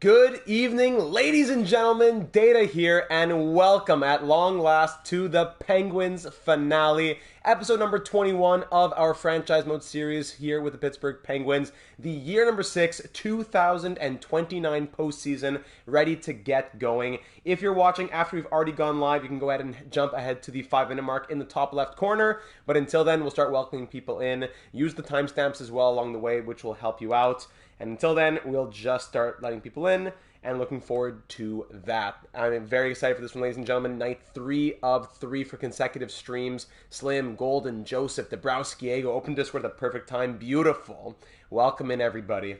Good evening, ladies and gentlemen. Data here, and welcome at long last to the Penguins finale, episode number 21 of our franchise mode series here with the Pittsburgh Penguins. The year number 6, 2029 postseason, ready to get going. If you're watching after we've already gone live, you can go ahead and jump ahead to the 5-minute mark in the top left corner. But until then, we'll start welcoming people in. Use the timestamps as well along the way, which will help you out. And until then, we'll just start letting people in and looking forward to that. I'm very excited for this one, ladies and gentlemen. Night 3 of 3 for consecutive streams. Slim, Golden, Joseph, Dabrowski, open Discord at the perfect time. Beautiful. Welcome in, everybody.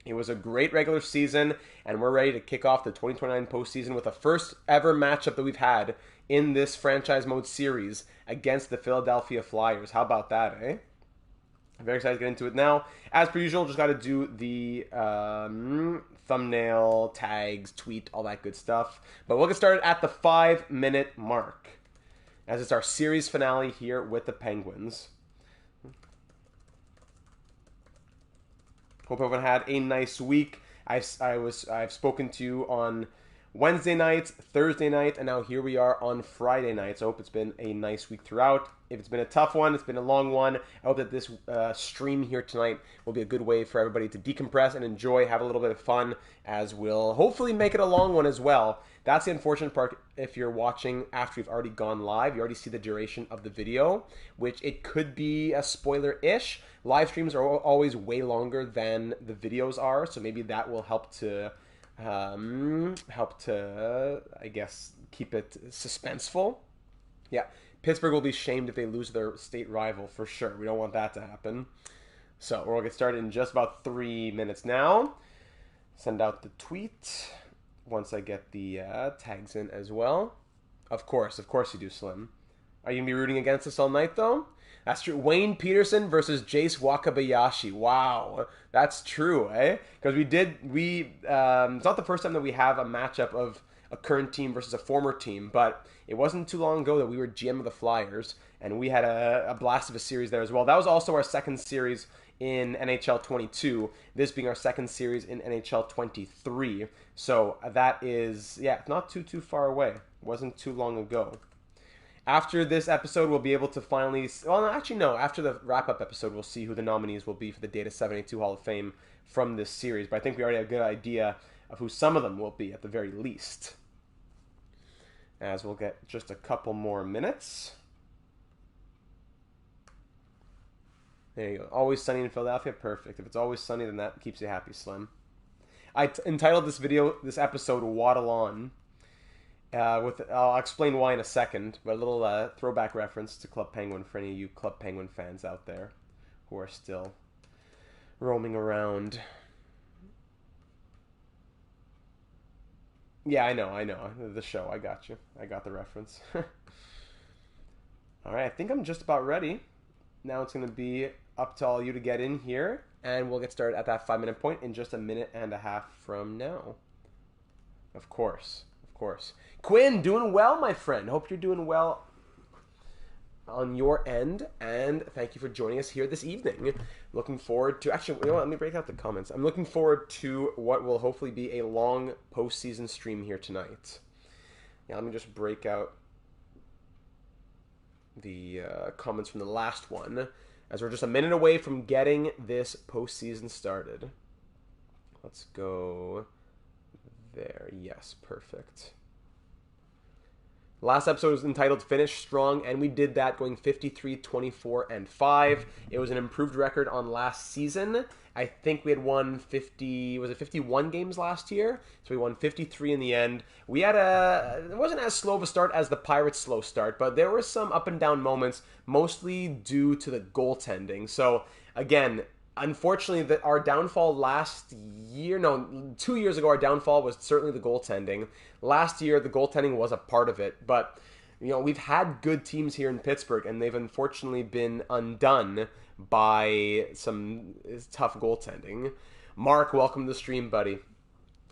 It was a great regular season, and we're ready to kick off the 2029 postseason with the first ever matchup that we've had in this franchise mode series against the Philadelphia Flyers. How about that, eh? I'm very excited to get into it now. As per usual, just got to do the thumbnail, tags, tweet, all that good stuff. But we'll get started at the 5-minute mark, as it's our series finale here with the Penguins. Hope everyone had a nice week. I've spoken to you on Wednesday night, Thursday night, and now here we are on Friday night. So I hope it's been a nice week throughout. If it's been a tough one, it's been a long one, I hope that this stream here tonight will be a good way for everybody to decompress and enjoy, have a little bit of fun, as we'll hopefully make it a long one as well. That's the unfortunate part. If you're watching after you've already gone live, you already see the duration of the video, which it could be a spoiler-ish. Live streams are always way longer than the videos are, so maybe that will help to, I guess, keep it suspenseful. Yeah. Pittsburgh will be shamed if they lose their state rival, for sure. We don't want that to happen. So we'll get started in just about 3 minutes now. Send out the tweet once I get the tags in as well. Of course you do, Slim. Are you going to be rooting against us all night, though? That's true. Wayne Peterson versus Jace Wakabayashi. Wow, that's true, eh? Because it's not the first time that we have a matchup of a current team versus a former team, but it wasn't too long ago that we were GM of the Flyers, and we had a blast of a series there as well. That was also our second series in NHL 22, this being our second series in NHL 23. So that is, it's not too far away. It wasn't too long ago. After this episode, we'll be able to finally... After the wrap-up episode, we'll see who the nominees will be for the Data 782 Hall of Fame from this series. But I think we already have a good idea of who some of them will be, at the very least. As we'll get just a couple more minutes. There you go. Always sunny in Philadelphia? Perfect. If it's always sunny, then that keeps you happy, Slim. I entitled this episode, Waddle On. I'll explain why in a second, but a little throwback reference to Club Penguin for any of you Club Penguin fans out there who are still roaming around. Yeah, I know. The show, I got you. I got the reference. Alright, I think I'm just about ready. Now it's going to be up to all you to get in here, and we'll get started at that 5-minute point in just a minute and a half from now. Of course. Quinn, doing well, my friend. Hope you're doing well on your end, and thank you for joining us here this evening. Looking forward to... Actually, you know what? Let me break out the comments. I'm looking forward to what will hopefully be a long postseason stream here tonight. Yeah, let me just break out the comments from the last one, as we're just a minute away from getting this postseason started. Let's go there. Yes, perfect. Last episode was entitled Finish Strong, and we did that going 53, 24, and 5. It was an improved record on last season. I think we had won 51 games last year? So we won 53 in the end. We had it wasn't as slow of a start as the Pirates' slow start, but there were some up and down moments, mostly due to the goaltending. So, again, unfortunately, our downfall 2 years ago, our downfall was certainly the goaltending. Last year, the goaltending was a part of it, but we've had good teams here in Pittsburgh, and they've unfortunately been undone by some tough goaltending. Mark, welcome to the stream, buddy.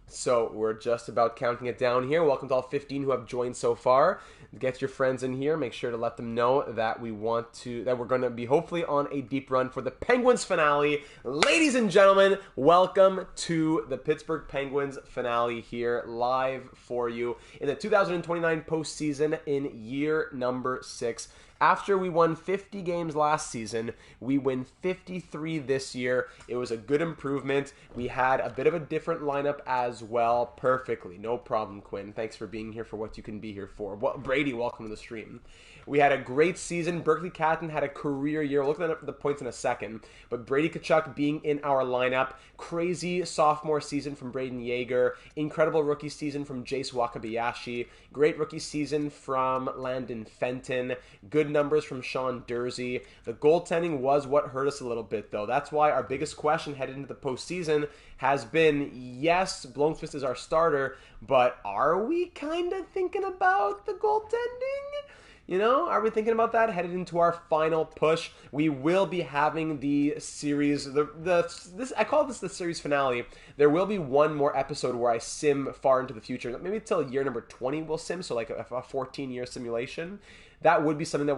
So we're just about counting it down here. Welcome to all 15 who have joined so far. Get your friends in here. Make sure to let them know that we're going to be hopefully on a deep run for the Penguins finale. Ladies and gentlemen, welcome to the Pittsburgh Penguins finale here, live for you in the 2029 postseason in year number 6. After we won 50 games last season, we win 53 this year. It was a good improvement. We had a bit of a different lineup as well. Perfectly. No problem, Quinn. Thanks for being here for what you can be here for. Well, Brady, welcome to the stream. We had a great season. Berkeley Catton had a career year. We'll look at the points in a second. But Brady Tkachuk being in our lineup. Crazy sophomore season from Braden Yeager. Incredible rookie season from Jace Wakabayashi. Great rookie season from Landon Fenton. Good numbers from Sean Dursey. The goaltending was what hurt us a little bit, though. That's why our biggest question headed into the postseason has been, yes, Blomqvist is our starter, but are we kind of thinking about the goaltending? You know, are we thinking about that headed into our final push? We will be having the series. I call this the series finale. There will be one more episode where I sim far into the future. Maybe till year number 20 we'll sim, so like a 14-year simulation. That would be something that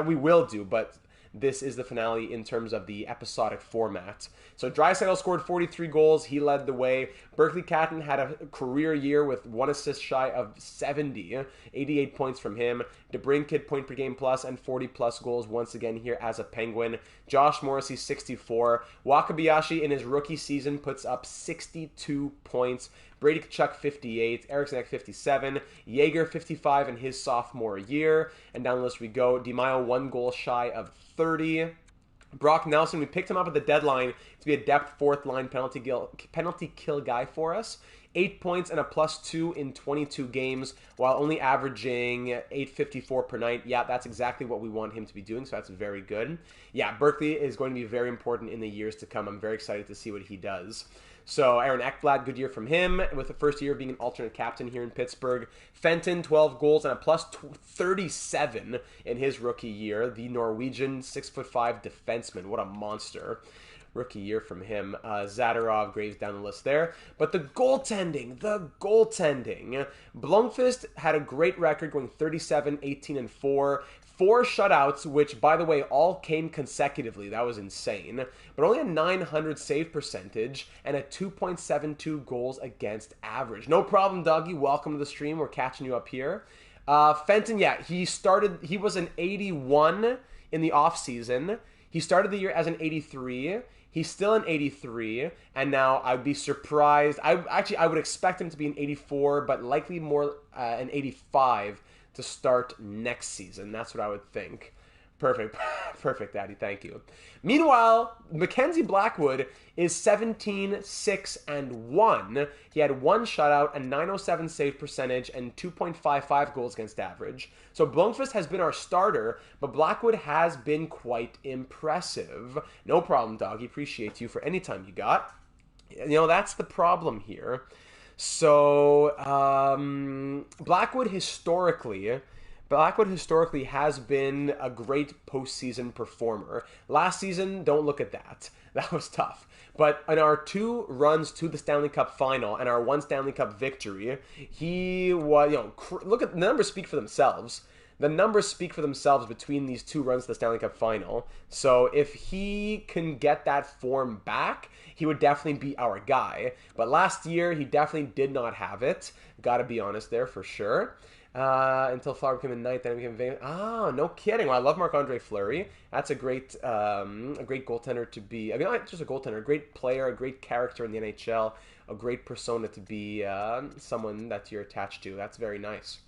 we will do, but this is the finale in terms of the episodic format. So Draisaitl scored 43 goals. He led the way. Berkeley Catton had a career year with 1 assist shy of 70. 88 points from him. DeBrincat point per game plus and 40 plus goals once again here as a Penguin. Josh Morrissey 64. Wakabayashi in his rookie season puts up 62 points. Brady Tkachuk 58, Eriksson 57, Yeager 55 in his sophomore year, and down the list we go. DiMaio 1 goal shy of 30. Brock Nelson, we picked him up at the deadline to be a depth fourth line penalty kill guy for us. 8 points and a +2 in 22 games while only averaging .854 per night. Yeah, that's exactly what we want him to be doing, so that's very good. Yeah, Berkeley is going to be very important in the years to come. I'm very excited to see what he does. So Aaron Ekblad, good year from him, with the first year being an alternate captain here in Pittsburgh. Fenton, 12 goals and a +37 in his rookie year. The Norwegian 6'5" defenseman. What a monster. Rookie year from him. Zadorov, Graves down the list there. But the goaltending. Blomqvist had a great record going 37, 18, and 4. 4 shutouts, which, by the way, all came consecutively. That was insane. But only a .900 save percentage and a 2.72 goals against average. No problem, Dougie. Welcome to the stream. We're catching you up here. Fenton, yeah, he was an 81 in the offseason. He started the year as an 83. He's still an 83, and now I'd be surprised. I would expect him to be an 84, but likely more an 85 to start next season. That's what I would think. Perfect. Perfect, Daddy. Thank you. Meanwhile, Mackenzie Blackwood is 17, 6, and 1. He had 1 shutout, a .907 save percentage, and 2.55 goals against average. So Blomqvist has been our starter, but Blackwood has been quite impressive. No problem, Doggy. Appreciate you for any time you got. You know, that's the problem here. So, Blackwood historically has been a great postseason performer. Last season, don't look at that. That was tough. But in our 2 runs to the Stanley Cup final and our 1 Stanley Cup victory, he was, look at the numbers speak for themselves. The numbers speak for themselves between these 2 runs to the Stanley Cup final. So if he can get that form back, he would definitely be our guy. But last year, he definitely did not have it. Gotta be honest there for sure. Until Flower became a ninth, then he became famous. Ah, no kidding. Well, I love Marc-Andre Fleury. That's a great goaltender to be. I mean, not just a goaltender, a great player, a great character in the NHL, a great persona to be someone that you're attached to. That's very nice.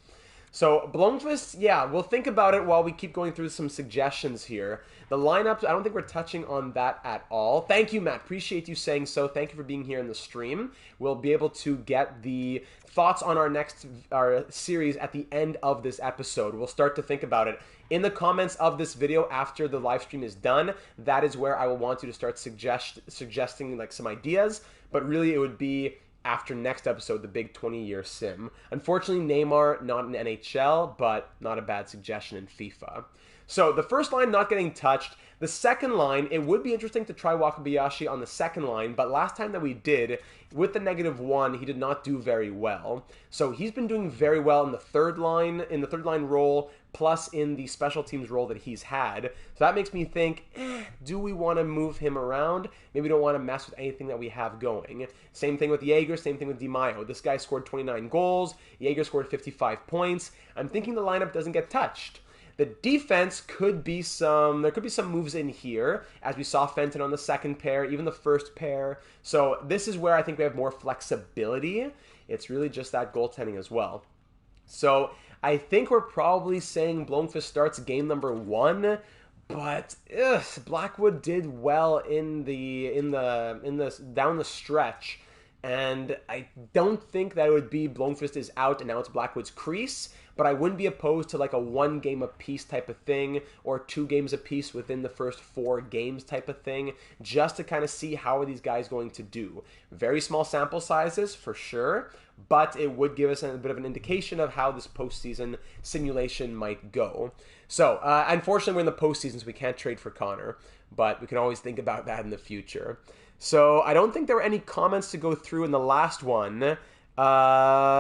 So, Blomqvist, yeah, we'll think about it while we keep going through some suggestions here. The lineups, I don't think we're touching on that at all. Thank you, Matt. Appreciate you saying so. Thank you for being here in the stream. We'll be able to get the thoughts on our series at the end of this episode. We'll start to think about it. In the comments of this video after the live stream is done, that is where I will want you to start suggesting like some ideas, but really it would be after next episode, the big 20-year sim. Unfortunately, Neymar, not in NHL, but not a bad suggestion in FIFA. So the first line not getting touched. The second line, it would be interesting to try Wakabayashi on the second line, but last time that we did, with the -1, he did not do very well. So he's been doing very well in the third line role, plus in the special teams role that he's had. So that makes me think, do we want to move him around? Maybe we don't want to mess with anything that we have going. Same thing with Jaeger, same thing with Di Maio. This guy scored 29 goals, Jaeger scored 55 points. I'm thinking the lineup doesn't get touched. The defense there could be some moves in here, as we saw Fenton on the second pair, even the first pair. So this is where I think we have more flexibility. It's really just that goaltending as well. So I think we're probably saying Blomqvist starts game number 1, but Blackwood did well in the down the stretch. And I don't think that it would be Blomqvist is out and now it's Blackwood's crease, but I wouldn't be opposed to like a 1 game apiece type of thing or 2 games apiece within the first 4 games type of thing, just to kind of see how are these guys going to do. Very small sample sizes for sure, but it would give us a bit of an indication of how this postseason simulation might go. So, unfortunately, we're in the postseason, so we can't trade for Connor, but we can always think about that in the future. So I don't think there were any comments to go through in the last one. Kolterikin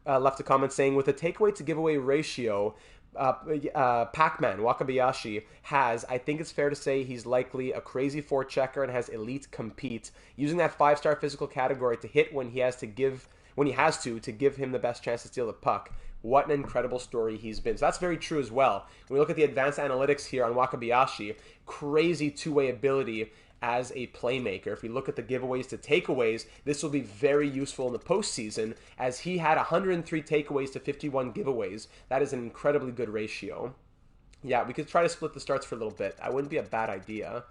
left a comment saying, with a takeaway to giveaway ratio, Pac-Man, Wakabayashi, has, I think it's fair to say he's likely a crazy forechecker and has elite compete, using that 5-star physical category to hit when he has to give him the best chance to steal the puck. What an incredible story he's been. So that's very true as well. When we look at the advanced analytics here on Wakabayashi, crazy two-way ability as a playmaker. If we look at the giveaways to takeaways, this will be very useful in the postseason, as he had 103 takeaways to 51 giveaways. That is an incredibly good ratio. Yeah, we could try to split the starts for a little bit. That wouldn't be a bad idea.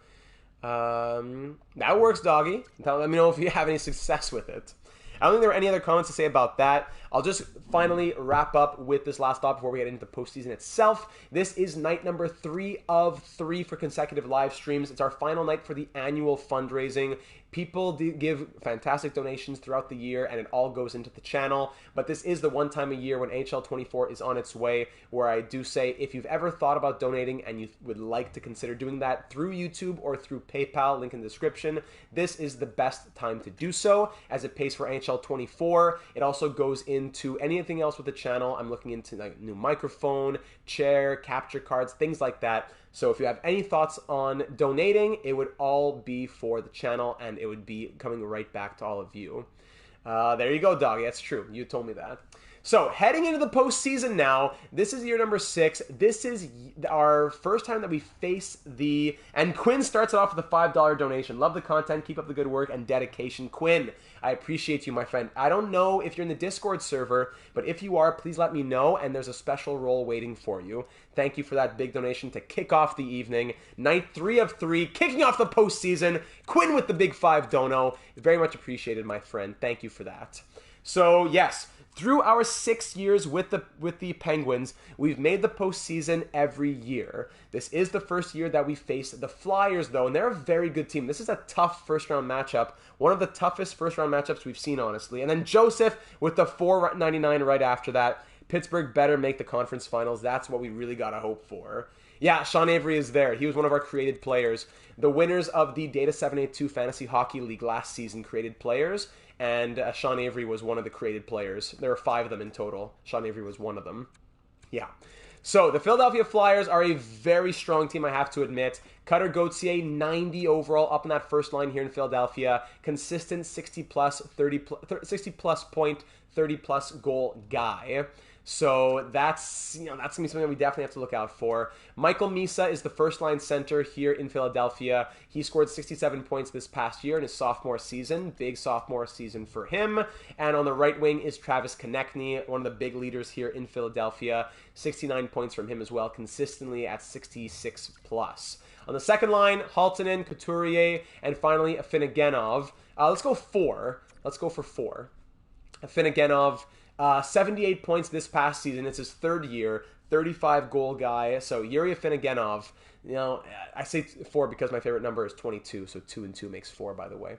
That works, doggy. Let me know if you have any success with it. I don't think there are any other comments to say about that. I'll just finally wrap up with this last thought before we get into the postseason itself. This is night number 3 of 3 for consecutive live streams. It's our final night for the annual fundraising. People give fantastic donations throughout the year, and it all goes into the channel. But this is the one time a year when NHL 24 is on its way, where I do say, if you've ever thought about donating and you would like to consider doing that through YouTube or through PayPal, link in the description, this is the best time to do so, as it pays for NHL 24. It also goes into anything else with the channel. I'm looking into like new microphone, chair, capture cards, things like that. So if you have any thoughts on donating, it would all be for the channel, and it would be coming right back to all of you. There you go, doggy. That's true. You told me that. So, heading into the postseason now, this is year number 6. This is our first time that we face the... And Quinn starts it off with a $5 donation. Love the content. Keep up the good work and dedication. Quinn, I appreciate you, my friend. I don't know if you're in the Discord server, but if you are, please let me know, and there's a special role waiting for you. Thank you for that big donation to kick off the evening. Night 3 of 3, kicking off the postseason. Quinn with the big 5 dono. Very much appreciated, my friend. Thank you for that. So, yes... Through our 6 years with the Penguins, we've made the postseason every year. This is the first year that we face the Flyers, though, and they're a very good team. This is a tough first-round matchup, one of the toughest first-round matchups we've seen, honestly. And then Joseph with the $4.99 right after that. Pittsburgh better make the conference finals. That's what we really got to hope for. Yeah, Sean Avery is there. He was one of our created players. The winners of the Data 782 Fantasy Hockey League last season created players, and Sean Avery was one of the created players. There were 5 of them in total. Sean Avery was one of them. Yeah. So, the Philadelphia Flyers are a very strong team, I have to admit. Cutter Gauthier, 90 overall, up in that first line here in Philadelphia. Consistent 60-plus point, 30-plus goal guy. So that's going to be something that we definitely have to look out for. Michael Misa is the first-line center here in Philadelphia. He scored 67 points this past year in his sophomore season. Big sophomore season for him. And on the right wing is Travis Konechny, one of the big leaders here in Philadelphia. 69 points from him as well, consistently at 66+. On the second line, Halttunen, Couturier, and finally Afinogenov. Let's go 4. Let's go for 4. Afinogenov... 78 points this past season. It's his 3rd year. 35 goal guy. So Yuri Afinogenov, you know, I say 4 because my favorite number is 22. So 2 and 2 makes 4, by the way.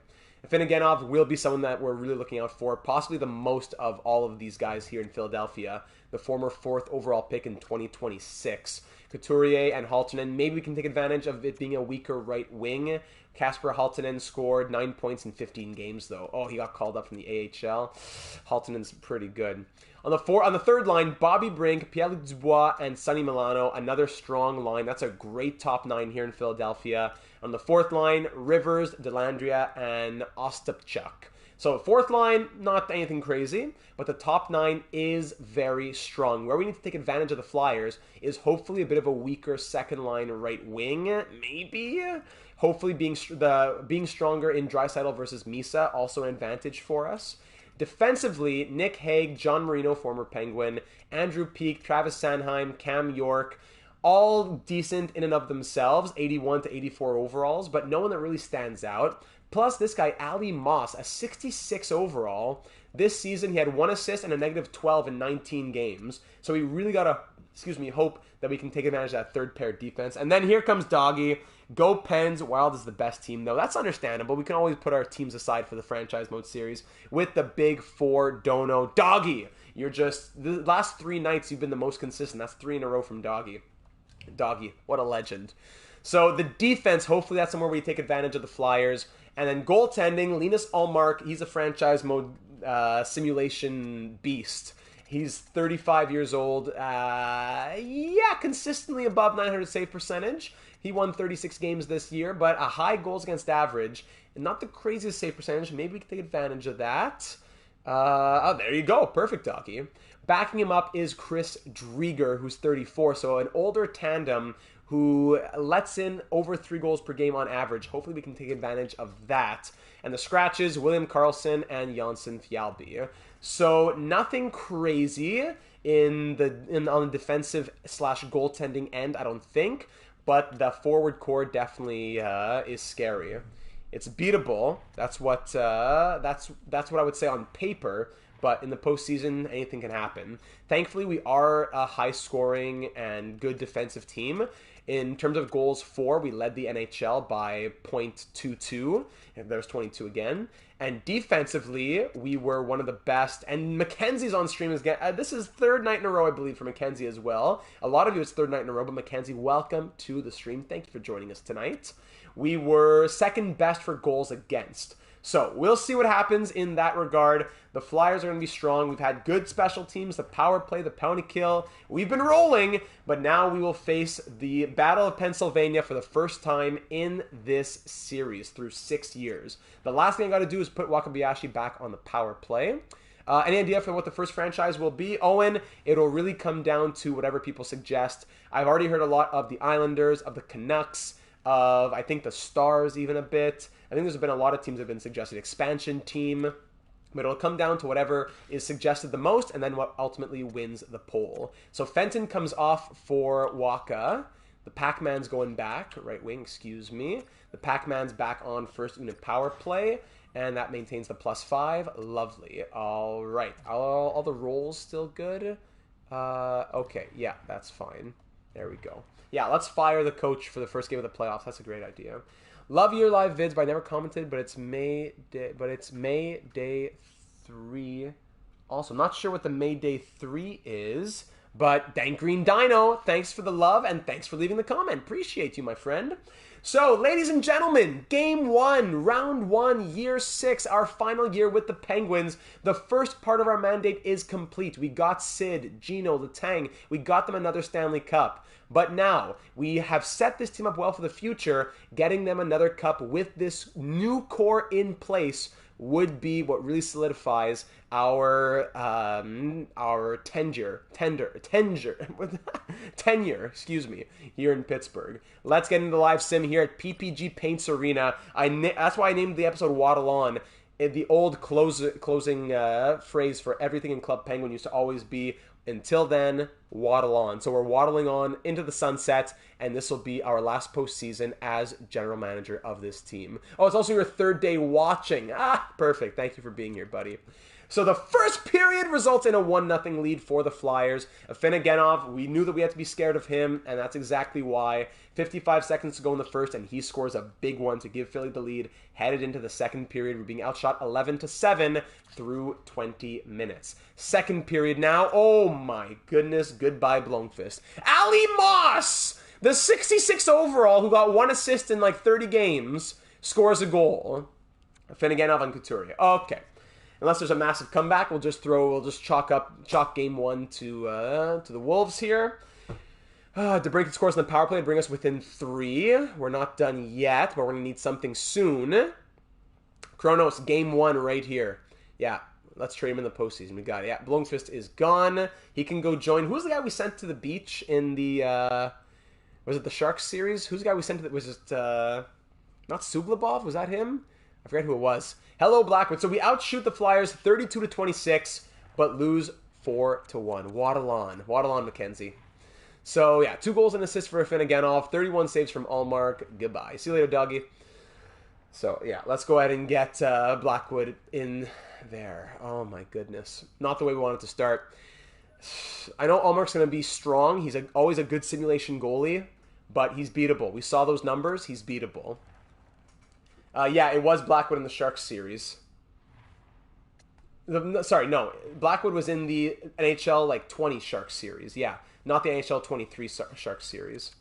Afinogenov will be someone that we're really looking out for, possibly the most of all of these guys here in Philadelphia. The former 4th overall pick in 2026. Couturier and Halttunen, maybe we can take advantage of it being a weaker right wing. Kasper Halttunen scored 9 points in 15 games, though. Oh, he got called up from the AHL. Halttunen's pretty good. On the third line, Bobby Brink, Pierre-Luc Dubois, and Sonny Milano. Another strong line. That's a great top 9 here in Philadelphia. On the fourth line, Rivers, Dellandrea, and Ostapchuk. So fourth line, not anything crazy, but the top 9 is very strong. Where we need to take advantage of the Flyers is hopefully a bit of a weaker second line right wing, maybe. Hopefully being stronger in Draisaitl versus Misa, also an advantage for us. Defensively, Nick Hague, John Marino, former Penguin, Andrew Peeke, Travis Sanheim, Cam York, all decent in and of themselves, 81 to 84 overalls, but no one that really stands out. Plus, this guy, Ali Moss, a 66 overall. This season, he had 1 assist and a negative 12 in 19 games. So we really got to, hope that we can take advantage of that third pair defense. And then here comes Doggy. Go Pens. Wild is the best team, though. That's understandable. We can always put our teams aside for the franchise mode series with the big 4 dono. Doggy, you're just, the last 3 nights you've been the most consistent. That's 3 in a row from Doggy. Doggy, what a legend. So the defense, hopefully that's somewhere we take advantage of the Flyers. And then goaltending, Linus Ullmark, he's a franchise mode simulation beast. He's 35 years old. Consistently above 900 save percentage. He won 36 games this year, but a high goals against average. And not the craziest save percentage. Maybe we can take advantage of that. There you go. Perfect, Doggy. Backing him up is Chris Drieger, who's 34. So an older tandem who lets in over 3 goals per game on average. Hopefully we can take advantage of that. And the scratches, William Karlsson and Janssen Fjallby. So nothing crazy on the defensive / goaltending end, I don't think. But the forward core definitely is scary. It's beatable. That's what I would say on paper. But in the postseason, anything can happen. Thankfully, we are a high-scoring and good defensive team. In terms of goals for, we led the NHL by .22. And there's 22 again. And defensively, we were one of the best. And Mackenzie's on stream again. This is 3rd night in a row, I believe, for Mackenzie as well. A lot of you, it's 3rd night in a row. But Mackenzie, welcome to the stream. Thank you for joining us tonight. We were 2nd best for goals against. So we'll see what happens in that regard. The Flyers are going to be strong. We've had good special teams, the power play, the penalty kill. We've been rolling, but now we will face the Battle of Pennsylvania for the first time in this series through 6 years. The last thing I got to do is put Wakabayashi back on the power play. Any idea for what the first franchise will be? Owen, it'll really come down to whatever people suggest. I've already heard a lot of the Islanders, of the Canucks, of, I think, the Stars even a bit. I think there's been a lot of teams that have been suggested. Expansion team. But it'll come down to whatever is suggested the most and then what ultimately wins the poll. So Fenton comes off for Waka. The Pac-Man's going back. Right wing, excuse me. The Pac-Man's back on first unit power play. And that maintains the +5. Lovely. All right. All the rolls still good? Okay. Yeah, that's fine. There we go. Yeah, let's fire the coach for the first game of the playoffs. That's a great idea. Love your live vids, but I never commented. But it's May Day 3. Also, not sure what the May Day 3 is. But Dank Green Dino, thanks for the love and thanks for leaving the comment. Appreciate you, my friend. So, ladies and gentlemen, Game 1, Round 1, Year 6, our final year with the Penguins. The first part of our mandate is complete. We got Sid, Gino, Letang. We got them another Stanley Cup. But now, we have set this team up well for the future. Getting them another cup with this new core in place would be what really solidifies our tenure, here in Pittsburgh. Let's get into the live sim here at PPG Paints Arena. That's why I named the episode Waddle On. The old closing phrase for everything in Club Penguin used to always be, until then, waddle on. So we're waddling on into the sunset, and this will be our last postseason as general manager of this team. Oh, it's also your 3rd day watching. Perfect. Thank you for being here, buddy. So the first period results in a 1-0 lead for the Flyers. Afinogenov, we knew that we had to be scared of him, and that's exactly why. 55 seconds to go in the first, and he scores a big one to give Philly the lead. Headed into the second period, we're being outshot 11-7 through 20 minutes. Second period now. Oh my goodness, goodbye Blomqvist. Ali Moss, the 66 overall who got 1 assist in like 30 games, scores a goal. Afinogenov on Couturier. Okay. Unless there's a massive comeback, we'll just chalk game 1 to the Wolves here. DeBrincat scores on the power play to bring us within 3. We're not done yet, but we're going to need something soon. Kronos, game 1 right here. Yeah, let's trade him in the postseason. We got it. Yeah, Blomqvist is gone. He can go join. Who's the guy we sent to the beach in the, was it the Sharks series? Who's the guy we sent to the, was it, not Sublabov? Was that him? I forget who it was. Hello, Blackwood. So we outshoot the Flyers 32-26, but lose 4-1. Waddle on, McKenzie. So, yeah, 2 goals and assists for Afinogenov, 31 saves from Allmark. Goodbye. See you later, doggy. So, yeah, let's go ahead and get Blackwood in there. Oh, my goodness. Not the way we wanted to start. I know Allmark's going to be strong. He's always a good simulation goalie, but he's beatable. We saw those numbers. He's beatable. Yeah, it was Blackwood in the Sharks series. Sorry, no. Blackwood was in the NHL, 20 Sharks series. Yeah, not the NHL 23 Sharks series.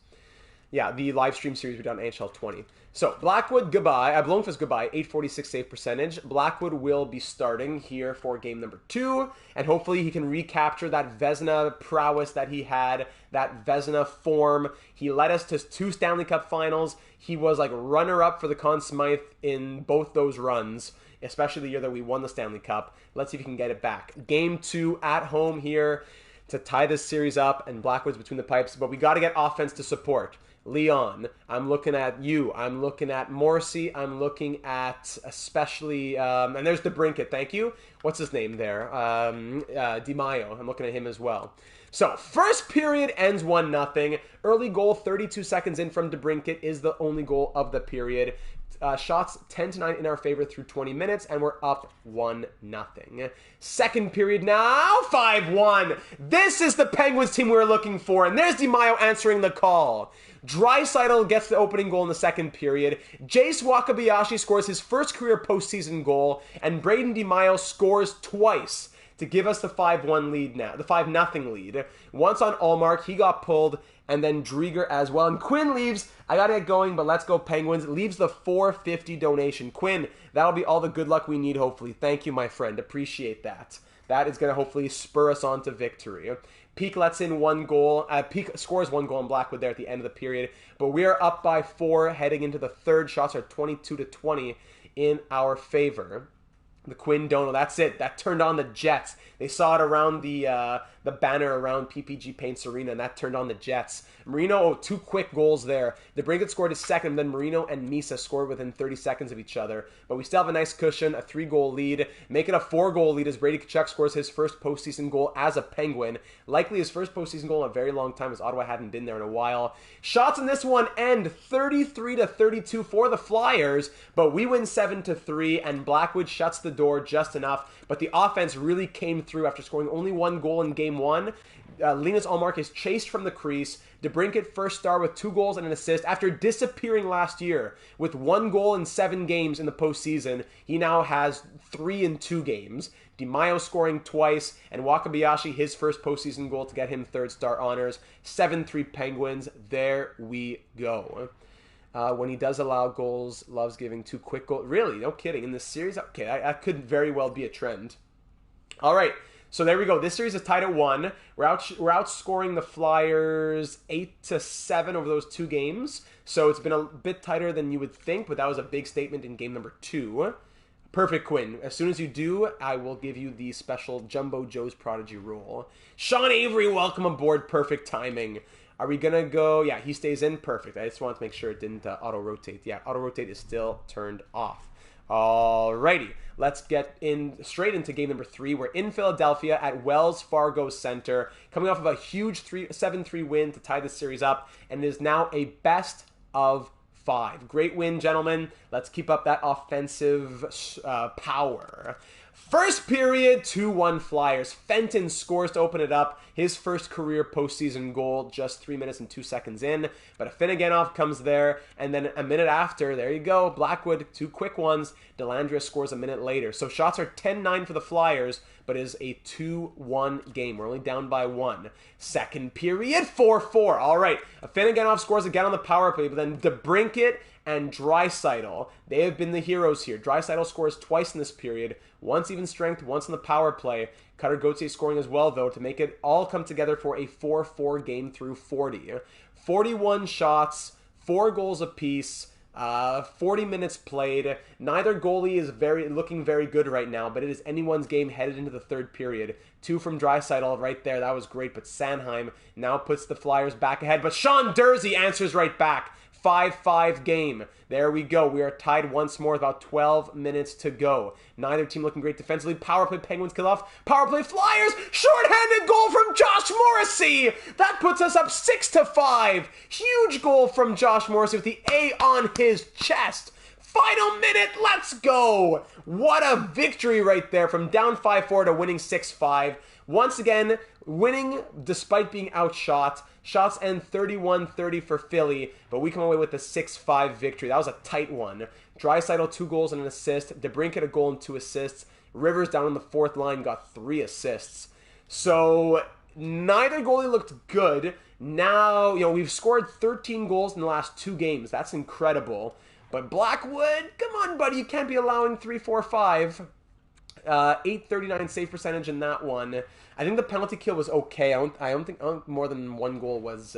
Yeah, the live stream series we done on NHL 20. So, Blackwood, goodbye. Blomqvist, goodbye. 846 save percentage. Blackwood will be starting here for game number 2. And hopefully he can recapture that Vezina prowess that he had. That Vezina form. He led us to 2 Stanley Cup finals. He was runner-up for the Conn Smythe in both those runs. Especially the year that we won the Stanley Cup. Let's see if he can get it back. Game 2 at home here to tie this series up. And Blackwood's between the pipes. But we got to get offense to support. Leon, I'm looking at you. I'm looking at Morrissey. I'm looking at especially, and there's DeBrincat, thank you. What's his name there? DiMaio. I'm looking at him as well. So, first period ends 1-0. Early goal, 32 seconds in from DeBrincat is the only goal of the period. Shots 10-9 in our favor through 20 minutes, and we're up 1-0. Second period now, 5-1. This is the Penguins team we were looking for, and there's DiMaio answering the call. Draisaitl gets the opening goal in the second period. Jace Wakabayashi scores his first career postseason goal, and Braden DiMaio scores twice to give us the 5-1 lead now, the 5-0 lead. Once on Allmark, he got pulled, and then Drieger as well. And Quinn leaves. I gotta get going, but let's go Penguins. Leaves the $4.50 donation. Quinn, that'll be all the good luck we need, hopefully. Thank you, my friend. Appreciate that. That is gonna hopefully spur us on to victory. Peak lets in 1 goal. Peak scores 1 goal in Blackwood there at the end of the period. But we are up by 4 heading into the third. Shots are 22-20 in our favor. The Quinn Dono, that's it. That turned on the Jets. They saw it around the banner around PPG Paints Arena, and that turned on the Jets. Marino, 2 quick goals there. DeBrincat scored his second, then Marino and Misa scored within 30 seconds of each other. But we still have a nice cushion, a 3-goal lead. Make it a 4-goal lead as Brady Tkachuk scores his first postseason goal as a Penguin. Likely his first postseason goal in a very long time, as Ottawa hadn't been there in a while. Shots in this one end 33-32 for the Flyers, but we win 7-3, and Blackwood shuts the door just enough. But the offense really came through after scoring only 1 goal in game 1. Linus Ullmark is chased from the crease. DeBrincat first star with 2 goals and an assist. After disappearing last year with 1 goal in 7 games in the postseason, he now has 3 in 2 games. DiMaio scoring twice, and Wakabayashi his first postseason goal to get him 3rd star honors. 7-3 Penguins. There we go. When he does allow goals, loves giving 2 quick goals. Really? No kidding. In this series? Okay, that could very well be a trend. All right. So there we go. This series is tied at 1. We're outscoring the Flyers 8-7 over those 2 games. So it's been a bit tighter than you would think, but that was a big statement in game number 2. Perfect, Quinn. As soon as you do, I will give you the special Jumbo Joe's Prodigy role. Sean Avery, welcome aboard. Perfect timing. Are we going to go? Yeah, he stays in. Perfect. I just wanted to make sure it didn't auto-rotate. Yeah, auto-rotate is still turned off. Alrighty, let's get straight into game number 3. We're in Philadelphia at Wells Fargo Center, coming off of a huge 7-3 win to tie the series up, and it is now a best of 5. Great win, gentlemen. Let's keep up that offensive power. First period, 2-1 Flyers. Fenton scores to open it up. His first career postseason goal just 3 minutes and 2 seconds in. But a Finneganov comes there, and then a minute after, there you go, Blackwood, 2 quick ones. Dellandrea scores a minute later. So shots are 10-9 for the Flyers, but it is a 2-1 game. We're only down by 1. Second period, 4-4. All right, a Finneganov scores again on the power play, but then DeBrincat and Draisaitl, they have been the heroes here. Draisaitl scores twice in this period, once even strength, once on the power play. Cutter Gauthier scoring as well, though, to make it all come together for a 4-4 game through 40. 41 shots, 4 goals apiece, 40 minutes played. Neither goalie is looking very good right now, but it is anyone's game headed into the third period. 2 from Draisaitl right there. That was great, but Sanheim now puts the Flyers back ahead. But Sean Durzi answers right back. 5-5 game. There we go. We are tied once more with about 12 minutes to go. Neither team looking great defensively. Power play, Penguins kill off. Power play, Flyers. Shorthanded goal from Josh Morrissey. That puts us up 6-5. Huge goal from Josh Morrissey with the A on his chest. Final minute, let's go. What a victory right there, from down 5-4 to winning 6-5. Once again, winning despite being outshot. Shots end 31-30 for Philly, but we come away with a 6-5 victory. That was a tight one. Draisaitl, 2 goals and an assist. DeBrincat, a goal and 2 assists. Rivers down on the fourth line got 3 assists. So neither goalie looked good. Now, we've scored 13 goals in the last 2 games. That's incredible. But Blackwood, come on, buddy. You can't be allowing 3, 4, 5. 839 save percentage in that one. I think the penalty kill was okay. I don't think more than 1 goal was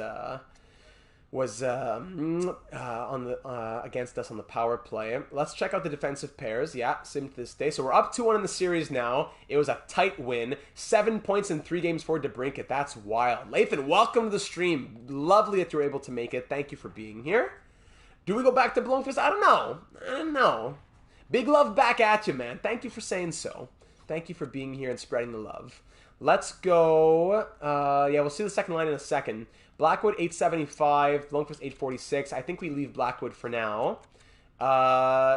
against us on the power play. Let's check out the defensive pairs. Yeah, same to this day. So we're up 2-1 in the series now. It was a tight win. 7 points in 3 games for DeBrincat. That's wild. Lathan, welcome to the stream. Lovely that you were able to make it. Thank you for being here. Do we go back to Blomqvist? I don't know. Big love back at you, man. Thank you for saying so. Thank you for being here and spreading the love. Let's go. We'll see the second line in a second. Blackwood, 875. Blomqvist, 846. I think we leave Blackwood for now.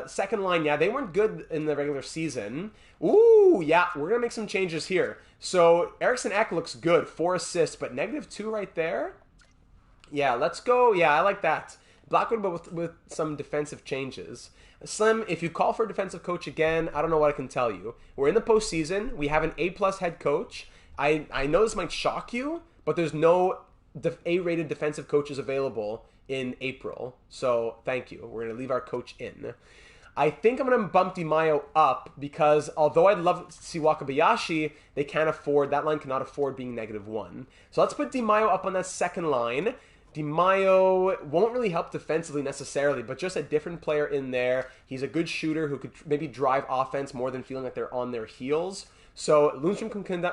Second line, they weren't good in the regular season. Ooh, yeah, we're going to make some changes here. So, Eriksson Ek looks good. 4 assists, but -2 right there. Yeah, let's go. Yeah, I like that. Blackwood, but with some defensive changes. Slim, if you call for a defensive coach again, I don't know what I can tell you. We're in the postseason. We have an A-plus head coach. I know this might shock you, but there's no A-rated defensive coaches available in April. So thank you. We're going to leave our coach in. I think I'm going to bump DiMaio up because although I'd love to see Wakabayashi, they can't afford, that line cannot afford being -1. So let's put DiMaio up on that second line. DiMaio won't really help defensively necessarily, but just a different player in there. He's a good shooter who could maybe drive offense more than feeling like they're on their heels. So Lundstrom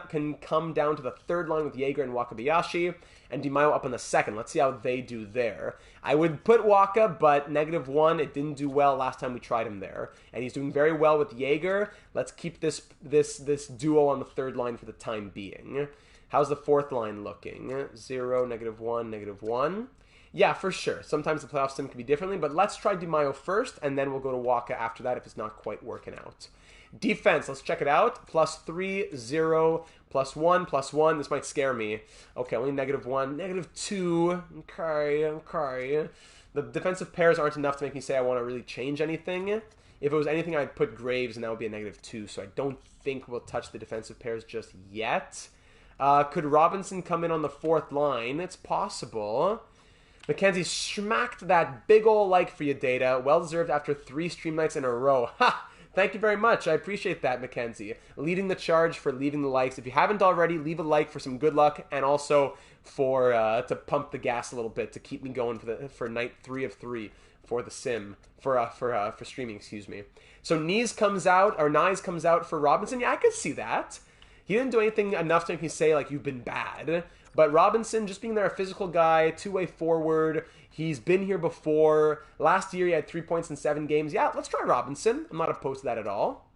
can come down to the third line with Jaeger and Wakabayashi, and DiMaio up on the second. Let's see how they do there. I would put Waka, but -1. It didn't do well last time we tried him there, and he's doing very well with Jaeger. Let's keep this duo on the third line for the time being. How's the fourth line looking? 0, -1, -1. Yeah, for sure. Sometimes the playoff sim can be differently, but let's try DiMaio first, and then we'll go to Waka after that if it's not quite working out. Defense, let's check it out. +3, 0, +1, +1. This might scare me. Okay, only -1, -2. Okay. The defensive pairs aren't enough to make me say I want to really change anything. If it was anything, I'd put Graves, and that would be a -2, so I don't think we'll touch the defensive pairs just yet. Could Robinson come in on the fourth line? It's possible. Mackenzie smacked that big ol' like for you, Data. Well-deserved after 3 stream nights in a row. Ha! Thank you very much. I appreciate that, Mackenzie. Leading the charge for leaving the likes. If you haven't already, leave a like for some good luck and also for to pump the gas a little bit to keep me going for night 3 of 3 for the sim for streaming. Excuse me. So Nyes comes out for Robinson. Yeah, I could see that. He didn't do anything enough to make me say, like, you've been bad. But Robinson, just being there, a physical guy, two-way forward. He's been here before. Last year, he had 3 points in 7 games. Yeah, let's try Robinson. I'm not opposed to that at all.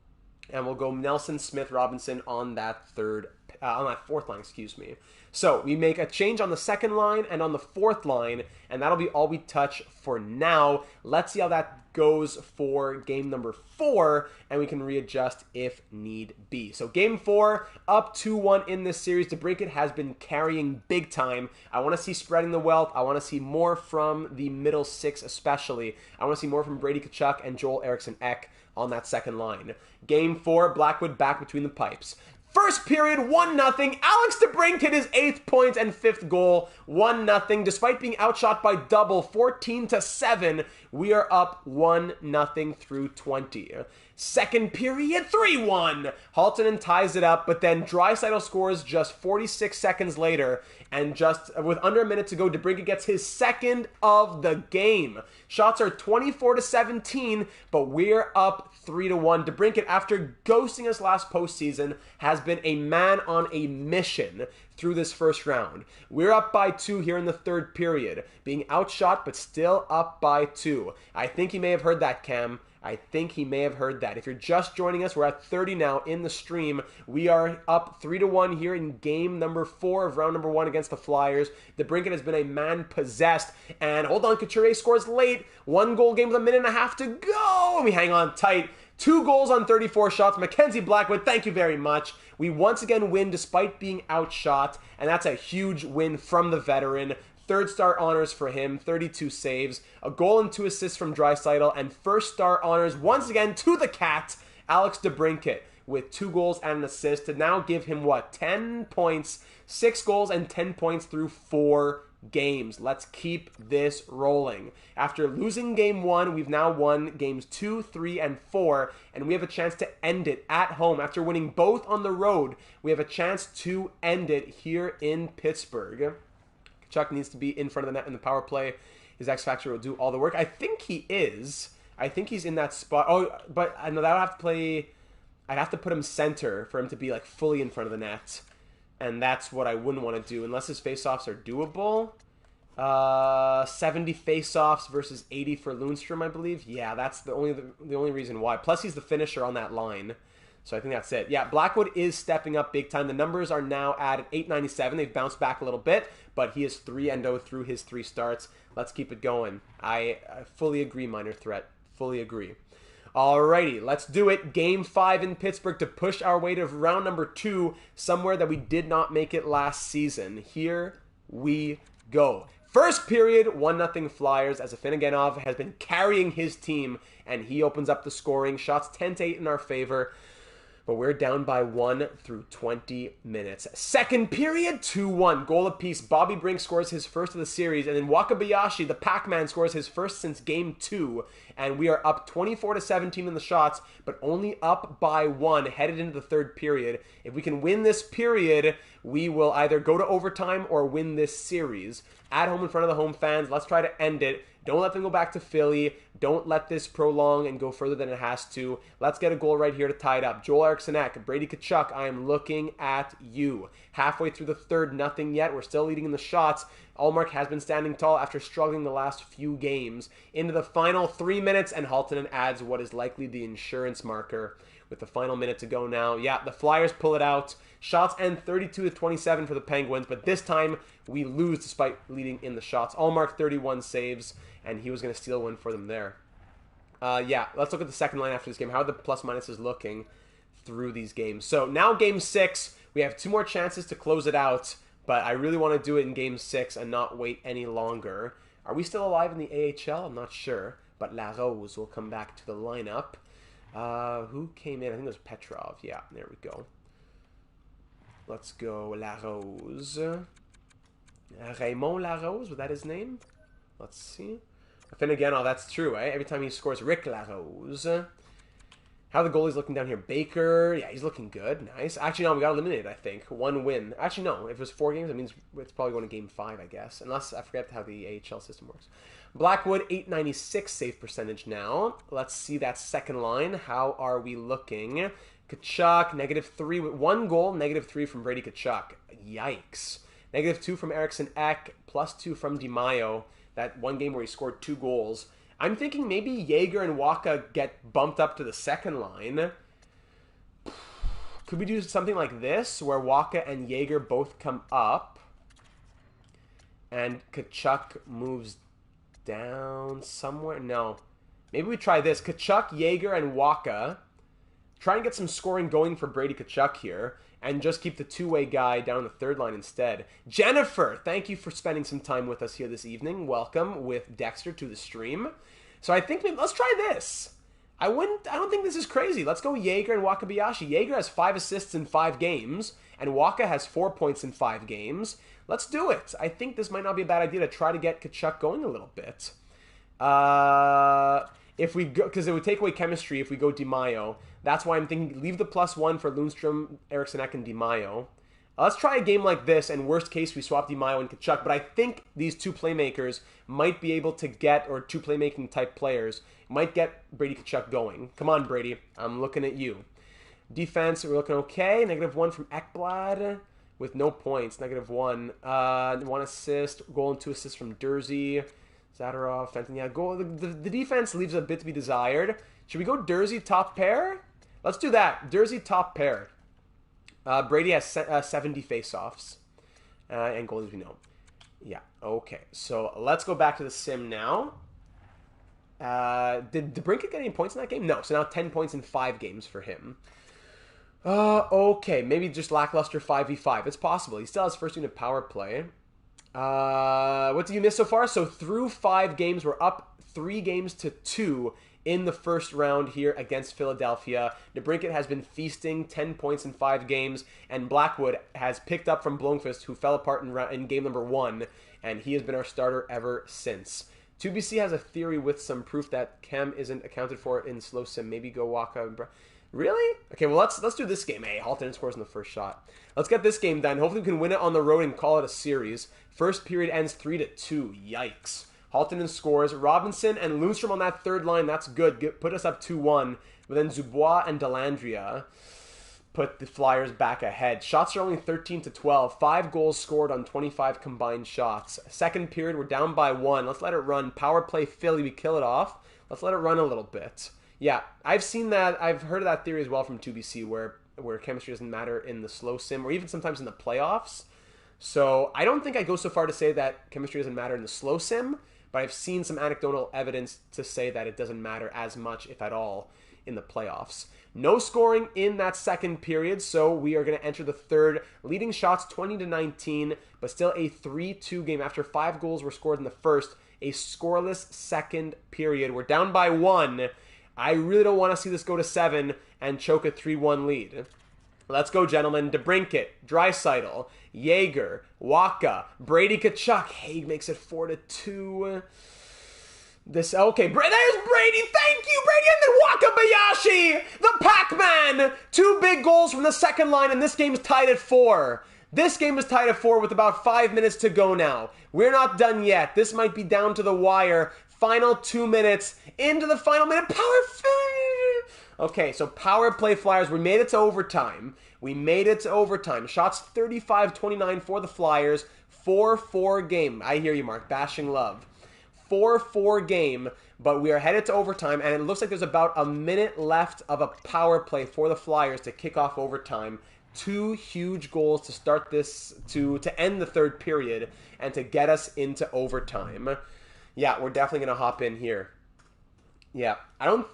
And we'll go Nelson, Smith, Robinson on that third on that fourth line, excuse me. So we make a change on the second line and on the fourth line, and that'll be all we touch for now. Let's see how that goes for game number 4, and we can readjust if need be. So game 4, up 2-1 in this series. DeBrincat has been carrying big time. I want to see spreading the wealth. I want to see more from the middle six especially. I want to see more from Brady Tkachuk and Joel Eriksson-Ek on that second line. Game 4, Blackwood back between the pipes. First period, 1-0. Alex DeBrincat, his 8th point and 5th goal. 1-0. Despite being outshot by double, 14-7, we are up 1-0 through 20. Second period, 3-1. Haltonen ties it up, but then Draisaitl scores just 46 seconds later, and just with under a minute to go, DeBrincat gets his 2nd of the game. Shots are 24-17, but we're up 3-1. DeBrincat, after ghosting us last postseason, has been a man on a mission through this first round. We're up by 2 here in the third period, being outshot, but still up by 2. I think he may have heard that, Cam. I think he may have heard that. If you're just joining us, we're at 30 now in the stream. We are up 3-1 here in game number 4 of round number 1 against the Flyers. DeBrincat has been a man possessed, and hold on, Couturier scores late. 1 goal game with a minute and a half to go, and we hang on tight. 2 goals on 34 shots. Mackenzie Blackwood, thank you very much. We once again win despite being outshot, and that's a huge win from the veteran. 3rd star honors for him, 32 saves, a goal and 2 assists from Draisaitl, and 1st star honors once again to the Cat, Alex DeBrincat, with 2 goals and an assist to now give him, 10 points, 6 goals and 10 points through 4 games. Let's keep this rolling. After losing game 1, we've now won games 2, 3, and 4, and we have a chance to end it at home. After winning both on the road, we have a chance to end it here in Pittsburgh. Chuck needs to be in front of the net in the power play. His X Factor will do all the work. I think he is. I think he's in that spot. Oh, but I know that would have to play. I'd have to put him center for him to be like fully in front of the net, and that's what I wouldn't want to do unless his faceoffs are doable. 70 faceoffs versus 80 for Lundstrom, I believe. Yeah, that's the only reason why. Plus, he's the finisher on that line. So I think that's it. Yeah, Blackwood is stepping up big time. The numbers are now at 897. They've bounced back a little bit, but he is 3-0 through his 3 starts. Let's keep it going. I fully agree, Minor Threat. Fully agree. Alrighty, let's do it. Game 5 in Pittsburgh to push our way to round number 2, somewhere that we did not make it last season. Here we go. First period, 1-0 Flyers, as Afinogenov has been carrying his team, and he opens up the scoring. Shots 10-8 in our favor. But we're down by 1 through 20 minutes. Second period, 2-1. Goal apiece. Bobby Brink scores his first of the series. And then Wakabayashi, the Pac-Man, scores his first since game 2. And we are up 24-17 in the shots, but only up by 1 headed into the third period. If we can win this period, we will either go to overtime or win this series. At home in front of the home fans, let's try to end it. Don't let them go back to Philly. Don't let this prolong and go further than it has to. Let's get a goal right here to tie it up. Joel Eriksson-Ek, Brady Tkachuk, I am looking at you. Halfway through the third, nothing yet. We're still leading in the shots. Ullmark has been standing tall after struggling the last few games. Into the final 3 minutes, and Haltonen adds what is likely the insurance marker with the final minute to go now. Yeah, the Flyers pull it out. Shots end 32-27 for the Penguins, but this time we lose despite leading in the shots. Ullmark 31 saves, and he was going to steal one for them there. Yeah, let's look at the second line after this game. How are the plus-minuses looking through these games? So now game 6, we have 2 more chances to close it out, but I really want to do it in game 6 and not wait any longer. Are we still alive in the AHL? I'm not sure, but La Rose will come back to the lineup. Who came in? I think it was Petrov. Yeah, there we go. Let's go La Rose. Raymond La Rose, was that his name? Let's see. Afinogenov, that's true, eh? Every time he scores, Rick La Rose. How are the goalies looking down here? Baker, yeah, he's looking good. Nice. Actually, no, we got eliminated, I think. 1 win. Actually, no, if it was 4 games, that means it's probably going to game 5, I guess. Unless I forget how the AHL system works. Blackwood, 896 save percentage now. Let's see that second line. How are we looking? Tkachuk, -3 with 1 goal, -3 from Brady Tkachuk. Yikes. -2 from Eriksson-Ek, +2 from DiMaio. That one game where he scored 2 goals. I'm thinking maybe Jaeger and Waka get bumped up to the second line. Could we do something like this, where Waka and Jaeger both come up, and Tkachuk moves down somewhere? No. Maybe we try this. Tkachuk, Jaeger, and Waka. Try and get some scoring going for Brady Tkachuk here, and just keep the two-way guy down the third line instead. Jennifer, thank you for spending some time with us here this evening. Welcome with Dexter to the stream. So I think let's try this. I don't think this is crazy. Let's go Jaeger and Wakabayashi. Jaeger has 5 assists in 5 games, and Waka has 4 points in 5 games. Let's do it. I think this might not be a bad idea to try to get Tkachuk going a little bit. If we go, because it would take away chemistry if we go DiMaio. That's why I'm thinking leave the +1 for Lundstrom, Eriksson Ek, and DiMaio. Let's try a game like this, and worst case, we swap DiMaio and Tkachuk. But I think these two playmakers might be able to get, or two playmaking type players, might get Brady Tkachuk going. Come on, Brady. I'm looking at you. Defense, we're looking okay. -1 from Ekblad with no points. -1. 1 assist, goal and 2 assists from Dursey. Zadorov, Fenton. Yeah, goal. The defense leaves a bit to be desired. Should we go Dursey top pair? Let's do that. Dursey top pair. Brady has 70 face-offs. And goalies we know. Yeah, okay. So let's go back to the sim now. Did DeBrincat get any points in that game? No. So now 10 points in 5 games for him. Okay. Maybe just lackluster 5v5. It's possible. He still has first unit power play. What did you miss so far? So through 5 games, we're up 3 games to 2 in the first round here against Philadelphia. DeBrincat has been feasting 10 points in 5 games, and Blackwood has picked up from Blomqvist, who fell apart in game number 1, and he has been our starter ever since. 2BC has a theory with some proof that Chem isn't accounted for in slow sim. Maybe go Waka. Really? Okay, well, let's do this game. Hey, Halton scores in the first shot. Let's get this game done. Hopefully we can win it on the road and call it a series. First period ends 3-2. Yikes. Halton scores. Robinson and Lundstrom on that third line. That's good. Put us up 2-1. But then Dubois and Delandria put the Flyers back ahead. Shots are only 13-12. 5 goals scored on 25 combined shots. Second period, we're down by 1. Let's let it run. Power play Philly. We kill it off. Let's let it run a little bit. Yeah, I've seen that. I've heard of that theory as well from 2BC where chemistry doesn't matter in the slow sim or even sometimes in the playoffs. So I don't think I go so far to say that chemistry doesn't matter in the slow sim, but I've seen some anecdotal evidence to say that it doesn't matter as much, if at all, in the playoffs. No scoring in that second period, so we are going to enter the third. Leading shots 20-19, but still a 3-2 game. After 5 goals were scored in the first, a scoreless second period. We're down by 1. I really don't want to see this go to 7 and choke a 3-1 lead. Let's go, gentlemen. DeBrincat, Draisaitl, Jaeger, Waka, Brady Tkachuk. Haig makes it 4-2. Okay, there's Brady. Thank you, Brady. And then Wakabayashi, the Pac-Man. 2 big goals from the second line, and this game's tied at 4. This game is tied at 4 with about 5 minutes to go now. We're not done yet. This might be down to the wire. Final 2 minutes into the final minute. Okay, so power play Flyers. We made it to overtime. Shots 35-29 for the Flyers. 4-4 game. I hear you, Mark. Bashing love. 4-4 game, but we are headed to overtime, and it looks like there's about a minute left of a power play for the Flyers to kick off overtime. 2 huge goals to start this, to end the third period, and to get us into overtime. Yeah, we're definitely going to hop in here. Yeah, I know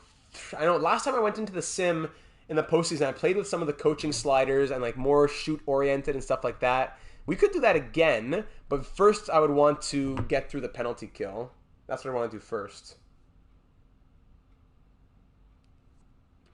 last time I went into the sim in the postseason, I played with some of the coaching sliders and like more shoot-oriented and stuff like that. We could do that again, but first I would want to get through the penalty kill. That's what I want to do first.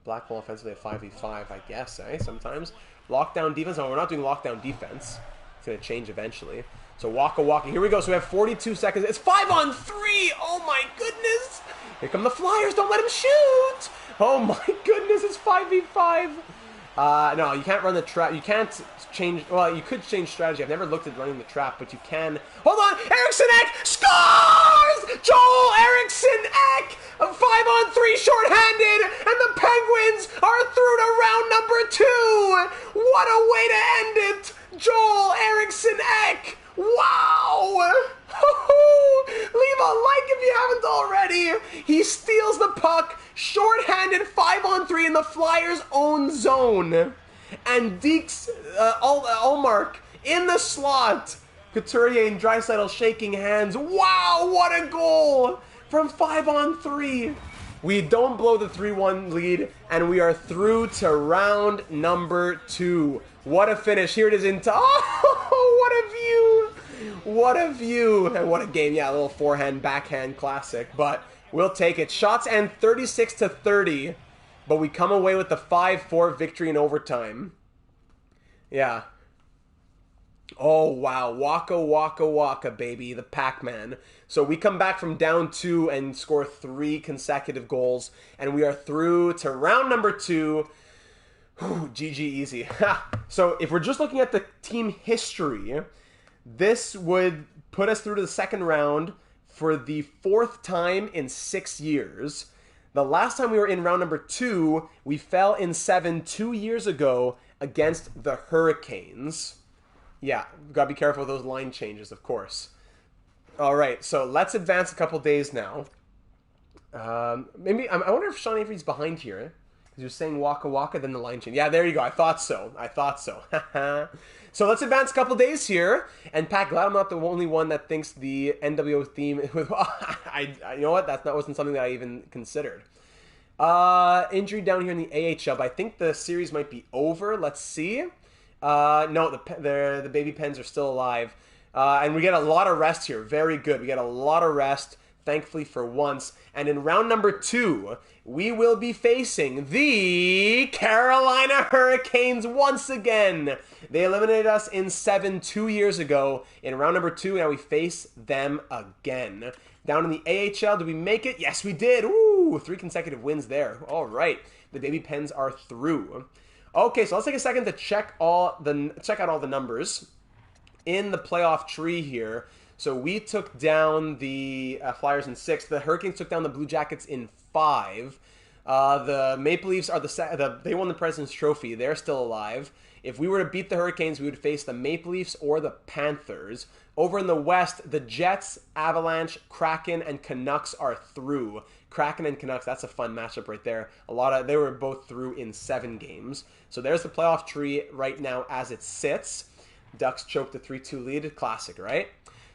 Black hole offensively at 5v5, I guess, sometimes. Lockdown defense. No, we're not doing lockdown defense. It's going to change eventually. So Waka. Here we go. So we have 42 seconds. It's 5-on-3. Oh my goodness. Here come the Flyers. Don't let him shoot. Oh my goodness. It's 5v5. No, you can't run the trap. You can't change. Well, you could change strategy. I've never looked at running the trap, but you can. Hold on. Eriksson Ek scores! Joel Eriksson Ek! 5-on-3 shorthanded, and the Penguins are through to round number 2. What a way to end it. Joel Eriksson Ek. Wow! Leave a like if you haven't already. He steals the puck, shorthanded 5-on-3 in the Flyers' own zone. And Deeks, Allmark in the slot. Couturier and Draisaitl shaking hands. Wow, what a goal from 5-on-3. We don't blow the 3-1 lead, and we are through to round number 2. What a finish. Here it is in... Oh, what a view. What a view. And what a game. Yeah, a little forehand, backhand classic, but we'll take it. Shots and 36-30, but we come away with the 5-4 victory in overtime. Yeah. Oh, wow. Waka, waka, waka, baby. The Pac-Man. So we come back from down 2 and score 3 consecutive goals. And we are through to round number 2. Whew, GG easy. So if we're just looking at the team history, this would put us through to the second round for the 4th time in 6 years. The last time we were in round number 2, we fell in 7 2 years ago against the Hurricanes. Yeah, gotta be careful with those line changes, of course. All right, so let's advance a couple days now. Maybe I wonder if Sean Avery's behind here. Because he was saying waka waka, then the line change. Yeah, there you go. I thought so. So let's advance a couple days here. And Pat, glad I'm not the only one that thinks the NWO theme... you know what? That wasn't something that I even considered. Injury down here in the AHL, but I think the series might be over. Let's see. No, the baby Pens are still alive. And we get a lot of rest here. Very good. We get a lot of rest, thankfully for once. And in round number 2, we will be facing the Carolina Hurricanes once again. They eliminated us in 7 2 years ago. In round number 2, now we face them again. Down in the AHL, did we make it? Yes, we did. Ooh, 3 consecutive wins there. All right. The baby Pens are through. Okay, so let's take a second to check out all the numbers in the playoff tree here. So we took down the Flyers in 6. The Hurricanes took down the Blue Jackets in 5. The Maple Leafs are they won the President's Trophy. They're still alive. If we were to beat the Hurricanes, we would face the Maple Leafs or the Panthers. Over in the West, the Jets, Avalanche, Kraken, and Canucks are through. Kraken and Canucks, that's a fun matchup right there. They were both through in 7 games. So there's the playoff tree right now as it sits. Ducks choked the 3-2 lead. Classic, right?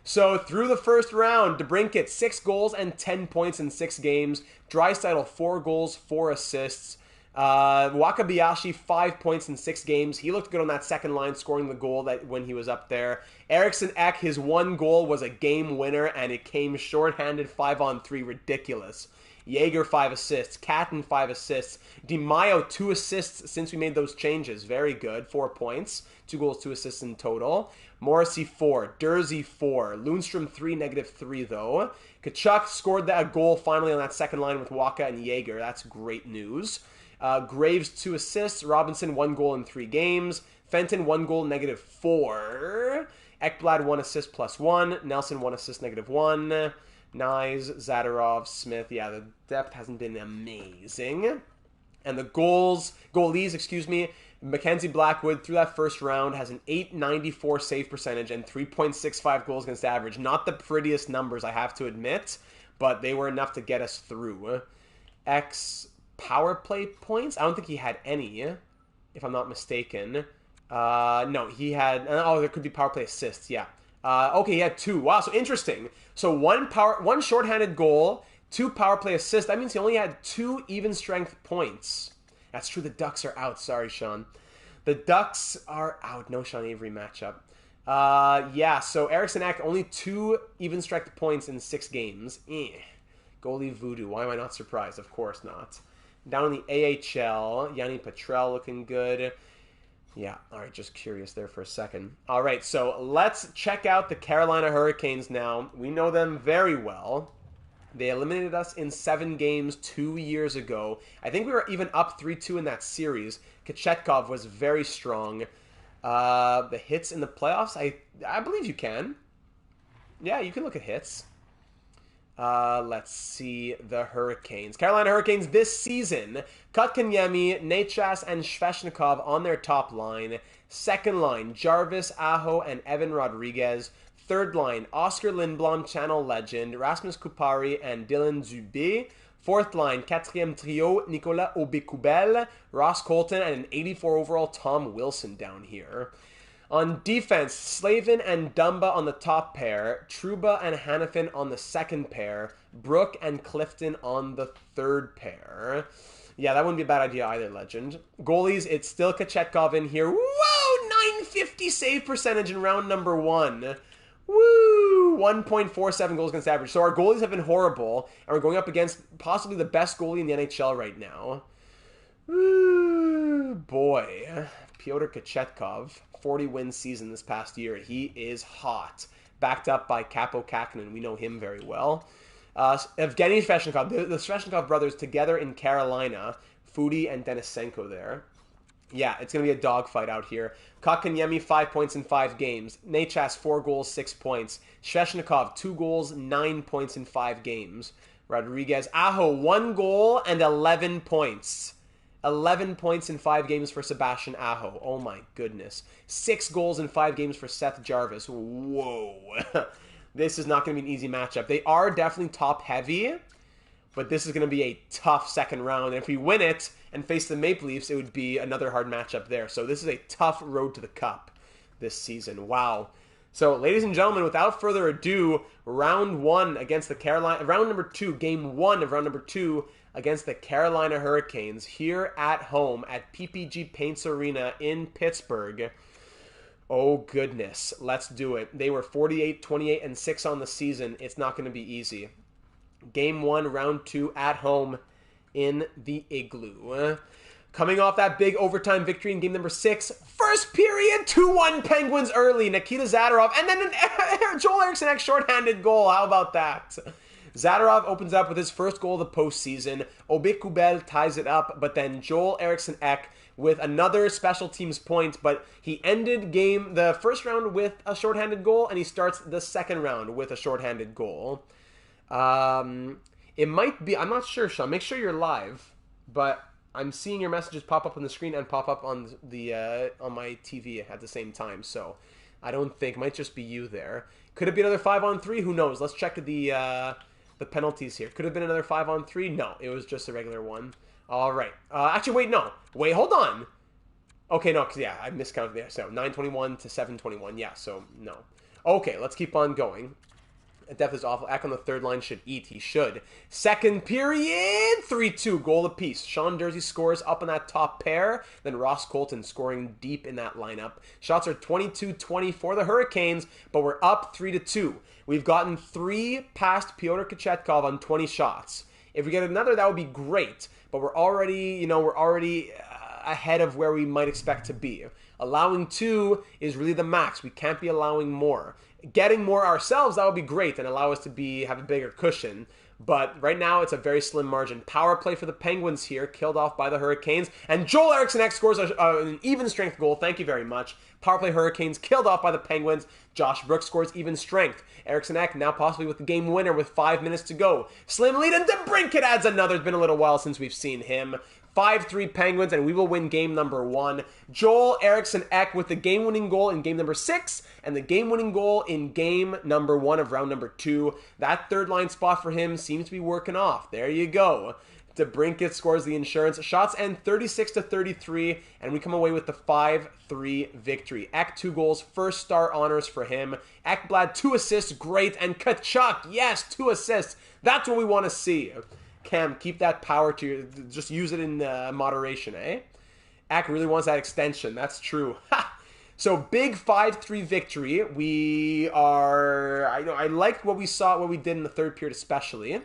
So through the first round, DeBrincat, 6 goals and 10 points in 6 games. Draisaitl, 4 goals, 4 assists. Wakabayashi, 5 points in 6 games. He looked good on that second line, scoring the goal when he was up there. Eriksson Ek, his 1 goal was a game winner, and it came shorthanded 5-on-3. Ridiculous. Jaeger, 5 assists. Catton, 5 assists. DiMaio, 2 assists since we made those changes. Very good. 4 points. 2 goals, 2 assists in total. Morrissey, 4. Dursey, 4. Lundstrom, 3, -3, though. Kachuk scored that goal finally on that second line with Waka and Jaeger. That's great news. Graves, 2 assists. Robinson, 1 goal in 3 games. Fenton, 1 goal, -4. Ekblad, 1 assist, +1. Nelson, 1 assist, -1. Nyes, Zadorov, Smith. Yeah, the depth hasn't been amazing. And the goalies, Mackenzie Blackwood, through that first round, has an .894 save percentage and 3.65 goals against average. Not the prettiest numbers, I have to admit, but they were enough to get us through. X power play points? I don't think he had any, if I'm not mistaken. No, he had... there could be power play assists, yeah. Okay, he had 2. Wow, so interesting. So one shorthanded goal, 2 power play assists. That means he only had 2 even strength points. That's true, the Ducks are out. Sorry, Sean. The Ducks are out. No Sean Avery matchup. Yeah, so Eriksson Ek, only 2 even strength points in 6 games. Goalie voodoo. Why am I not surprised? Of course not. Down in the AHL, Yanni Petrel looking good. Yeah, all right, just curious there for a second. All right, so let's check out the Carolina Hurricanes now. We know them very well. They eliminated us in 7 games 2 years ago. I think we were even up 3-2 in that series. Kochetkov was very strong. The hits in the playoffs, I believe you can. Yeah, you can look at hits. Let's see the Hurricanes. Carolina Hurricanes this season. Kotkaniemi, Nechas, and Sveshnikov on their top line. Second line, Jarvis, Aho, and Evan Rodriguez. Third line, Oscar Lindblom, Channel legend, Rasmus Kupari, and Dylan Zubé. Fourth line, quatrième trio, Nicolas Aubé-Kubel, Ross Colton, and an 84 overall Tom Wilson down here. On defense, Slavin and Dumba on the top pair, Trouba and Hanifin on the second pair, Brook and Clifton on the third pair. Yeah, that wouldn't be a bad idea either, Legend. Goalies, it's still Kochetkov in here. Whoa, 950 save percentage in round number 1. Woo! 1.47 goals against average. So our goalies have been horrible, and we're going up against possibly the best goalie in the NHL right now. Woo! Boy. Pyotr Kochetkov, 40-win season this past year. He is hot. Backed up by Capo Kakinen. We know him very well. Evgeny Sveshnikov, the Sveshnikov brothers together in Carolina. Fudi and Denisenko there. Yeah, it's going to be a dogfight out here. Kotkaniemi, 5 points in 5 games. Nechas, 4 goals, 6 points. Sveshnikov, 2 goals, 9 points in 5 games. Rodriguez, Aho, 1 goal and 11 points. 11 points in 5 games for Sebastian Aho. Oh my goodness. 6 goals in 5 games for Seth Jarvis. Whoa. This is not going to be an easy matchup. They are definitely top heavy, but this is going to be a tough second round. And if we win it and face the Maple Leafs, it would be another hard matchup there. So this is a tough road to the Cup this season. Wow. So, ladies and gentlemen, without further ado, round 1 against the round number 2, game 1 of round number 2 against the Carolina Hurricanes here at home at PPG Paints Arena in Pittsburgh. Oh, goodness. Let's do it. They were 48, 28, and 6 on the season. It's not going to be easy. Game 1, round 2 at home in the Igloo. Coming off that big overtime victory in game number 6. First period, 2-1 Penguins early. Nikita Zadorov, and then Joel Eriksson shorthanded goal. How about that? Zadorov opens up with his first goal of the postseason. Aubé-Kubel ties it up, but then Joel Eriksson with another special teams point, but he ended the first round with a shorthanded goal, and he starts the second round with a shorthanded goal. It might be, I'm not sure, Sean. Make sure you're live, but I'm seeing your messages pop up on the screen and pop up on on my TV at the same time, so I don't think, it might just be you there. Could it be another 5-on-3? Who knows? Let's check the penalties here. Could it have been another 5-on-3? No, it was just a regular one. All right. Actually, wait, no. Wait, hold on. Okay, no, because, yeah, I miscounted there. So, 9:21 to 7:21. Yeah, so, no. Okay, let's keep on going. Depth is awful. Eck on the third line should eat. He should. Second period, 3-2. Goal apiece. Sean Durzi scores up on that top pair. Then Ross Colton scoring deep in that lineup. Shots are 22-20 for the Hurricanes, but we're up 3-2. We've gotten 3 past Pyotr Kochetkov on 20 shots. If we get another, that would be great. But we're already, ahead of where we might expect to be. Allowing 2 is really the max. We can't be allowing more. Getting more ourselves, that would be great and allow us to have a bigger cushion. But right now, it's a very slim margin. Power play for the Penguins here, killed off by the Hurricanes. And Joel Eriksson scores an even strength goal. Thank you very much. Power play Hurricanes, killed off by the Penguins. Josh Brooks scores even strength. Eriksson now possibly with the game winner with 5 minutes to go. Slim lead, and DeBrincat adds another. It's been a little while since we've seen him. 5-3 Penguins, and we will win game number 1. Joel Eriksson with the game-winning goal in game number 6, and the game-winning goal in game number 1 of round number 2. That third-line spot for him seems to be working off. There you go. DeBrincat scores the insurance. Shots end 36-33, and we come away with the 5-3 victory. 2 goals, first star honors for him. Ekblad, 2 assists, great. And Tkachuk, yes, 2 assists. That's what we want to see. Cam, keep that power to just use it in moderation, eh? Ak really wants that extension. That's true. So big 5-3 victory. I liked what we did in the third period especially.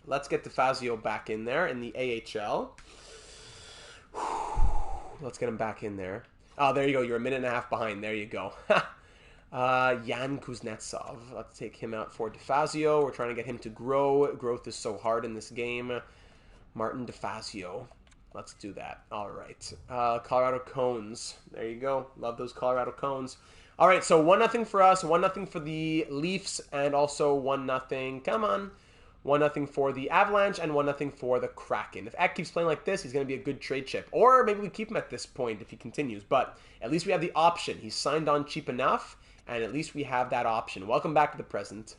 Let's get DeFazio back in there in the AHL. Let's get him back in there. Oh, there you go. You're a minute and a half behind. There you go. Yan Kuznetsov. Let's take him out for DeFazio. We're trying to get him to grow. Growth is so hard in this game. Martin DeFazio. Let's do that. All right. Colorado Cones. There you go. Love those Colorado Cones. All right, so 1-0 for us, 1-0 for the Leafs, and also 1-0. Come on. 1-0 for the Avalanche, and 1-0 for the Kraken. If Ek keeps playing like this, he's going to be a good trade chip. Or maybe we keep him at this point if he continues. But at least we have the option. He's signed on cheap enough, And at least we have that option. Welcome back to the present.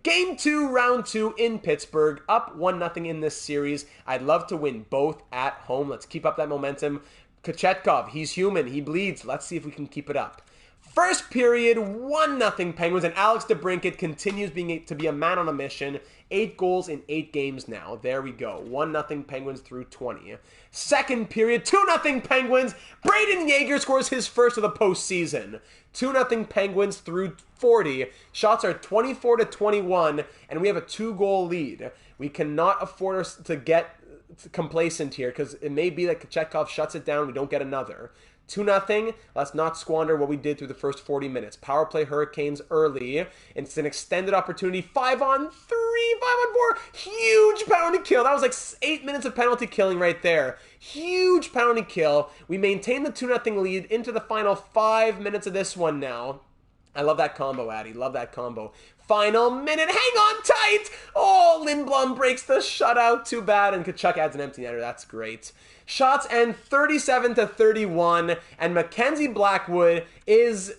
Game 2, round 2 in Pittsburgh. Up 1-0 in this series. I'd love to win both at home. Let's keep up that momentum. Kochetkov, he's human. He bleeds. Let's see if we can keep it up. First period, 1-0 Penguins, and Alex DeBrincat continues to be a man on a mission. 8 goals in 8 games now. There we go. 1-0 Penguins through 20. Second period, 2-0 Penguins. Braden Yager scores his first of the postseason. 2-0 Penguins through 40. Shots are 24-21, and we have a 2-goal lead. We cannot afford to get complacent here because it may be that Kochetkov shuts it down. We don't get another. 2-0. Let's not squander what we did through the first 40 minutes. Power play Hurricanes early. It's an extended opportunity. 5-on-3, 5-on-4. Huge penalty kill. That was like 8 minutes of penalty killing right there. Huge penalty kill. We maintain the 2-0 lead into the final 5 minutes of this one now. I love that combo, Addy. Love that combo. Final minute. Hang on tight. Oh, Lindblom breaks the shutout. Too bad. And Tkachuk adds an empty netter. That's great. Shots end 37-31. And Mackenzie Blackwood is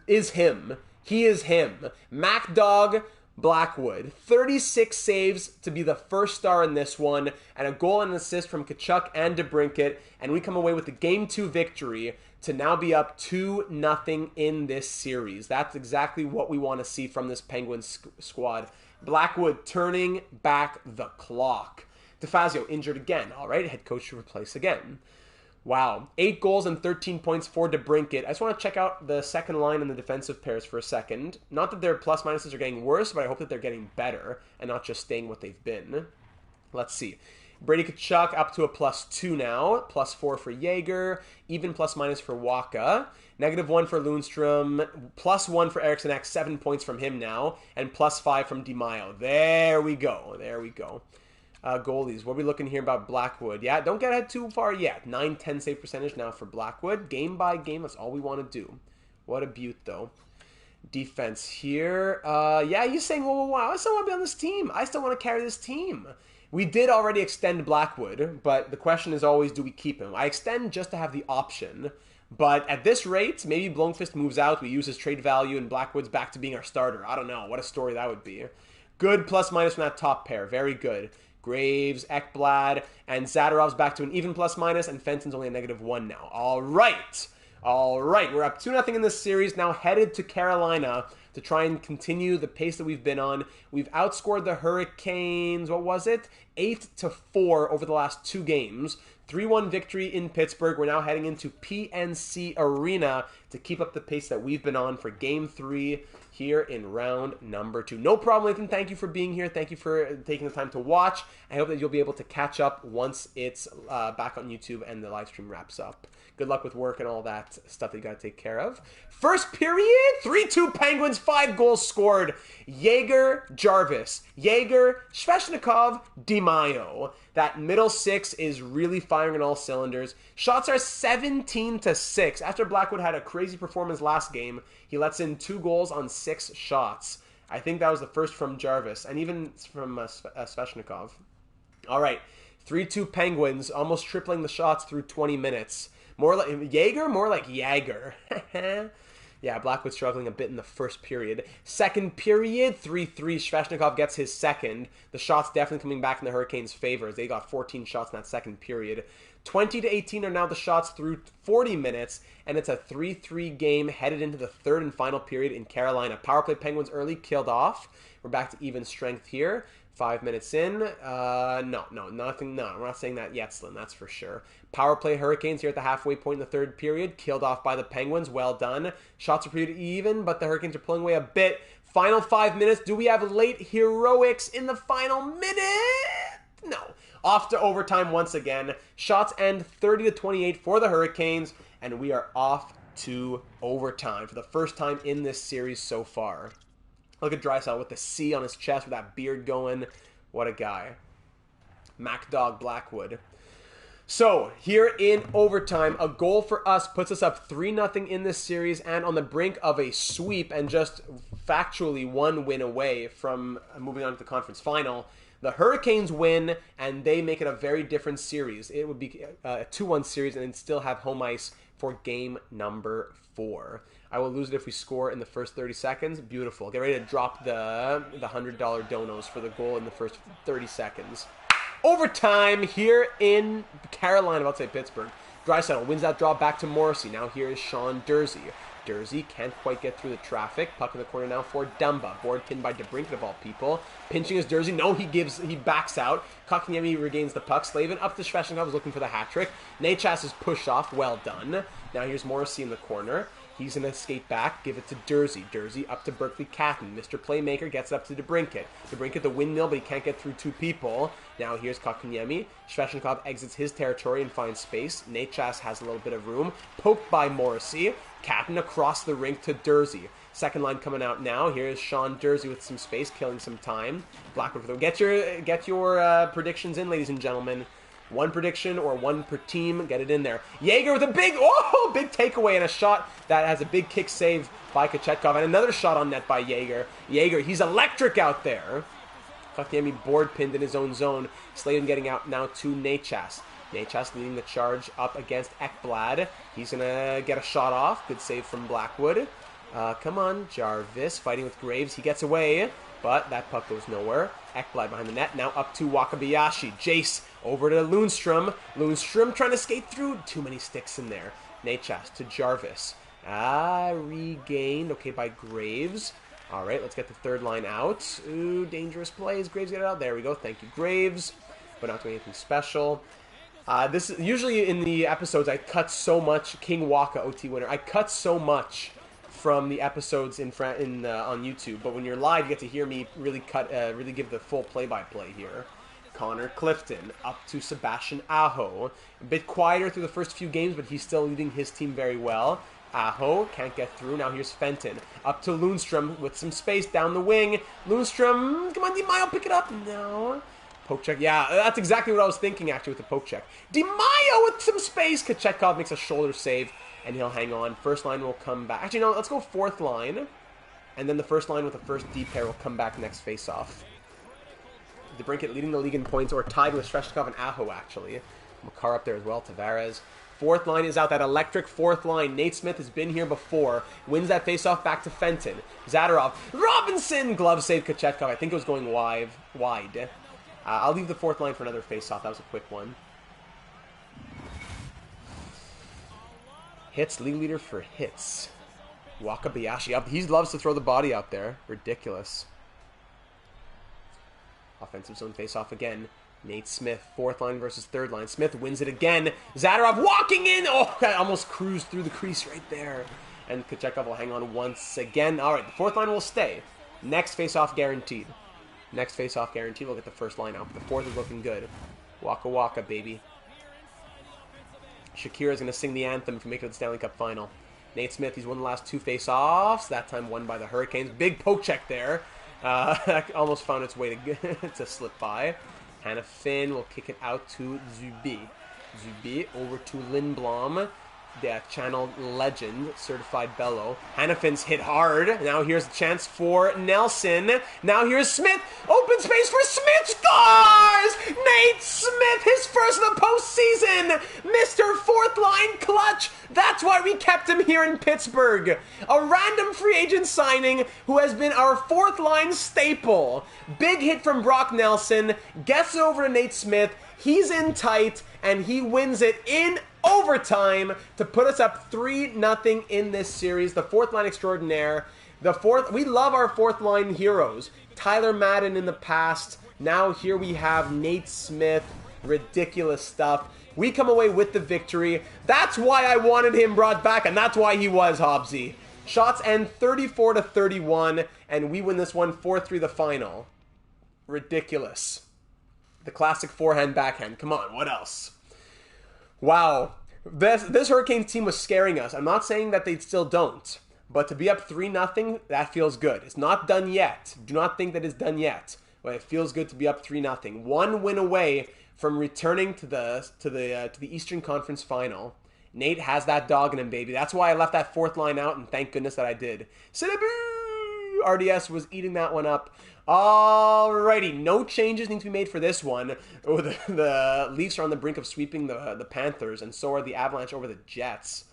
him. He is him. MacDog Blackwood. 36 saves to be the first star in this one. And a goal and an assist from Tkachuk and DeBrincat. And we come away with the Game 2 victory to now be up 2-0 in this series. That's exactly what we want to see from this Penguins squad. Blackwood turning back the clock. DeFazio injured again. All right, head coach to replace again. Wow. 8 goals and 13 points for DeBrincat. I just want to check out the second line and the defensive pairs for a second. Not that their plus minuses are getting worse, but I hope that they're getting better and not just staying what they've been. Let's see. Brady Tkachuk up to a +2 now. +4 for Yager. Even plus-minus for Waka. -1 for Lundstrom. +1 for Eriksson Ek. 7 points from him now. And +5 from DiMaio. There we go. There we go. Goalies. What are we looking here about Blackwood? Yeah, don't get ahead too far yet. 9-10 save percentage now for Blackwood. Game by game, that's all we want to do. What a beaut, though. Defense here. Yeah, you're saying, well, I still want to be on this team. I still want to carry this team. We did already extend Blackwood, but the question is always, do we keep him? I extend just to have the option. But at this rate, maybe Blomqvist moves out, we use his trade value, and Blackwood's back to being our starter. I don't know. What a story that would be. Good plus-minus from that top pair. Very good. Graves, Ekblad, and Zadorov's back to an even plus-minus, and Fenton's only a -1 now. All right. All right. We're up 2-0 in this series, now headed to Carolina to try and continue the pace that we've been on. We've outscored the Hurricanes, what was it? 8-4 over the last 2 games. 3-1 victory in Pittsburgh. We're now heading into PNC Arena to keep up the pace that we've been on for Game 3 here in round number 2. No problem, Nathan. Thank you for being here. Thank you for taking the time to watch. I hope that you'll be able to catch up once it's back on YouTube and the live stream wraps up. Good luck with work and all that stuff that you got to take care of. First period, 3-2 Penguins, 5 goals scored. Yager, Jarvis. Yager, Svechnikov, DiMaio. That middle six is really firing on all cylinders. Shots are 17-6. After Blackwood had a crazy performance last game, he lets in 2 goals on 6 shots. I think that was the first from Jarvis, and even from Svechnikov. All right, 3-2 Penguins, almost tripling the shots through 20 minutes. More like Yager, more like Yager. Yeah, Blackwood struggling a bit in the first period. Second period, 3-3. Svechnikov gets his second. The shots definitely coming back in the Hurricanes' favor as they got 14 shots in that second period. 20-18 are now the shots through 40 minutes, and it's a 3-3 game headed into the third and final period in Carolina. Power play Penguins early, killed off. We're back to even strength here. 5 minutes in. Nothing. No, we're not saying that yet, Slim, that's for sure. Power play Hurricanes here at the halfway point in the third period. Killed off by the Penguins. Well done. Shots are pretty even, but the Hurricanes are pulling away a bit. Final 5 minutes. Do we have late heroics in the final minute? No. Off to overtime once again. Shots end 30-28 for the Hurricanes, and we are off to overtime for the first time in this series so far. Look at Draisaitl with the C on his chest with that beard going. What a guy. MacDog Blackwood. So, here in overtime, a goal for us puts us up 3-0 in this series and on the brink of a sweep and just factually 1 win away from moving on to the conference final. The Hurricanes win, and they make it a very different series. It would be a 2-1 series, and then still have home ice for game number 4. I will lose it if we score in the first 30 seconds. Beautiful. Get ready to drop the $100 donos for the goal in the first 30 seconds. Overtime here in Carolina, about to say Pittsburgh. Draisaitl wins that draw back to Morrissey. Now here is Sean Durzi. Durzi can't quite get through the traffic. Puck in the corner now for Dumba. Board pinned by DeBrincat of all people. Pinching is Durzi. No, he backs out. Kotkaniemi regains the puck. Slavin up to Sveshnikov is looking for the hat trick. Necas is pushed off. Well done. Now here's Morrissey in the corner. He's going to skate back, give it to Durzi. Durzi up to Berkeley Catton. Mr. Playmaker gets it up to DeBrincat. DeBrincat the windmill, but he can't get through 2 people. Now here's Kotkaniemi. Sveshnikov exits his territory and finds space. Necas has a little bit of room. Poked by Morrissey. Catton across the rink to Durzi. Second line coming out now. Here's Sean Durzi with some space, killing some time. Blackwood for the... Get your predictions in, ladies and gentlemen. 1 prediction or 1 per team. Get it in there. Jaeger with a big takeaway and a shot that has a big kick save by Kochetkov. And another shot on net by Jaeger. Jaeger, he's electric out there. Kotkaniemi board pinned in his own zone. Slavin getting out now to Necas. Necas leading the charge up against Ekblad. He's going to get a shot off. Good save from Blackwood. Come on, Jarvis fighting with Graves. He gets away, but that puck goes nowhere. Ekblad behind the net. Now up to Wakabayashi. Jace over to Lundstrom. Lundstrom trying to skate through. Too many sticks in there. Necas to Jarvis. Regained. Okay, by Graves. All right, let's get the third line out. Ooh, dangerous plays. Graves get it out. There we go. Thank you, Graves. But not doing anything special. This usually in the episodes I cut so much. King Waka OT winner. I cut so much from the episodes on YouTube, but when you're live, you get to hear me really give the full play-by-play here. Connor Clifton up to Sebastian Aho. A bit quieter through the first few games, but he's still leading his team very well. Aho can't get through. Now here's Fenton. Up to Lundstrom with some space down the wing. Lundstrom, come on, Di Maio, pick it up. No. Poke check. Yeah, that's exactly what I was thinking, actually, with the poke check. Di Maio with some space. Kochetkov makes a shoulder save, and he'll hang on. First line will come back. Actually, no, let's go fourth line. And then the first line with the first D pair will come back next face-off. DeBrincat leading the league in points, or tied with Sveshnikov and Aho, actually. Makar up there as well, Tavares. Fourth line is out, that electric fourth line. Nate Smith has been here before. Wins that face-off back to Fenton. Zadorov. Robinson! Glove save Kochetkov. I think it was going wide. I'll leave the fourth line for another face-off. That was a quick one. Hits, league leader for hits. Wakabayashi up. He loves to throw the body out there. Ridiculous. Offensive zone face-off again. Nate Smith, fourth line versus third line. Smith wins it again. Zadorov walking in. Oh, I almost cruised through the crease right there. And Kochetkov will hang on once again. All right, the fourth line will stay. Next face-off guaranteed. Next face-off guaranteed. We'll get the first line out. The fourth is looking good. Waka Waka, baby. Shakira's going to sing the anthem if we make it to the Stanley Cup final. Nate Smith, he's won the last 2 face-offs. That time won by the Hurricanes. Big poke check there. Almost found its way to slip by. Hannah Finn will kick it out to Zubi. Zubi over to Lindblom. The channel legend, certified bellow. Hannah Finn's hit hard. Now here's a chance for Nelson. Now here's Smith. Open space for Smith. Scores! Nate Smith, his first of the postseason. Mr. Fourth Line Clutch. That's why we kept him here in Pittsburgh. A random free agent signing who has been our fourth line staple. Big hit from Brock Nelson. Gets it over to Nate Smith. He's in tight, and he wins it in overtime to put us up 3-0 in this series. The fourth line extraordinaire. We love our fourth line heroes. Tyler Madden in the past. Now here we have Nate Smith. Ridiculous stuff. We come away with the victory. That's why I wanted him brought back, and that's why he was, Hobbsy. Shots end 34-31, and we win this one 4-3 the final. Ridiculous. The classic forehand backhand. Come on, what else? Wow. This Hurricanes team was scaring us. I'm not saying that they still don't. But to be up 3-0, that feels good. It's not done yet. Do not think that it's done yet. But it feels good to be up 3-0. One win away from returning to the Eastern Conference Final. Nate has that dog in him, baby. That's why I left that fourth line out, and thank goodness that I did. Cinnaboo! RDS was eating that one up. Alrighty, no changes need to be made for this one. Oh, the Leafs are on the brink of sweeping the Panthers, and so are the Avalanche over the Jets.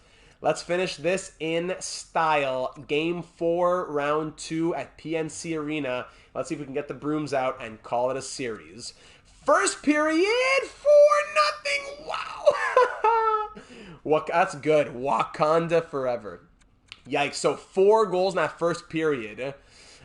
Let's finish this in style. Game 4, round 2 at PNC Arena. Let's see if we can get the brooms out and call it a series. First period, 4-0. Wow. That's good. Wakanda forever. Yikes. So 4 goals in that first period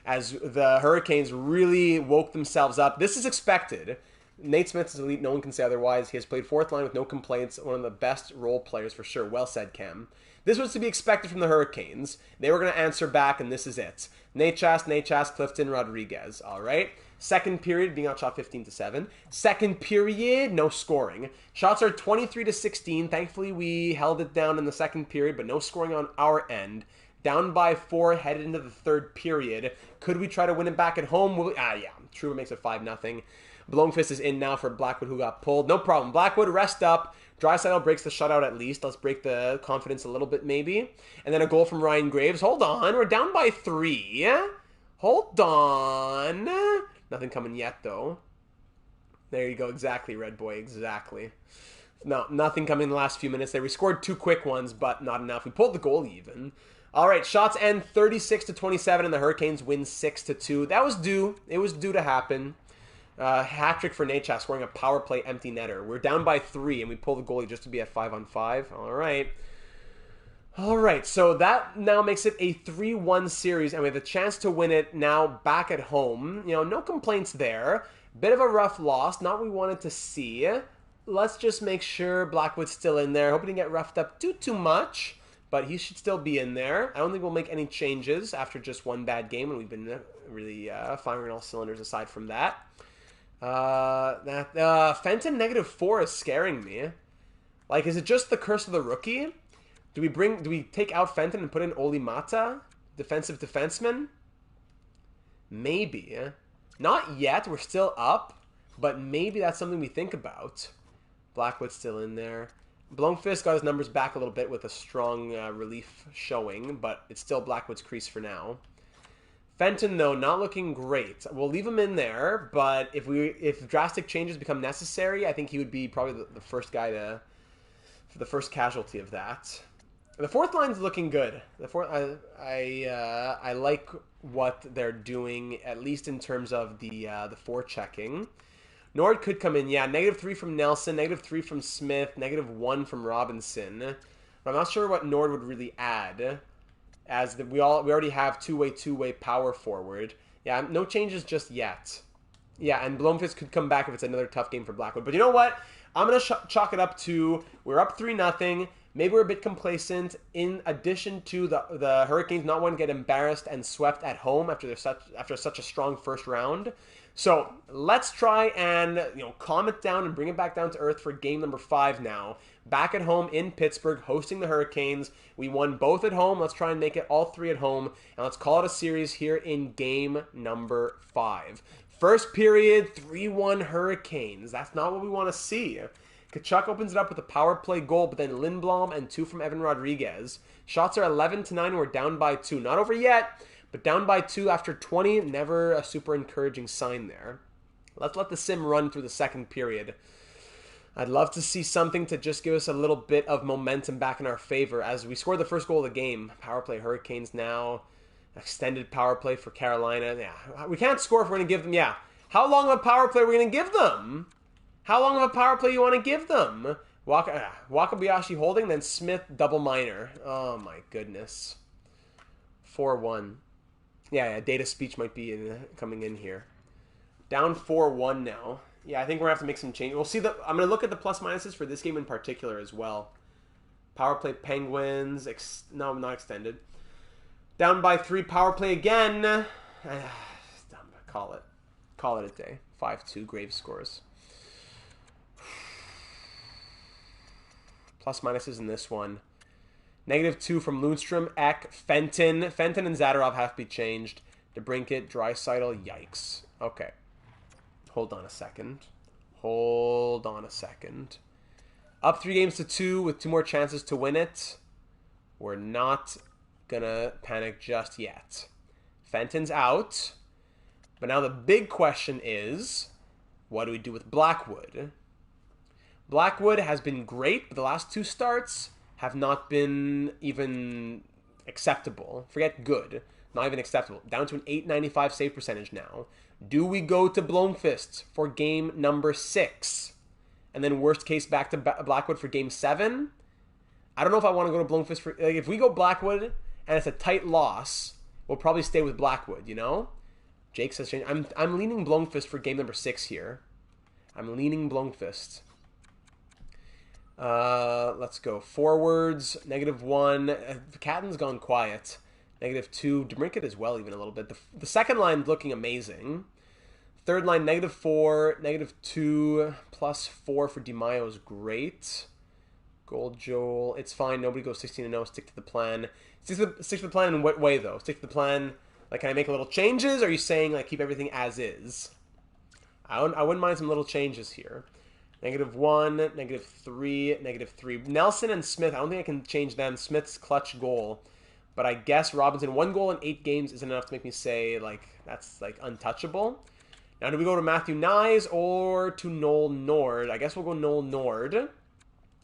as the Hurricanes really woke themselves up. This is expected. Nate Smith is elite. No one can say otherwise. He has played fourth line with no complaints. One of the best role players for sure. Well said, Cam. This was to be expected from the Hurricanes. They were going to answer back, and this is it. Nate Chast, Clifton, Rodriguez. All right. Second period, being outshot 15-7. Second period, no scoring. Shots are 23-16. Thankfully, we held it down in the second period, but no scoring on our end. Down by 4, headed into the third period. Could we try to win it back at home? Yeah. Truman makes it 5-0. Blomqvist is in now for Blackwood, who got pulled. No problem. Blackwood, rest up. Draisaitl breaks the shutout at least. Let's break the confidence a little bit, maybe. And then a goal from Ryan Graves. Hold on. We're down by 3. Hold on. Nothing coming yet, though. There you go. Exactly, Red Boy. Exactly. No, nothing coming in the last few minutes there. We scored 2 quick ones, but not enough. We pulled the goal even. All right, shots end 36-27, and the Hurricanes win 6-2. That was due. It was due to happen. Hat-trick for Natchez, scoring a power play empty netter. We're down by 3, and we pull the goalie just to be at 5-on-5. All right, so that now makes it a 3-1 series, and we have the chance to win it now back at home. You know, no complaints there. Bit of a rough loss, not what we wanted to see. Let's just make sure Blackwood's still in there. Hope he didn't get roughed up too much, but he should still be in there. I don't think we'll make any changes after just one bad game, and we've been really firing all cylinders aside from that. Fenton -4 is scaring me. Like, is it just the curse of the rookie? Do we take out Fenton and put in Oli Mata, defensive defenseman? Maybe. Not yet. We're still up, but maybe that's something we think about. Blackwood's still in there. Blomqvist got his numbers back a little bit with a strong relief showing, but it's still Blackwood's crease for now. Fenton, though, not looking great. We'll leave him in there, but if drastic changes become necessary, I think he would be probably the first guy for the first casualty of that. The fourth line's looking good. I like what they're doing, at least in terms of the forechecking. Nord could come in, yeah. -3 from Nelson, -3 from Smith, -1 from Robinson. But I'm not sure what Nord would really add, as we already have two-way power forward. Yeah, no changes just yet. Yeah, and Blomqvist could come back if it's another tough game for Blackwood. But you know what? I'm going to chalk it up to we're up 3-0. Maybe we're a bit complacent. In addition to the Hurricanes not wanting to get embarrassed and swept at home after such a strong first round. So let's try and calm it down and bring it back down to earth for game number 5 now. Back at home in Pittsburgh, hosting the Hurricanes. We won both at home. Let's try and make it all 3 at home. And let's call it a series here in game number 5. First period, 3-1 Hurricanes. That's not what we want to see. Tkachuk opens it up with a power play goal, but then Lindblom and 2 from Evan Rodriguez. Shots are 11-9. We're down by 2. Not over yet, but down by 2 after 20. Never a super encouraging sign there. Let's let the sim run through the second period. I'd love to see something to just give us a little bit of momentum back in our favor as we scored the first goal of the game. Power play Hurricanes now. Extended power play for Carolina. Yeah, we can't score if we're going to give them. Yeah. How long of a power play are we going to give them? How long of a power play you want to give them? Wakabayashi holding, then Smith double minor. Oh my goodness. 4-1. Yeah, data speech might be coming in here. Down 4-1 now. Yeah, I think we're going to have to make some change. We'll see I'm going to look at the plus minuses for this game in particular as well. Power play Penguins. No, not extended. Down by 3, power play again. Call it a day. 5-2, Graves scores. Plus minuses in this one. -2 from Lundstrom, Eck, Fenton. Fenton and Zadorov have to be changed. DeBrincat, Draisaitl, yikes. Okay. Hold on a second. Up 3-2 with 2 more chances to win it. We're not gonna panic just yet. Fenton's out. But now the big question is, what do we do with Blackwood? Blackwood has been great, but the last 2 starts have not been even acceptable. Forget good. Not even acceptable. Down to an .895 save percentage now. Do we go to Blomqvist for game number 6? And then worst case back to Blackwood for game 7? I don't know if I want to go to Blomqvist for... Like, if we go Blackwood and it's a tight loss, we'll probably stay with Blackwood, you know? Jake says... I'm leaning Blomqvist for game number 6 here. I'm leaning Blomqvist. Let's go. Forwards, -1. Catton's gone quiet. -2. DeBrincat as well, even a little bit. The second line looking amazing. Third line, -4. -2. +4 for DiMaio is great. Gold Joel. It's fine. Nobody goes 16-0. Stick to the plan. Stick to the plan in what way, though? Stick to the plan. Like, can I make little changes? Or are you saying, like, keep everything as is? I wouldn't mind some little changes here. -1, -3, -3. Nelson and Smith, I don't think I can change them. Smith's clutch goal. But I guess Robinson, 1 goal in 8 games isn't enough to make me say, like, that's, like, untouchable. Now, do we go to Matthew Nyes or to Noel Nord? I guess we'll go Noel Nord.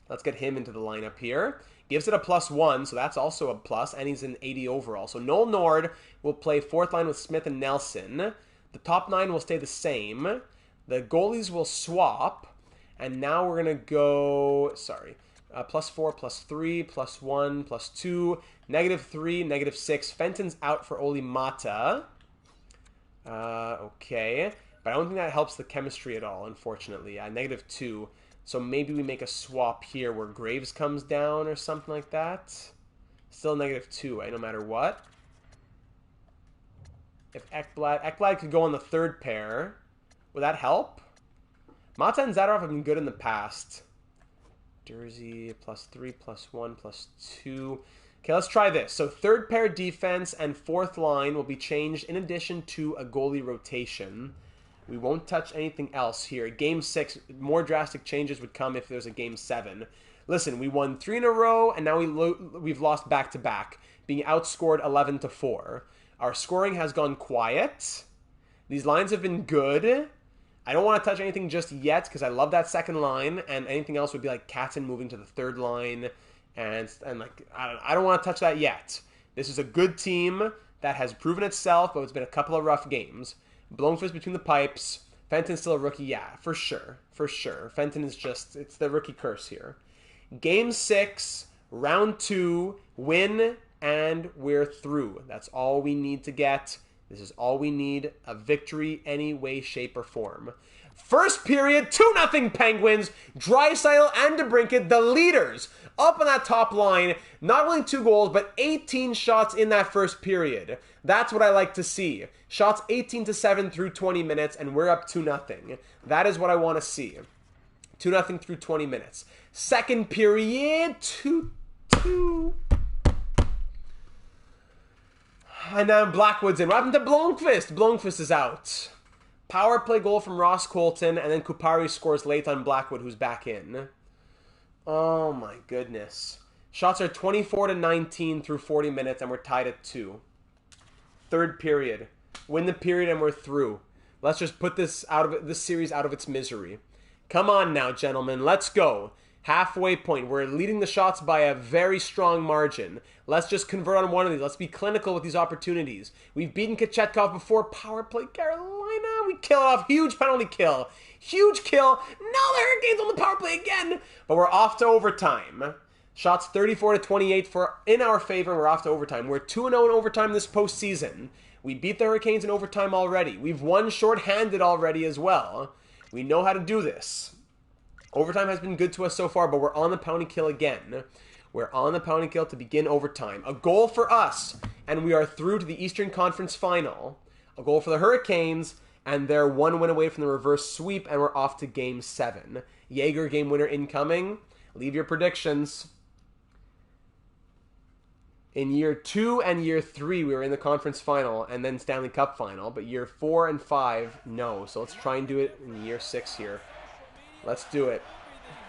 Let's get him into the lineup here. Gives it a +1, so that's also a plus, and he's an 80 overall. So Noel Nord will play 4th line with Smith and Nelson. The top 9 will stay the same. The goalies will swap. And now we're going to go, +4, +3, +1, +2, -3, -6. Fenton's out for Oli Mata. Okay. But I don't think that helps the chemistry at all, unfortunately. -2. So maybe we make a swap here where Graves comes down or something like that. Still -2, no matter what. If Ekblad could go on the 3rd pair, would that help? Mata and Zadorov have been good in the past. Jersey, +3, +1, +2. Okay, let's try this. So 3rd pair defense and 4th line will be changed in addition to a goalie rotation. We won't touch anything else here. Game 6, more drastic changes would come if there's a Game 7. Listen, we won 3 in a row, and now we've lost back-to-back, being outscored 11-4. Our scoring has gone quiet. These lines have been good. I don't want to touch anything just yet because I love that second line, and anything else would be like Katzen moving to the 3rd line, and like I don't want to touch that yet. This is a good team that has proven itself, but it's been a couple of rough games. Blomqvist between the pipes. Fenton's still a rookie, yeah, for sure. Fenton is it's the rookie curse here. Game 6, round 2, win, and we're through. That's all we need to get. This is all we need, a victory any way, shape, or form. First period, 2-0 Penguins. Draisaitl and DeBrincat, the leaders, up on that top line. Not only 2 goals, but 18 shots in that first period. That's what I like to see. Shots 18-7 through 20 minutes, and we're up 2-0. That is what I want to see. 2-0 through 20 minutes. Second period, 2-2. And now Blackwood's in. What happened to Blomqvist? Blomqvist is out. Power play goal from Ross Colton, and then Kupari scores late on Blackwood, who's back in. Oh my goodness. Shots are 24-19 through 40 minutes, and we're tied at 2. Third period. Win the period, and we're through. Let's just put this series out of its misery. Come on now, gentlemen. Let's go. Halfway point. We're leading the shots by a very strong margin. Let's just convert on one of these. Let's be clinical with these opportunities. We've beaten Kochetkov before. Power play Carolina. We kill it off. Huge penalty kill. Huge kill. Now the Hurricanes on the power play again. But we're off to overtime. Shots 34-28 in our favor. We're off to overtime. We're 2-0 in overtime this postseason. We beat the Hurricanes in overtime already. We've won shorthanded already as well. We know how to do this. Overtime has been good to us so far, but we're on the pounding kill again. We're on the pounding kill to begin overtime. A goal for us, and we are through to the Eastern Conference Final. A goal for the Hurricanes, and they're 1 win away from the reverse sweep, and we're off to Game 7. Jaeger game winner incoming. Leave your predictions. In year 2 and year 3, we were in the conference final, and then Stanley Cup final. But year 4 and 5, no. So let's try and do it in year 6 here. Let's do it.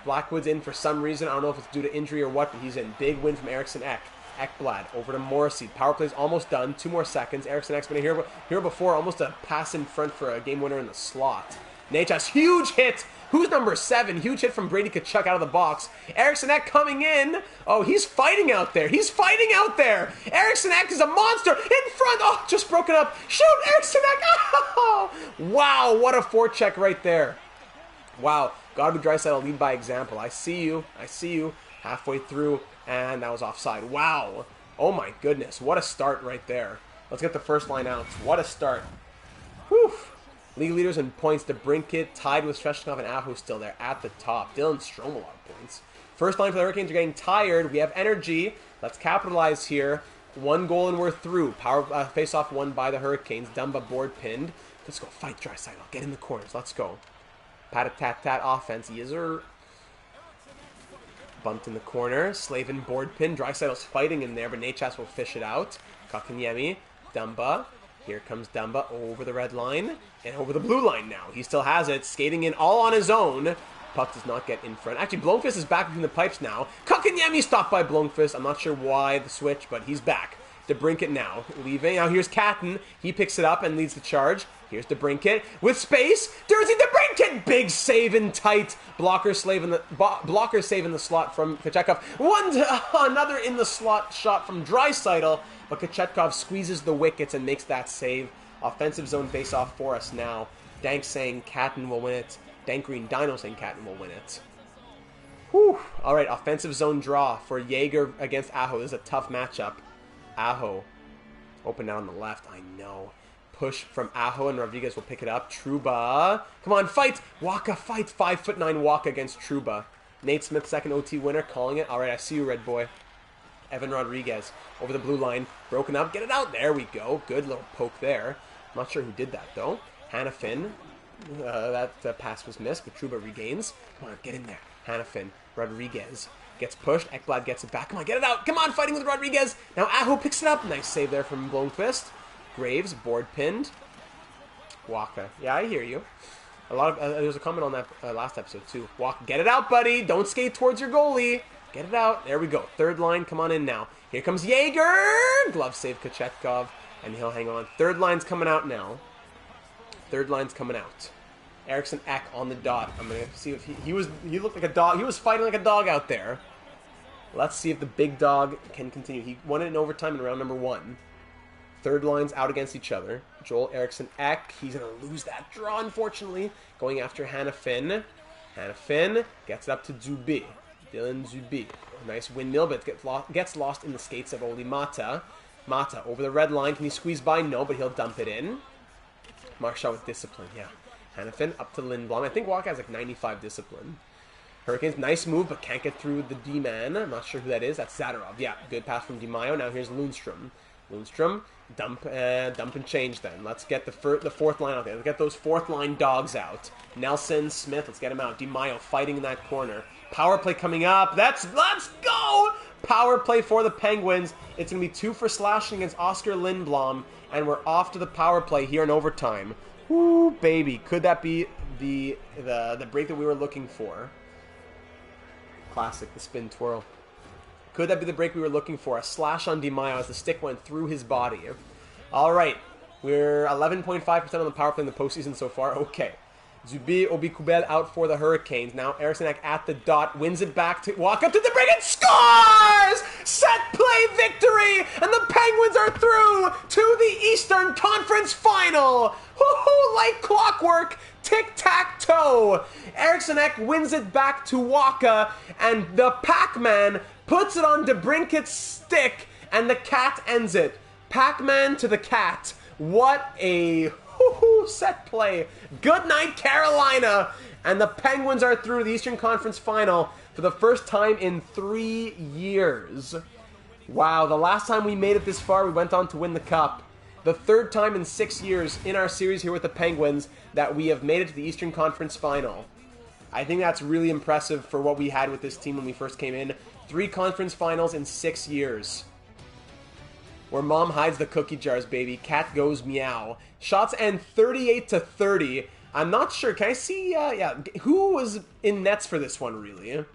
Blackwood's in for some reason. I don't know if it's due to injury or what, but he's in. Big win from Eriksson Ek. Ekblad over to Morrissey. Power play's almost done. 2 more seconds. Eriksson Ek's been here before. Almost a pass in front for a game winner in the slot. Necas, huge hit. Who's number 7? Huge hit from Brady Tkachuk out of the box. Eriksson Ek coming in. Oh, he's fighting out there. He's fighting out there. Eriksson Ek is a monster. In front. Oh, just broken up. Shoot, Eriksson Ek. Oh, wow, what a forecheck right there. Wow, Godby Draisaitl lead by example. I see you. I see you. Halfway through, and that was offside. Wow. Oh my goodness. What a start right there. Let's get the first line out. What a start. Whew. League leaders in points. DeBrincat tied with Svechnikov and Aho still there at the top. Dylan Strome a lot of points. First line for the Hurricanes are getting tired. We have energy. Let's capitalize here. 1 goal and we're through. Power face-off won by the Hurricanes. Dumba board pinned. Let's go fight Draisaitl. Get in the corners. Let's go. Pat-a-tat-tat offense. Yizzer. Bumped in the corner. Slavin board pin. Draisaitl's fighting in there, but Necas will fish it out. Kakanyemi. Dumba. Here comes Dumba over the red line and over the blue line now. He still has it. Skating in all on his own. Puck does not get in front. Actually, Blomqvist is back between the pipes now. Kakanyemi stopped by Blomqvist. I'm not sure why the switch, but he's back. DeBrincat now leaving. Now here's Catton. He picks it up and leads the charge. Here's DeBrincat with space. Jersey DeBrincat. Big save in tight. Blocker save in the slot from Kochetkov. Another in the slot shot from Draisaitl. But Kochetkov squeezes the wickets and makes that save. Offensive zone face-off for us now. Dank saying Catton will win it. Dank Green Dino saying Catton will win it. Whew. All right, offensive zone draw for Jaeger against Aho. This is a tough matchup. Aho. Open down on the left. I know. Push from Aho and Rodriguez will pick it up. Trouba. Come on, fight. Waka fights. 5'9" Waka against Trouba. Nate Smith, second OT winner, calling it. All right, I see you, Red Boy. Evan Rodriguez over the blue line. Broken up. Get it out. There we go. Good little poke there. I'm not sure who did that, though. Hanifin. That pass was missed, but Trouba regains. Come on, get in there. Hanifin. Rodriguez. Gets pushed. Ekblad gets it back. Come on, get it out. Come on, fighting with Rodriguez. Now Aho picks it up. Nice save there from Blomqvist. Graves, board pinned. Waka. Yeah, I hear you. A lot of there was a comment on that last episode too. Waka, get it out, buddy. Don't skate towards your goalie. Get it out. There we go. Third line, come on in now. Here comes Jaeger. Glove save Kochetkov, and he'll hang on. Third line's coming out now. Third line's coming out. Eriksson Ek on the dot. I'm gonna see if he looked like a dog. He was fighting like a dog out there. Let's see if the big dog can continue. He won it in overtime in round number 1. Third lines out against each other. Joel Eriksson Ek. He's gonna lose that draw, unfortunately. Going after Hanifin. Hanifin gets it up to Zubi. Dylan Zubi. Nice windmill, but gets lost in the skates of Oli Mata. Mata over the red line. Can he squeeze by? No, but he'll dump it in. Marshall with discipline, yeah. Hanifin up to Lindblom. I think Waka has like 95 discipline. Hurricanes, nice move, but can't get through the D-man. I'm not sure who that is. That's Zadorov. Yeah, good pass from DiMaio. Now here's Lundstrom. Lundstrom, dump and change then. Let's get the fourth line out there. Let's get those fourth line dogs out. Nelson, Smith, let's get him out. DiMaio fighting in that corner. Power play coming up. Let's go! Power play for the Penguins. It's going to be 2 for slashing against Oscar Lindblom, and we're off to the power play here in overtime. Woo, baby. Could that be the break that we were looking for? Classic, the spin twirl. Could that be the break we were looking for? A slash on DiMaio as the stick went through his body. All right. We're 11.5% on the power play in the postseason so far. Okay. Zubi Obi-Kubel out for the Hurricanes. Now Eriksson Ek at the dot. Wins it back to walk up to the break and scores! Set play victory! And the Penguins are through to the Eastern Conference Final! Woohoo! Like clockwork! Tic-tac-toe! Eriksson Ek wins it back to Waka, and the Pac-Man puts it on DeBrincat's stick, and the cat ends it. Pac-Man to the cat. What a set play. Good night, Carolina. And the Penguins are through the Eastern Conference Final for the first time in 3 years. Wow, the last time we made it this far, we went on to win the Cup. The third time in 6 years in our series here with the Penguins that we have made it to the Eastern Conference Final. I think that's really impressive for what we had with this team when we first came in. 3 conference finals in 6 years. Where mom hides the cookie jars, baby. Cat goes meow. Shots end 38-30. I'm not sure. Can I see? Yeah. Who was in nets for this one, really?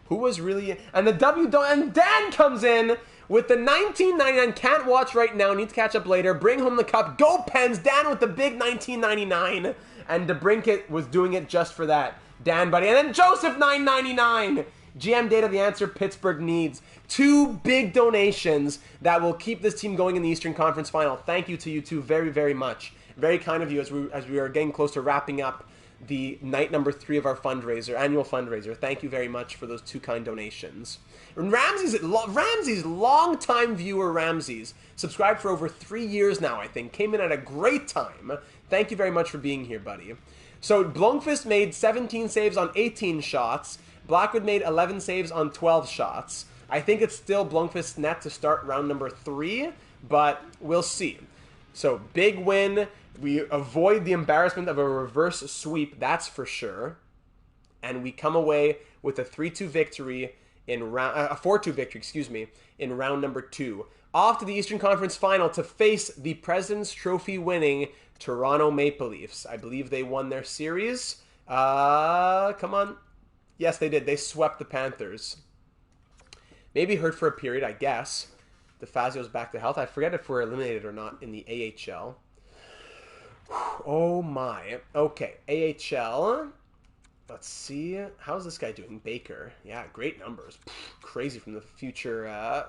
Who was really... And the and Dan comes in with the 1999. Can't watch right now. Need to catch up later. Bring home the cup. Go Pens. Dan with the big 1999. And DeBrincat was doing it just for that. Dan, buddy. And then Joseph 999. GM data, the answer Pittsburgh needs. 2 big donations that will keep this team going in the Eastern Conference Final. Thank you to you two very, very much. Very kind of you as we are getting close to wrapping up the night number 3 of our annual fundraiser. Thank you very much for those 2 kind donations. And Ramsey's longtime viewer Ramsey's, subscribed for over 3 years now, I think, came in at a great time. Thank you very much for being here, buddy. So Blomqvist made 17 saves on 18 shots. Blackwood made 11 saves on 12 shots. I think it's still Blomqvist's net to start round number 3, but we'll see. So big win. We avoid the embarrassment of a reverse sweep, that's for sure. And we come away with a 3-2 victory in a 4-2 victory, in round number 2. Off to the Eastern Conference Final to face the President's Trophy winning Toronto Maple Leafs. I believe they won their series. Come on. Yes, they did. They swept the Panthers. Maybe hurt for a period, I guess. DeFazio's back to health. I forget if we're eliminated or not in the AHL. Oh my. Okay, AHL. Let's see. How's this guy doing? Baker. Yeah, great numbers. Crazy from the future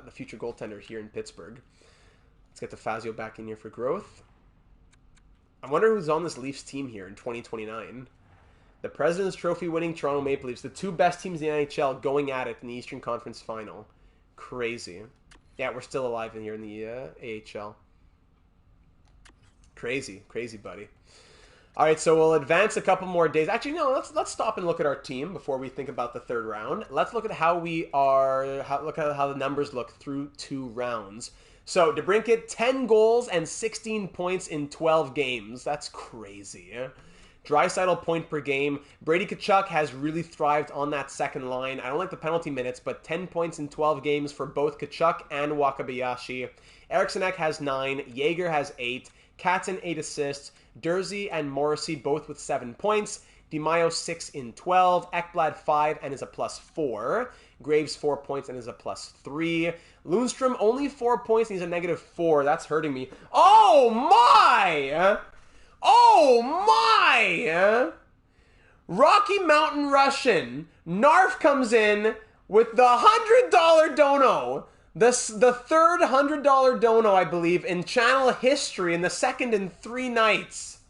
goaltender here in Pittsburgh. Let's get DeFazio back in here for growth. I wonder who's on this Leafs team here in 2029. The President's Trophy winning Toronto Maple Leafs, the 2 best teams in the NHL going at it in the Eastern Conference Final. Crazy. Yeah, we're still alive in here in the AHL. Crazy, buddy. All right, so we'll advance a couple more days. Actually, no, let's stop and look at our team before we think about the 3rd round. Let's look at how look at how the numbers look through 2 rounds. So DeBrincat, 10 goals and 16 points in 12 games. That's crazy. Draisaitl point per game. Brady Tkachuk has really thrived on that second line. I don't like the penalty minutes, but 10 points in 12 games for both Tkachuk and Wakabayashi. Eriksson Ek has 9. Jaeger has 8. Katzen 8 assists. Dursey and Morrissey both with 7 points. DiMaio 6 in 12. Ekblad 5 and is a +4. Graves 4 points and is a +3. Lundstrom only 4 points and he's a -4. That's hurting me. Oh my! Oh my! Rocky Mountain Russian. Narf comes in with the $100 dono. The 3rd $100 dono, I believe, in channel history, in the 2nd in 3 nights.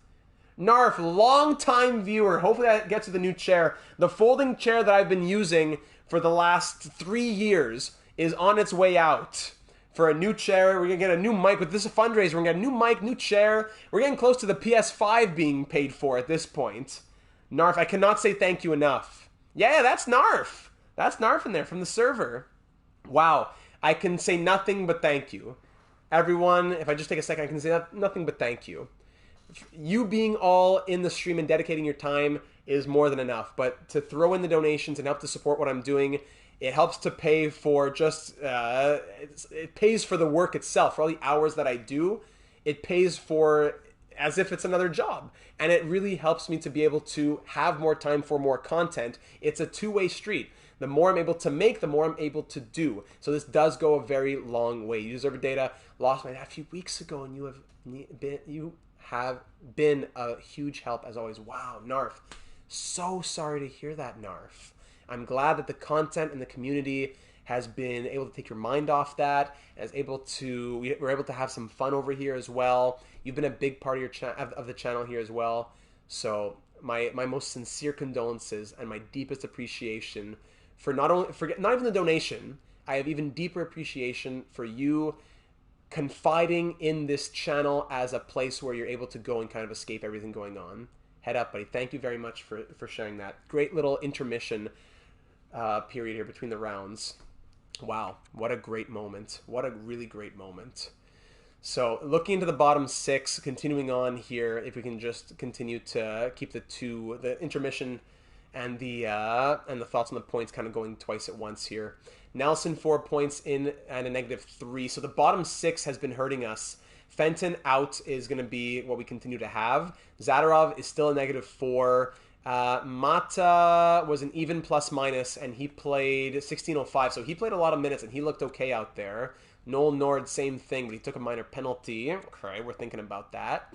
Narf, long-time viewer. Hopefully that gets to the new chair. The folding chair that I've been using for the last 3 years is on its way out. For a new chair, we're going to get a new mic. With this fundraiser, we're going to get a new mic, new chair. We're getting close to the PS5 being paid for at this point. Narf, I cannot say thank you enough. Yeah, that's Narf. That's Narf in there from the server. Wow. I can say nothing but thank you. Everyone, if I just take a second, I can say nothing but thank you. You being all in the stream and dedicating your time is more than enough. But to throw in the donations and help to support what I'm doing, it helps to pay for just, it pays for the work itself, for all the hours that I do. It pays for as if it's another job. And it really helps me to be able to have more time for more content. It's a two-way street. The more I'm able to make, the more I'm able to do. So this does go a very long way. User data lost my dad a few weeks ago, and you have been a huge help as always. Wow, Narf. So sorry to hear that, Narf. I'm glad that the content and the community has been able to take your mind off that, and we're able to have some fun over here as well. You've been a big part of the channel here as well. So my most sincere condolences and my deepest appreciation for not even the donation. I have even deeper appreciation for you confiding in this channel as a place where you're able to go and kind of escape everything going on. Head up, buddy. Thank you very much for sharing that. Great little intermission period here between the rounds. Wow, what a great moment. What a really great moment. So looking into the bottom 6, continuing on here, if we can just continue to keep the intermission and the thoughts on the points kind of going twice at once here. Nelson 4 points in and a -3. So the bottom 6 has been hurting us. Fenton out is going to be what we continue to have. Zadorov is still a -4. Mata was an even plus minus, and he played 16:05, so he played a lot of minutes, and he looked okay out there. Noel Nord, same thing, but he took a minor penalty. Okay, we're thinking about that.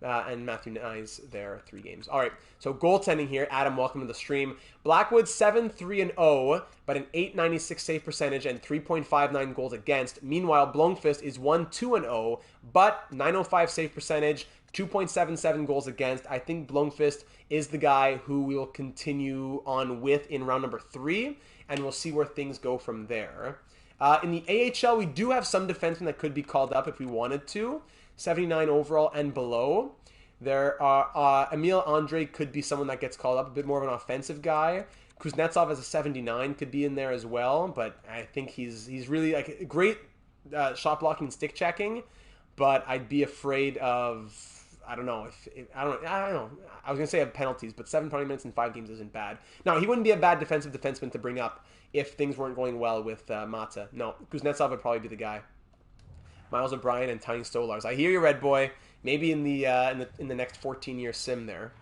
And Matthew Nyes there, 3 games. All right, so goaltending here. Adam, welcome to the stream. Blackwood 7-3-0, but an 896 save percentage and 3.59 goals against. Meanwhile, Blomqvist is 1-2-0, but 905 save percentage, 2.77 goals against. I think Blomqvist is the guy who we will continue on with in round number 3, and we'll see where things go from there. In the AHL, we do have some defensemen that could be called up if we wanted to. 79 overall and below. There are Emil Andre could be someone that gets called up, a bit more of an offensive guy. Kuznetsov as a 79 could be in there as well, but I think he's really like a great shot blocking and stick checking, but I'd be afraid of I don't know. I don't know. I was gonna say of penalties, but 7 minutes in 5 games isn't bad. No, he wouldn't be a bad defensive defenseman to bring up if things weren't going well with Mata. No, Kuznetsov would probably be the guy. Miles O'Brien and Tiny Stolars. I hear you, Red Boy. Maybe in the next 14-year sim there.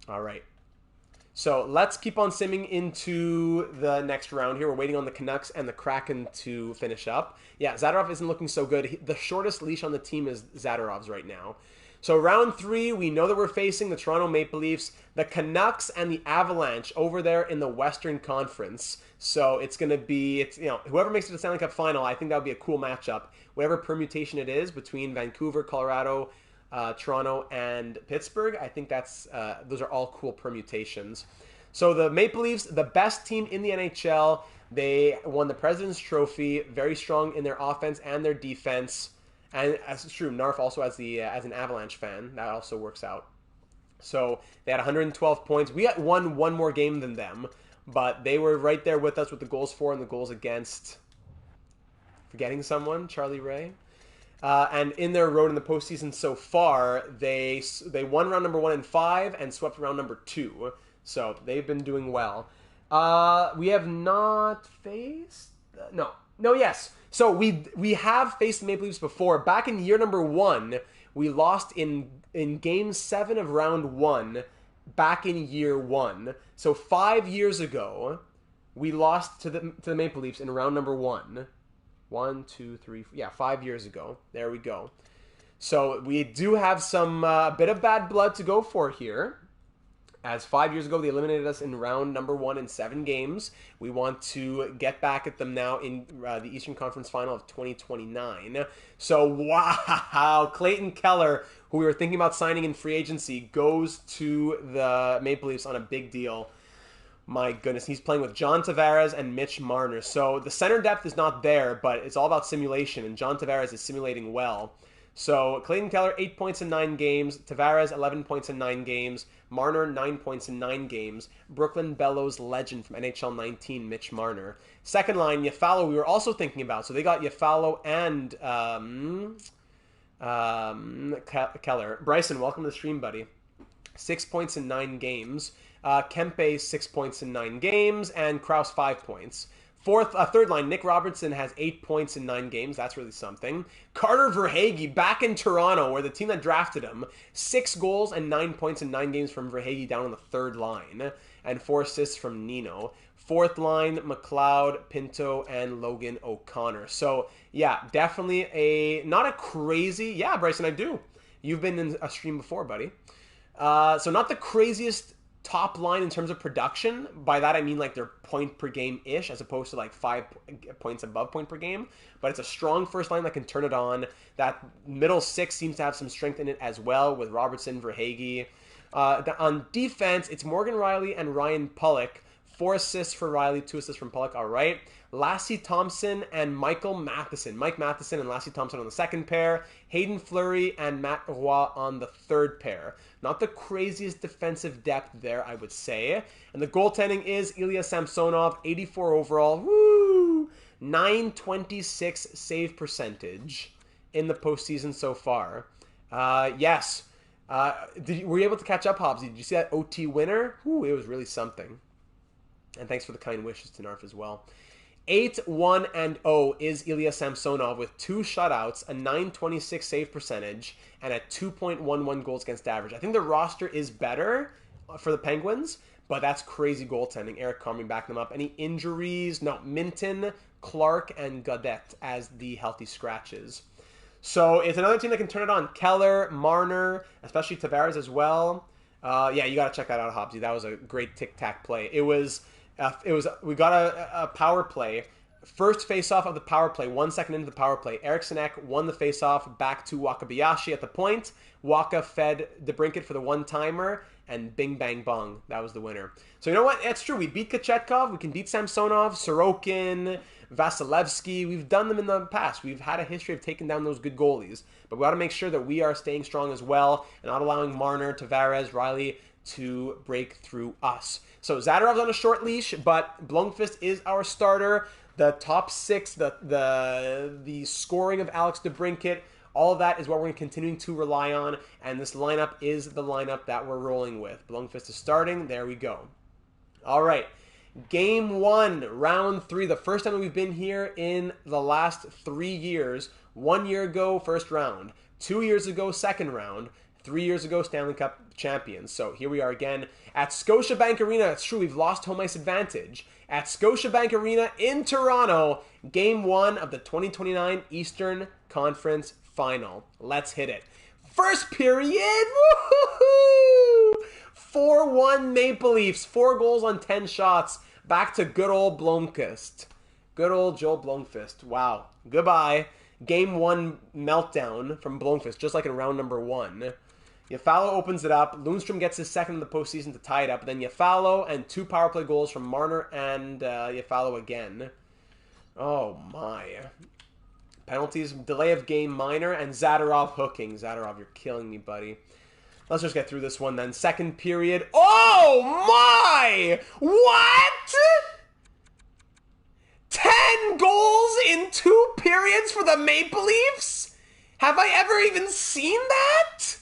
All right. So let's keep on simming into the next round here. We're waiting on the Canucks and the Kraken to finish up. Yeah, Zadorov isn't looking so good. The shortest leash on the team is Zadorov's right now. So round 3, we know that we're facing the Toronto Maple Leafs, the Canucks, and the Avalanche over there in the Western Conference. So it's going to be, whoever makes it to the Stanley Cup final, I think that would be a cool matchup. Whatever permutation it is between Vancouver, Colorado, Toronto, and Pittsburgh, I think those are all cool permutations. So the Maple Leafs, the best team in the NHL, they won the President's Trophy, very strong in their offense and their defense. And as it's true, Narf also as an Avalanche fan, that also works out. So they had 112 points. We had won one more game than them, but they were right there with us with the goals for and the goals against. Forgetting someone, Charlie Ray. And in their road in the postseason so far, they won round number 1 and 5 and swept round number 2. So they've been doing well. We have not faced yes. So we have faced the Maple Leafs before. Back in year number 1, we lost in game 7 of round 1 back in year 1. So 5 years ago, we lost to the Maple Leafs in round number 1. 1, 2, 3, 4, 5 years ago. There we go. So we do have some bit of bad blood to go for here. As 5 years ago, they eliminated us in round number 1 in 7 games. We want to get back at them now in the Eastern Conference Final of 2029. So, wow! Clayton Keller, who we were thinking about signing in free agency, goes to the Maple Leafs on a big deal. My goodness, he's playing with John Tavares and Mitch Marner. So the center depth is not there, but it's all about simulation, and John Tavares is simulating well. So Clayton Keller, 8 points in 9 games. Tavares, 11 points in 9 games. Marner, 9 points in 9 games. Brooklyn Bellows legend from NHL 19, Mitch Marner. Second line, Yafalo, we were also thinking about. So they got Yafalo and Keller. Bryson, welcome to the stream, buddy. 6 points in 9 games. Kempe, 6 points in 9 games. And Krause, 5 points. Third line, Nick Robertson has 8 points in 9 games. That's really something. Carter Verhaeghe back in Toronto, where the team that drafted him, 6 goals and 9 points in 9 games from Verhaeghe down on the third line, and 4 assists from Nino. Fourth line, McLeod, Pinto, and Logan O'Connor. So, yeah, definitely not a crazy... Yeah, Bryson, I do. You've been in a stream before, buddy. So not the craziest top line in terms of production. By that I mean like they're point per game-ish as opposed to like 5 points above point per game. But it's a strong first line that can turn it on. That middle 6 seems to have some strength in it as well with Robertson, Verhaeghe. On defense, it's Morgan Rielly and Ryan Pulock. 4 assists for Rielly, 2 assists from Pulock. All right. Lassie Thompson and Michael Matheson. Mike Matheson and Lassie Thompson on the second pair. Hayden Fleury and Matt Roy on the third pair. Not the craziest defensive depth there, I would say. And the goaltending is Ilya Samsonov, 84 overall. Woo! 926 save percentage in the postseason so far. Yes. Were you able to catch up, Hobbsy? Did you see that OT winner? Ooh, it was really something. And thanks for the kind wishes to Narf as well. 8-1-0 is Ilya Samsonov with 2 shutouts, a .926 save percentage, and a 2.11 goals against average. I think the roster is better for the Penguins, but that's crazy goaltending. Eric Carmen backing them up. Any injuries? No. Minton, Clark, and Gaudette as the healthy scratches. So it's another team that can turn it on. Keller, Marner, especially Tavares as well. Yeah, you got to check that out, Hobbsy. That was a great tic-tac play. We got a power play. First face-off of the power play, 1 second into the power play. Eriksson Ek won the face-off back to Wakabayashi at the point. Waka fed DeBrincat for the one-timer, and bing, bang, bong. That was the winner. So you know what? It's true. We beat Kochetkov. We can beat Samsonov, Sorokin, Vasilevsky. We've done them in the past. We've had a history of taking down those good goalies. But we got to make sure that we are staying strong as well and not allowing Marner, Tavares, Riley to break through us. So Zadorov's on a short leash, but Blomqvist is our starter. The top 6, the scoring of Alex DeBrincat, all of that is what we're continuing to rely on, and this lineup is the lineup that we're rolling with. Blomqvist is starting. There we go. All right. Game 1, round 3, the first time that we've been here in the last 3 years. 1 year ago, first round. 2 years ago, second round. 3 years ago, Stanley Cup champions. So here we are again at Scotiabank Arena. It's true, we've lost home ice advantage. At Scotiabank Arena in Toronto, Game 1 of the 2029 Eastern Conference Final. Let's hit it. First period, woohoo! 4-1 Maple Leafs, 4 goals on 10 shots. Back to good old Blomqvist. Good old Joel Blomqvist. Wow. Goodbye. Game 1 meltdown from Blomqvist, just like in round number 1. Yafalo opens it up. Lundstrom gets his second in the postseason to tie it up. Then Yafalo and 2 power play goals from Marner and Yafalo again. Oh my. Penalties, delay of game minor, and Zadorov hooking. Zadorov, you're killing me, buddy. Let's just get through this one then. Second period. Oh my! What? 10 goals in 2 periods for the Maple Leafs? Have I ever even seen that?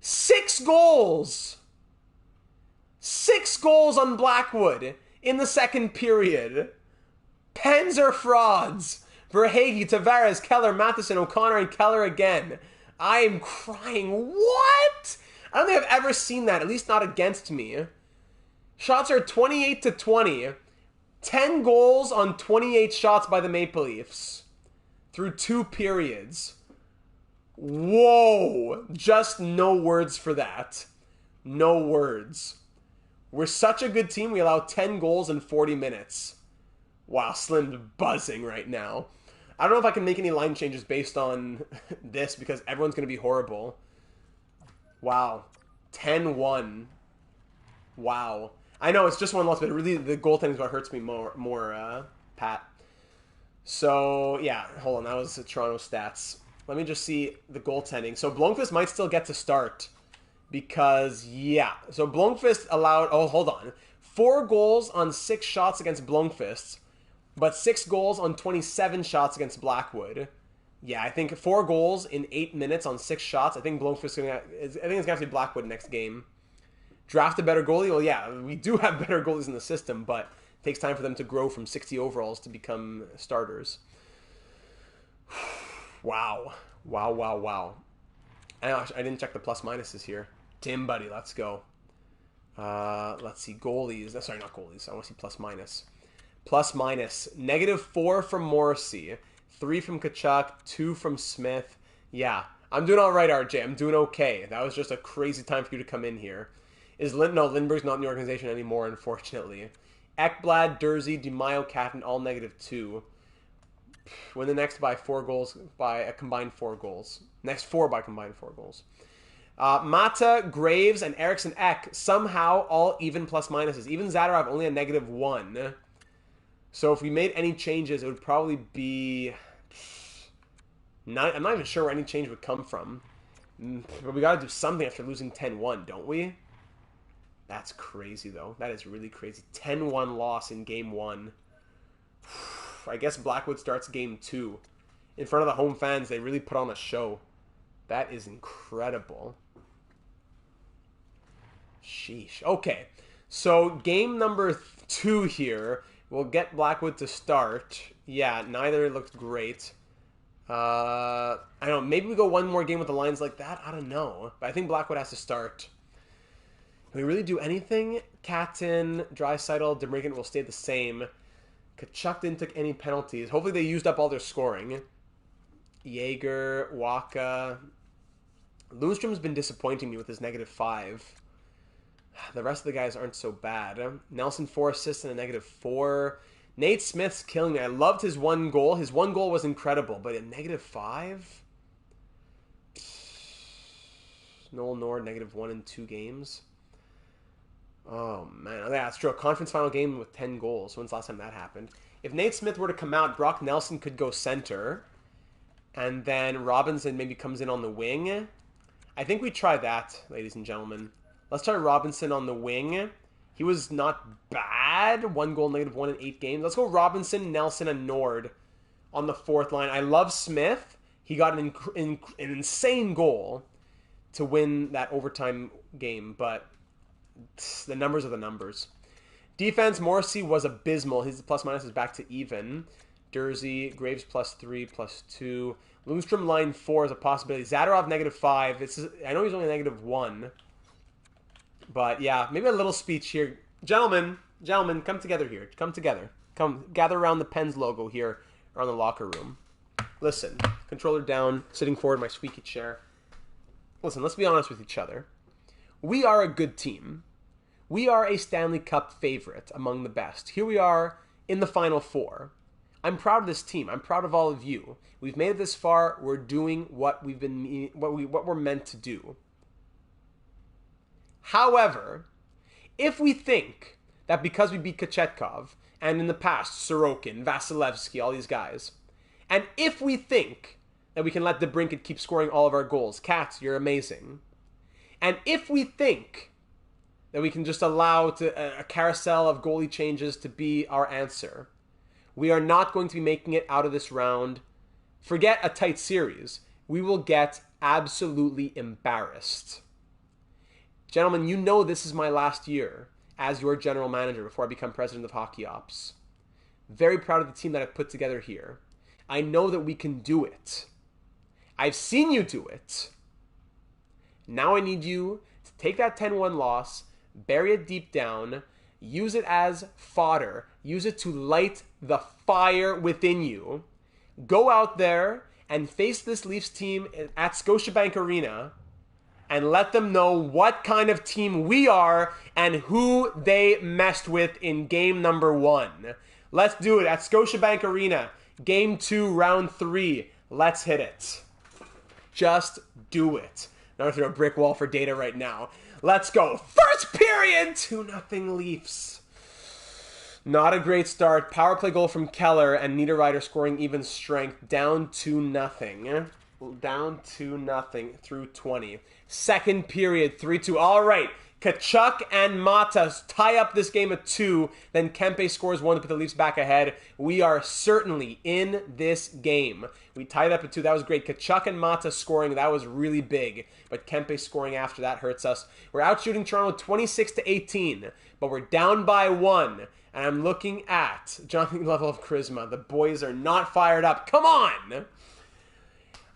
6 goals. 6 goals on Blackwood in the second period. Pens are frauds. Verhaeghe, Tavares, Keller, Matheson, O'Connor, and Keller again. I am crying. What? I don't think I've ever seen that, at least not against me. Shots are 28-20. 10 goals on 28 shots by the Maple Leafs through 2 periods. Whoa. Just no words for that. No words. We're such a good team, we allow 10 goals in 40 minutes. Wow, Slim's buzzing right now. I don't know if I can make any line changes based on this because everyone's going to be horrible. Wow. 10-1. Wow. I know it's just one loss, but really the goaltending is what hurts me more, Pat. So, yeah. Hold on. That was the Toronto stats. Let me just see the goaltending. So, Blomqvist might still get to start because, yeah. So, Blomqvist allowed... Oh, hold on. 4 goals on 6 shots against Blomqvist, but 6 goals on 27 shots against Blackwood. Yeah, I think 4 goals in 8 minutes on 6 shots. I think Blomqvist is I think it's going to have to be Blackwood next game. Draft a better goalie? Well, yeah, we do have better goalies in the system, but it takes time for them to grow from 60 overalls to become starters. Wow. Wow, wow, wow. I didn't check the plus minuses here. Tim, buddy, let's go. Let's see, goalies. Sorry, not goalies. I want to see plus minus. Plus minus. -4 from Morrissey. 3 from Tkachuk. 2 from Smith. Yeah, I'm doing all right, RJ. I'm doing okay. That was just a crazy time for you to come in here. No, Lindbergh's not in the organization anymore, unfortunately. Ekblad, Dursey, DeMaio, Catton, all -2. Win the next by 4 goals, by a combined 4 goals. Next 4 by combined 4 goals. Mata, Graves, and Eriksson Ek, somehow all even plus minuses. Even Zadorov only a -1. So if we made any changes, it would probably be... I'm not even sure where any change would come from. But we got to do something after losing 10-1, don't we? That's crazy, though. That is really crazy. 10-1 loss in Game 1. I guess Blackwood starts Game 2. In front of the home fans, they really put on a show. That is incredible. Sheesh. Okay, so game number 2 here. We'll get Blackwood to start. Yeah, neither looked great. I don't know. Maybe we go one more game with the lines like that. I don't know. But I think Blackwood has to start. Can we really do anything? Catton, Draisaitl, DeBrincat will stay the same. Kachuk didn't take any penalties. Hopefully they used up all their scoring. Jaeger, Waka. Lundstrom's been disappointing me with his -5. The rest of the guys aren't so bad. Nelson 4 assists and a -4. Nate Smith's killing me. I loved his one goal. His one goal was incredible, but a -5? Noel Nord, -1 in 2 games. Oh, man. Yeah, that's true. A conference final game with 10 goals. When's the last time that happened? If Nate Smith were to come out, Brock Nelson could go center. And then Robinson maybe comes in on the wing. I think we try that, ladies and gentlemen. Let's try Robinson on the wing. He was not bad. 1 goal, -1 in 8 games. Let's go Robinson, Nelson, and Nord on the 4th line. I love Smith. He got an insane goal to win that overtime game, but the numbers are the numbers. Defense, Morrissey was abysmal. His plus-minus is back to even. Dursey, Graves +3, +2. Lundstrom line 4 is a possibility. Zadorov -5. I know he's only -1. But yeah, maybe a little speech here. Gentlemen, come together here. Come together. Come gather around the Pens logo here around the locker room. Listen, controller down, sitting forward in my squeaky chair. Listen, let's be honest with each other. We are a good team. We are a Stanley Cup favorite among the best. Here we are in the Final Four. I'm proud of this team. I'm proud of all of you. We've made it this far. We're doing what we're meant to do. However, if we think that because we beat Kochetkov, and in the past, Sorokin, Vasilevsky, all these guys, and if we think that we can let DeBrincat keep scoring all of our goals, Katz, you're amazing, and if we think that we can just allow a carousel of goalie changes to be our answer, we are not going to be making it out of this round. Forget a tight series. We will get absolutely embarrassed. Gentlemen, you know this is my last year as your general manager before I become president of Hockey Ops. Very proud of the team that I've put together here. I know that we can do it. I've seen you do it. Now I need you to take that 10-1 loss, bury it deep down, use it as fodder, use it to light the fire within you. Go out there and face this Leafs team at Scotiabank Arena and let them know what kind of team we are and who they messed with in game number 1. Let's do it at Scotiabank Arena. Game 2, round 3. Let's hit it. Just do it. Not through a brick wall for data right now. Let's go. First period, 2-0 Leafs. Not a great start. Power play goal from Keller and Niederreiter scoring even strength. Down 2-0. Down 2-0 through 20. Second period, 3-2. All right, Kachuk and Mata tie up this game at 2. Then Kempe scores 1 to put the Leafs back ahead. We are certainly in this game. We tied up at 2. That was great. Kachuk and Mata scoring. That was really big. But Kempe scoring after that hurts us. We're out shooting Toronto 26-18. But we're down by 1. And I'm looking at Jonathan level of charisma. The boys are not fired up. Come on!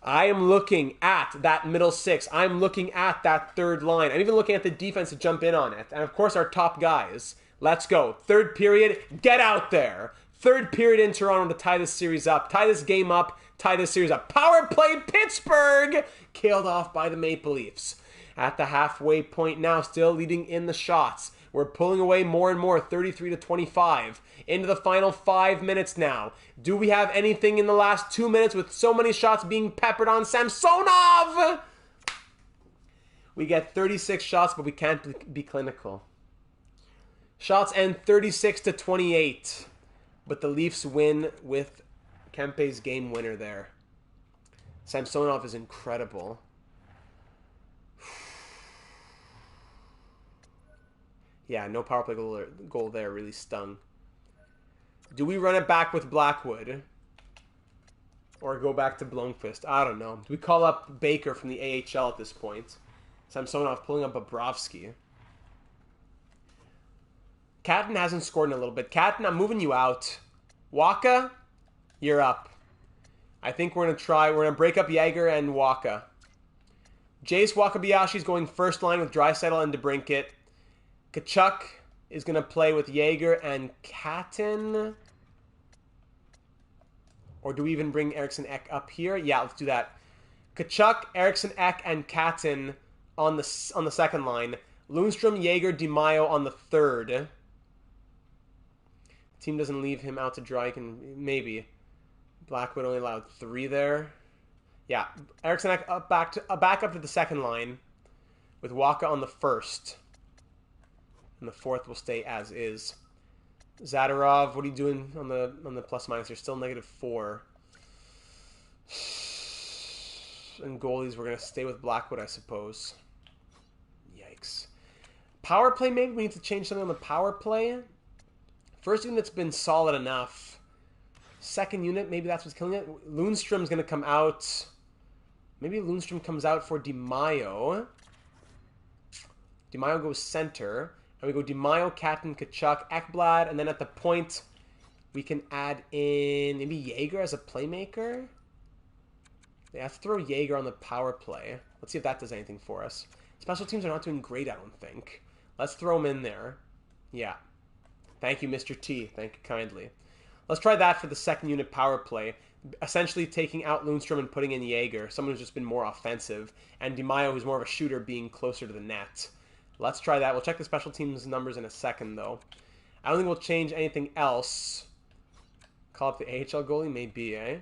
I am looking at that middle 6. I'm looking at that third line. I'm even looking at the defense to jump in on it. And of course, our top guys. Let's go. Third period, get out there. Third period in Toronto to tie this series up. Tie this game up. Tie this series up. Power play Pittsburgh! Killed off by the Maple Leafs. At the halfway point now, still leading in the shots. We're pulling away more and more, 33-25. Into the final 5 minutes now. Do we have anything in the last 2 minutes with so many shots being peppered on Samsonov? We get 36 shots, but we can't be clinical. Shots end 36-28. But the Leafs win with Kempe's game winner there. Samsonov is incredible. Yeah, no power play goal there really stung. Do we run it back with Blackwood? Or go back to Blomqvist? I don't know. Do we call up Baker from the AHL at this point? Samsonov pulling up Bobrovsky. Catton hasn't scored in a little bit. Catton, I'm moving you out. Waka, you're up. I think we're going to break up Jaeger and Waka. Jace Wakabayashi's going first line with Draisaitl and DeBrincat. Kachuk is going to play with Jaeger and Catton. Or do we even bring Eriksson Ek up here? Yeah, let's do that. Kachuk, Eriksson Ek, and Catton on the second line. Lundstrom, Jaeger, DeMaio on the third. Team doesn't leave him out to dry. Maybe. Blackwood only allowed 3 there. Yeah, Eriksson Ek back up to the second line with Waka on the first. And the fourth will stay as is. Zadorov, what are you doing on the plus minus? You're still -4. And goalies, we're going to stay with Blackwood, I suppose. Yikes. Power play, maybe we need to change something on the power play. First unit's been solid enough. Second unit, maybe that's what's killing it. Lundstrom's going to come out. Maybe Lundstrom comes out for DeMaio. DeMaio goes center. And we go DeMaio, Catton, Kachuk, Ekblad. And then at the point, we can add in maybe Jaeger as a playmaker. They have to throw Jaeger on the power play. Let's see if that does anything for us. Special teams are not doing great, I don't think. Let's throw him in there. Yeah. Thank you, Mr. T. Thank you kindly. Let's try that for the second unit power play. Essentially taking out Lundstrom and putting in Jaeger, someone who's just been more offensive, and DeMaio, who's more of a shooter, being closer to the net. Let's try that. We'll check the special teams numbers in a second, though. I don't think we'll change anything else. Call up the AHL goalie? Maybe, eh?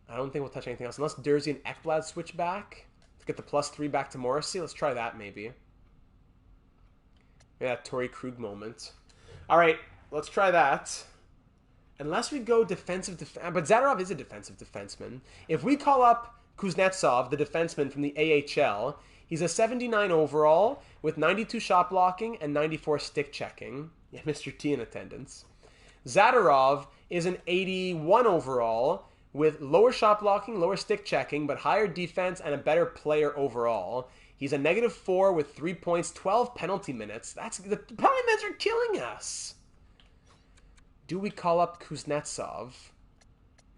I don't think we'll touch anything else. Unless Dursey and Ekblad switch back to get the +3 back to Morrissey. Let's try that, maybe. Maybe that Torrey Krug moment. All right, let's try that. Unless we go defensive, but Zadorov is a defensive defenseman. If we call up Kuznetsov, the defenseman from the AHL, he's a 79 overall with 92 shot blocking and 94 stick checking. Yeah, Mr. T in attendance. Zadorov is an 81 overall with lower shot blocking, lower stick checking, but higher defense and a better player overall. He's a -4 with 3 points, 12 penalty minutes. The penalty minutes are killing us. Do we call up Kuznetsov?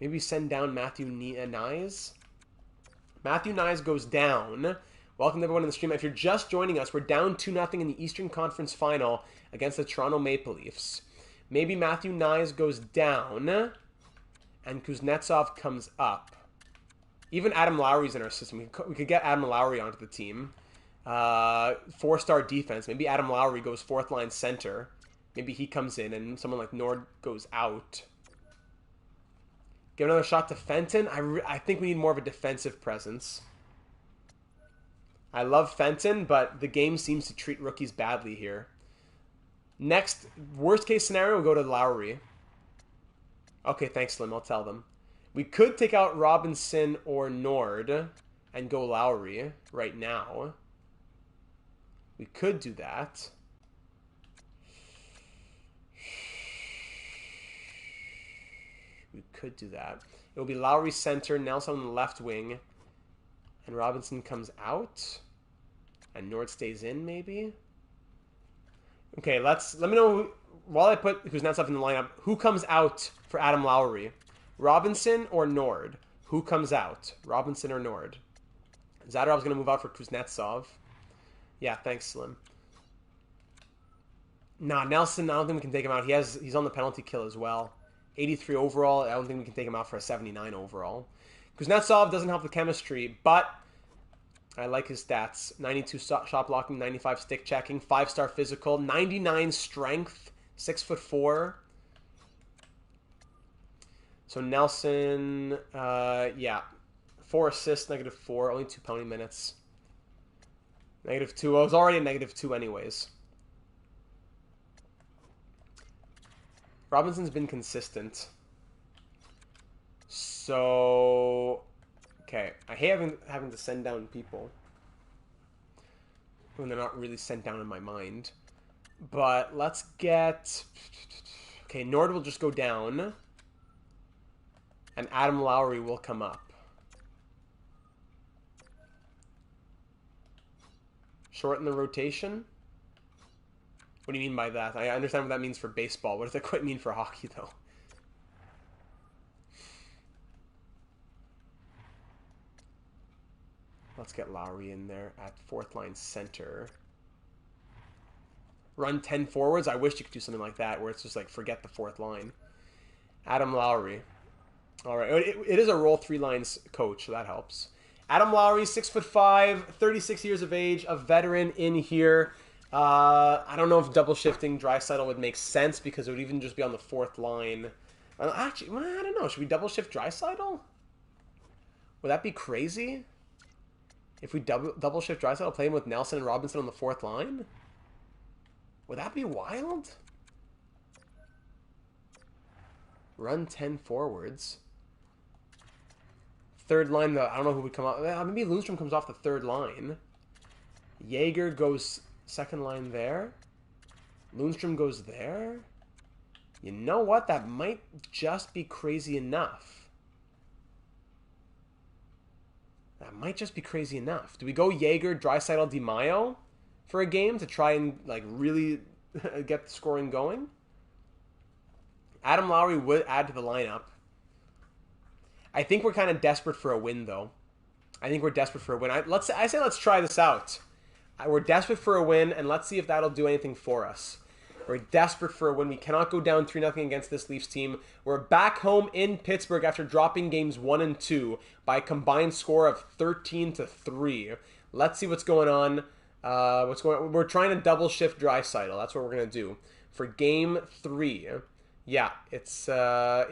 Maybe send down Matthew Nyes? Matthew Nyes goes down. Welcome to everyone in the stream. If you're just joining us, we're down 2-0 in the Eastern Conference Final against the Toronto Maple Leafs. Maybe Matthew Nyes goes down and Kuznetsov comes up. Even Adam Lowry's in our system. We could get Adam Lowry onto the team. 4-star defense. Maybe Adam Lowry goes 4th line center. Maybe he comes in and someone like Nord goes out. Give another shot to Fenton. I think we need more of a defensive presence. I love Fenton, but the game seems to treat rookies badly here. Next, worst case scenario, we'll go to Lowry. Okay, thanks, Slim. I'll tell them. We could take out Robinson or Nord and go Lowry right now. We could do that. We could do that. It will be Lowry center, Nelson on the left wing, and Robinson comes out, and Nord stays in, maybe? Okay, let me know, while I put Kuznetsov in the lineup, who comes out for Adam Lowry? Robinson or Nord? Who comes out? Robinson or Nord? Zadorov's going to move out for Kuznetsov. Yeah, thanks, Slim. Nah, Nelson, I don't think we can take him out. He's on the penalty kill as well. 83 overall. I don't think we can take him out for a 79 overall. Kuznetsov doesn't help the chemistry, but I like his stats. 92 shot blocking, 95 stick checking, 5-star physical, 99 strength, 6'4". So Nelson, yeah, 4 assists, -4, only 2 penalty minutes. -2. I was already a -2 anyways. Robinson's been consistent. So, okay. I hate having to send down people when they're not really sent down in my mind. But let's get... Okay, Nord will just go down. And Adam Lowry will come up. Shorten the rotation. What do you mean by that? I understand what that means for baseball. What does that quite mean for hockey, though? Let's get Lowry in there at fourth line center. Run 10 forwards. I wish you could do something like that where it's just like forget the fourth line. Adam Lowry. All right. It is a roll 3 lines coach, so that helps. Adam Lowry, 6'5", 36 years of age, a veteran in here. I don't know if double shifting Draisaitl would make sense because it would even just be on the fourth line. Actually, I don't know. Should we double shift Draisaitl? Would that be crazy? If we double shift Draisaitl, play him with Nelson and Robinson on the fourth line? Would that be wild? Run 10 forwards. Third line, I don't know who would come off. Maybe Lundstrom comes off the third line. Jaeger goes second line there. Lundstrom goes there. You know what? That might just be crazy enough. That might just be crazy enough. Do we go Jaeger, Draisaitl, DiMaio for a game to try and like really get the scoring going? Adam Lowry would add to the lineup. I think we're kind of desperate for a win, though. I think we're desperate for a win. I say let's try this out. We're desperate for a win, and let's see if that'll do anything for us. We're desperate for a win. We cannot go down 3-0 against this Leafs team. We're back home in Pittsburgh after dropping games 1 and 2 by a combined score of 13-3. Let's see what's going on. We're trying to double shift Draisaitl. That's what we're gonna do for game 3. Yeah, it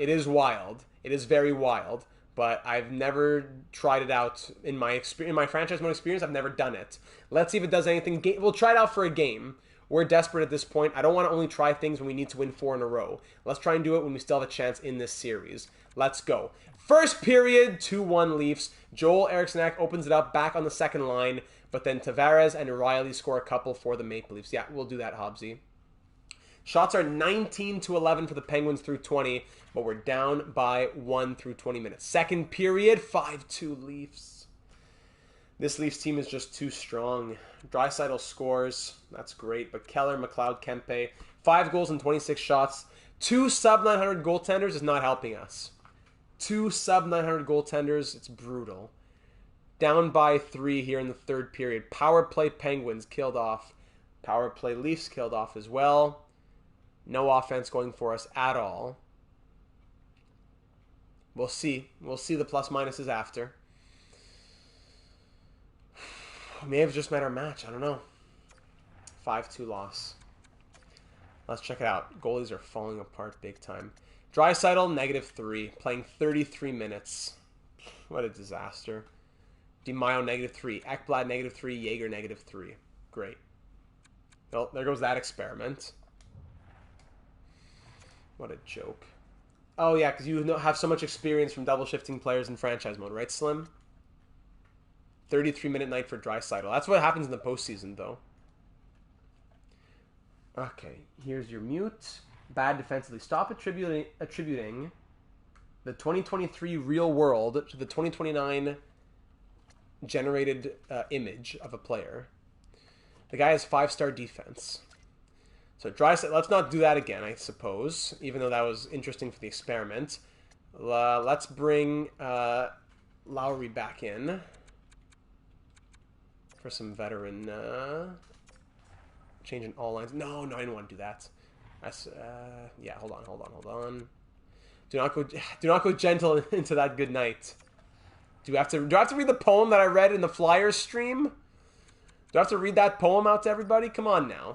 is wild. It is very wild. But I've never tried it out in my franchise mode experience. I've never done it. Let's see if it does anything. We'll try it out for a game. We're desperate at this point. I don't want to only try things when we need to win 4 in a row. Let's try and do it when we still have a chance in this series. Let's go. First period, 2-1 Leafs. Joel Eriksson opens it up back on the second line, but then Tavares and Riley score a couple for the Maple Leafs. Yeah, we'll do that, Hobbsy. Shots are 19-11 for the Penguins through 20, but we're down by 1 through 20 minutes. Second period, 5-2 Leafs. This Leafs team is just too strong. Draisaitl scores. That's great. But Keller, McLeod, Kempe, 5 goals and 26 shots. 2 sub-900 goaltenders is not helping us. 2 sub-900 goaltenders. It's brutal. Down by 3 here in the third period. Power play Penguins killed off. Power play Leafs killed off as well. No offense going for us at all. We'll see. We'll see the plus minuses after. May have just met our match. I don't know. 5-2 loss. Let's check it out. Goalies are falling apart big time. Draisaitl, -3. Playing 33 minutes. What a disaster. DiMaio, -3. Ekblad, -3. Jaeger, -3. Great. Well, there goes that experiment. What a joke. Oh, yeah, because you have so much experience from double shifting players in franchise mode, right, Slim? 33-minute night for Draisaitl. That's what happens in the postseason, though. Okay, here's your mute. Bad defensively. Stop attributing the 2023 real world to the 2029 generated image of a player. The guy has 5-star defense. So Draisaitl, let's not do that again, I suppose, even though that was interesting for the experiment. Let's bring Lowry back in for some veteran changing all lines. No, I didn't want to do that. Yeah, hold on. Do not go gentle into that good night. Do I have to read the poem that I read in the Flyers stream? Do I have to read that poem out to everybody? Come on now.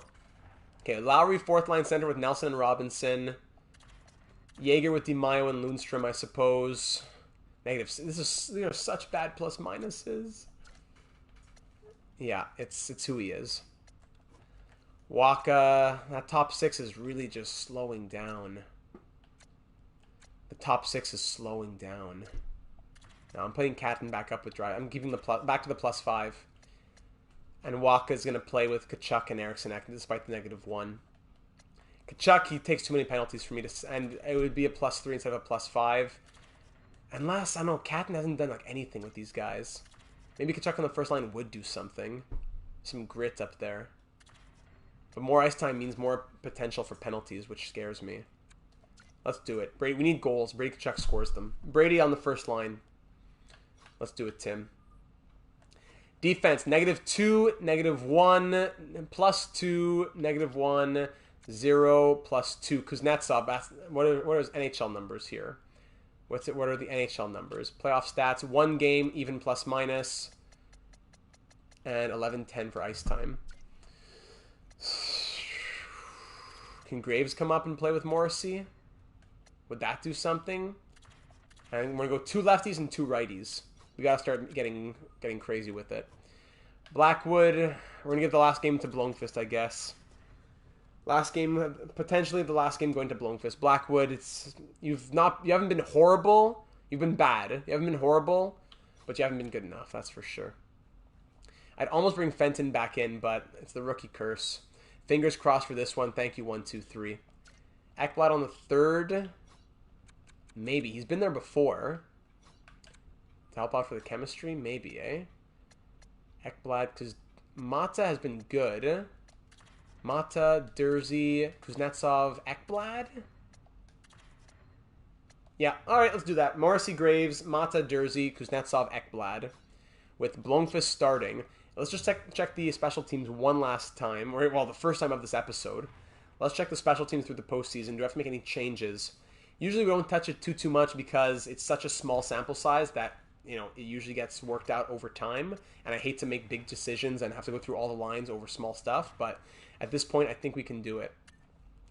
Okay, Lowry, fourth line center with Nelson and Robinson. Jaeger with DiMaio and Lundstrom, I suppose. These are such bad plus minuses. Yeah, it's who he is. Waka, that top 6 is really just slowing down. The top 6 is slowing down. Now I'm putting Catton back up with Drive. I'm giving back to the +5. And Waka is going to play with Tkachuk and Eriksson despite the -1. Tkachuk, he takes too many penalties for me to... And it would be a +3 instead of a +5. Unless, I don't know, Catton hasn't done like anything with these guys. Maybe Tkachuk on the first line would do something. Some grit up there. But more ice time means more potential for penalties, which scares me. Let's do it. Brady, we need goals. Brady Tkachuk scores them. Brady on the first line. Let's do it, Tim. Defense, -2, -1, +2, -1, 0, +2. Kuznetsov, what are his NHL numbers here? What are the NHL numbers? Playoff stats, 1 game, even +-, and 11-10 for ice time. Can Graves come up and play with Morrissey? Would that do something? And we're going to go 2 lefties and 2 righties. We got to start getting crazy with it. Blackwood, we're going to give the last game to Blomqvist, I guess. Last game, potentially the last game going to Blomqvist. Blackwood, you haven't been horrible. You've been bad. You haven't been horrible, but you haven't been good enough, that's for sure. I'd almost bring Fenton back in, but it's the rookie curse. Fingers crossed for this one. Thank you, 1, 2, 3. Ekblad on the third. Maybe. He's been there before. To help out for the chemistry? Maybe, eh? Ekblad, because Mata has been good. Mata, Dursey, Kuznetsov, Ekblad? Yeah, alright, let's do that. Morrissey, Graves, Mata, Dursey, Kuznetsov, Ekblad. With Blomqvist starting. Let's just check the special teams one last time. Or, well, the first time of this episode. Let's check the special teams through the postseason. Do we have to make any changes? Usually we don't touch it too much because it's such a small sample size that, it usually gets worked out over time. And I hate to make big decisions and have to go through all the lines over small stuff. But at this point, I think we can do it.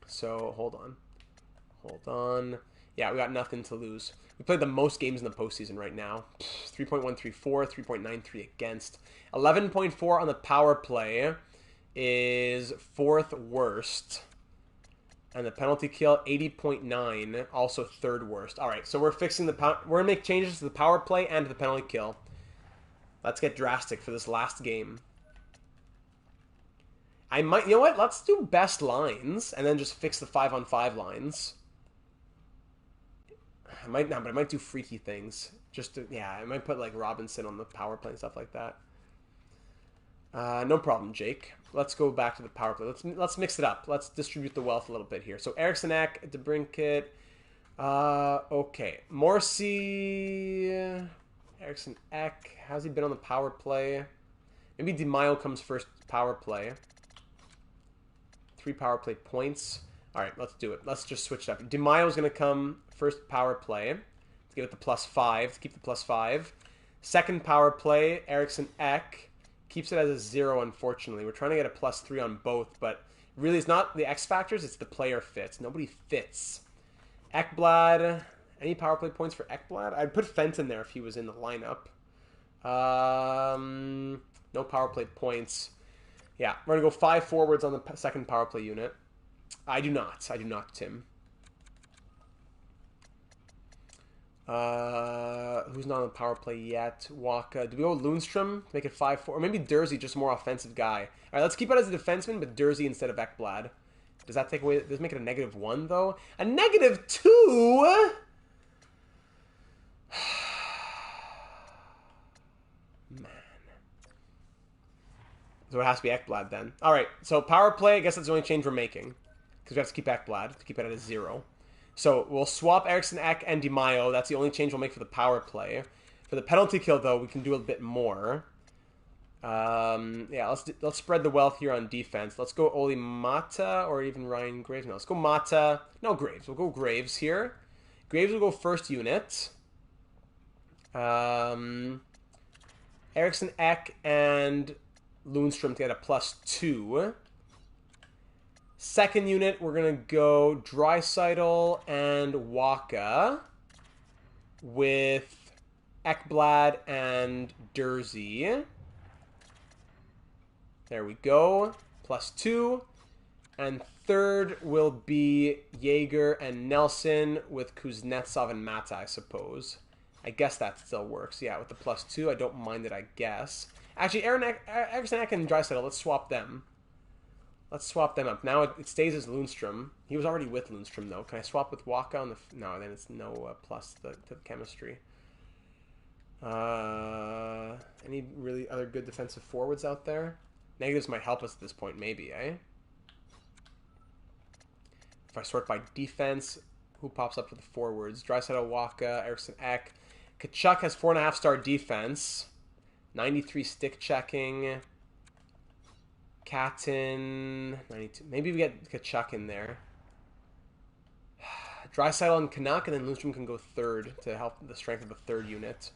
So, hold on. Yeah, we got nothing to lose. We played the most games in the postseason right now. 3.134, 3.93 against. 11.4 on the power play is 4th worst. And the penalty kill, 80.9, also 3rd worst. All right, so we're fixing we're going to make changes to the power play and to the penalty kill. Let's get drastic for this last game. You know what? Let's do best lines and then just fix the 5-on-5 lines. I might do freaky things. I might put like Robinson on the power play and stuff like that. No problem, Jake. Let's go back to the power play. Let's mix it up. Let's distribute the wealth a little bit here. So Eriksson Ek, DeBrincat. Okay. Morrissey, Eriksson Ek. How's he been on the power play? Maybe DeMaio comes first power play. 3 power play points. All right, let's do it. Let's just switch it up. DeMaio's going to come first power play. Let's give it the +5 to keep the +5. Second power play, Eriksson Ek. Keeps it as a 0, unfortunately. We're trying to get a +3 on both, but really it's not the X factors, it's the player fits. Nobody fits. Ekblad. Any power play points for Ekblad? I'd put Fenton there if he was in the lineup. No power play points. Yeah, we're going to go 5 forwards on the second power play unit. I do not, Tim. Who's not on the power play yet? Waka. Do we go Lundstrom to make it 5-4? Or maybe Dursey, just a more offensive guy. All right, let's keep it as a defenseman, but Dursey instead of Ekblad. Does that take away? Does it make it a -1 though? A -2? Man. So it has to be Ekblad then. All right, so power play. I guess that's the only change we're making because we have to keep Ekblad to keep it at a 0. So we'll swap Eriksson Ek and DeMaio. That's the only change we'll make for the power play. For the penalty kill, though, we can do a bit more. Yeah, let's spread the wealth here on defense. Let's go Oli Mata or even Ryan Graves. No, let's go Mata. No, Graves. We'll go Graves here. Graves will go first unit. Eriksson Ek and Lundstrom to get a +2. Second unit, we're going to go Draisaitl and Waka with Ekblad and Dursey. There we go. +2. And third will be Jaeger and Nelson with Kuznetsov and Mata, I suppose. I guess that still works. Yeah, with the +2, I don't mind it, I guess. Actually, Eriksson Ek and Draisaitl, let's swap them. Let's swap them up. Now it stays as Lundstrom. He was already with Lundstrom, though. Can I swap with Waka on the... No, then it's no plus to the chemistry. Any really other good defensive forwards out there? Negatives might help us at this point, maybe, eh? if I sort by defense, who pops up to the forwards? Draisaitl, Waka, Eriksson Ek. Tkachuk has 4.5-star defense. 93 stick checking. Katin, 92. Maybe we get Tkachuk in there. Draisaitl and Canuck, and then Lundstrom can go third to help the strength of the third unit.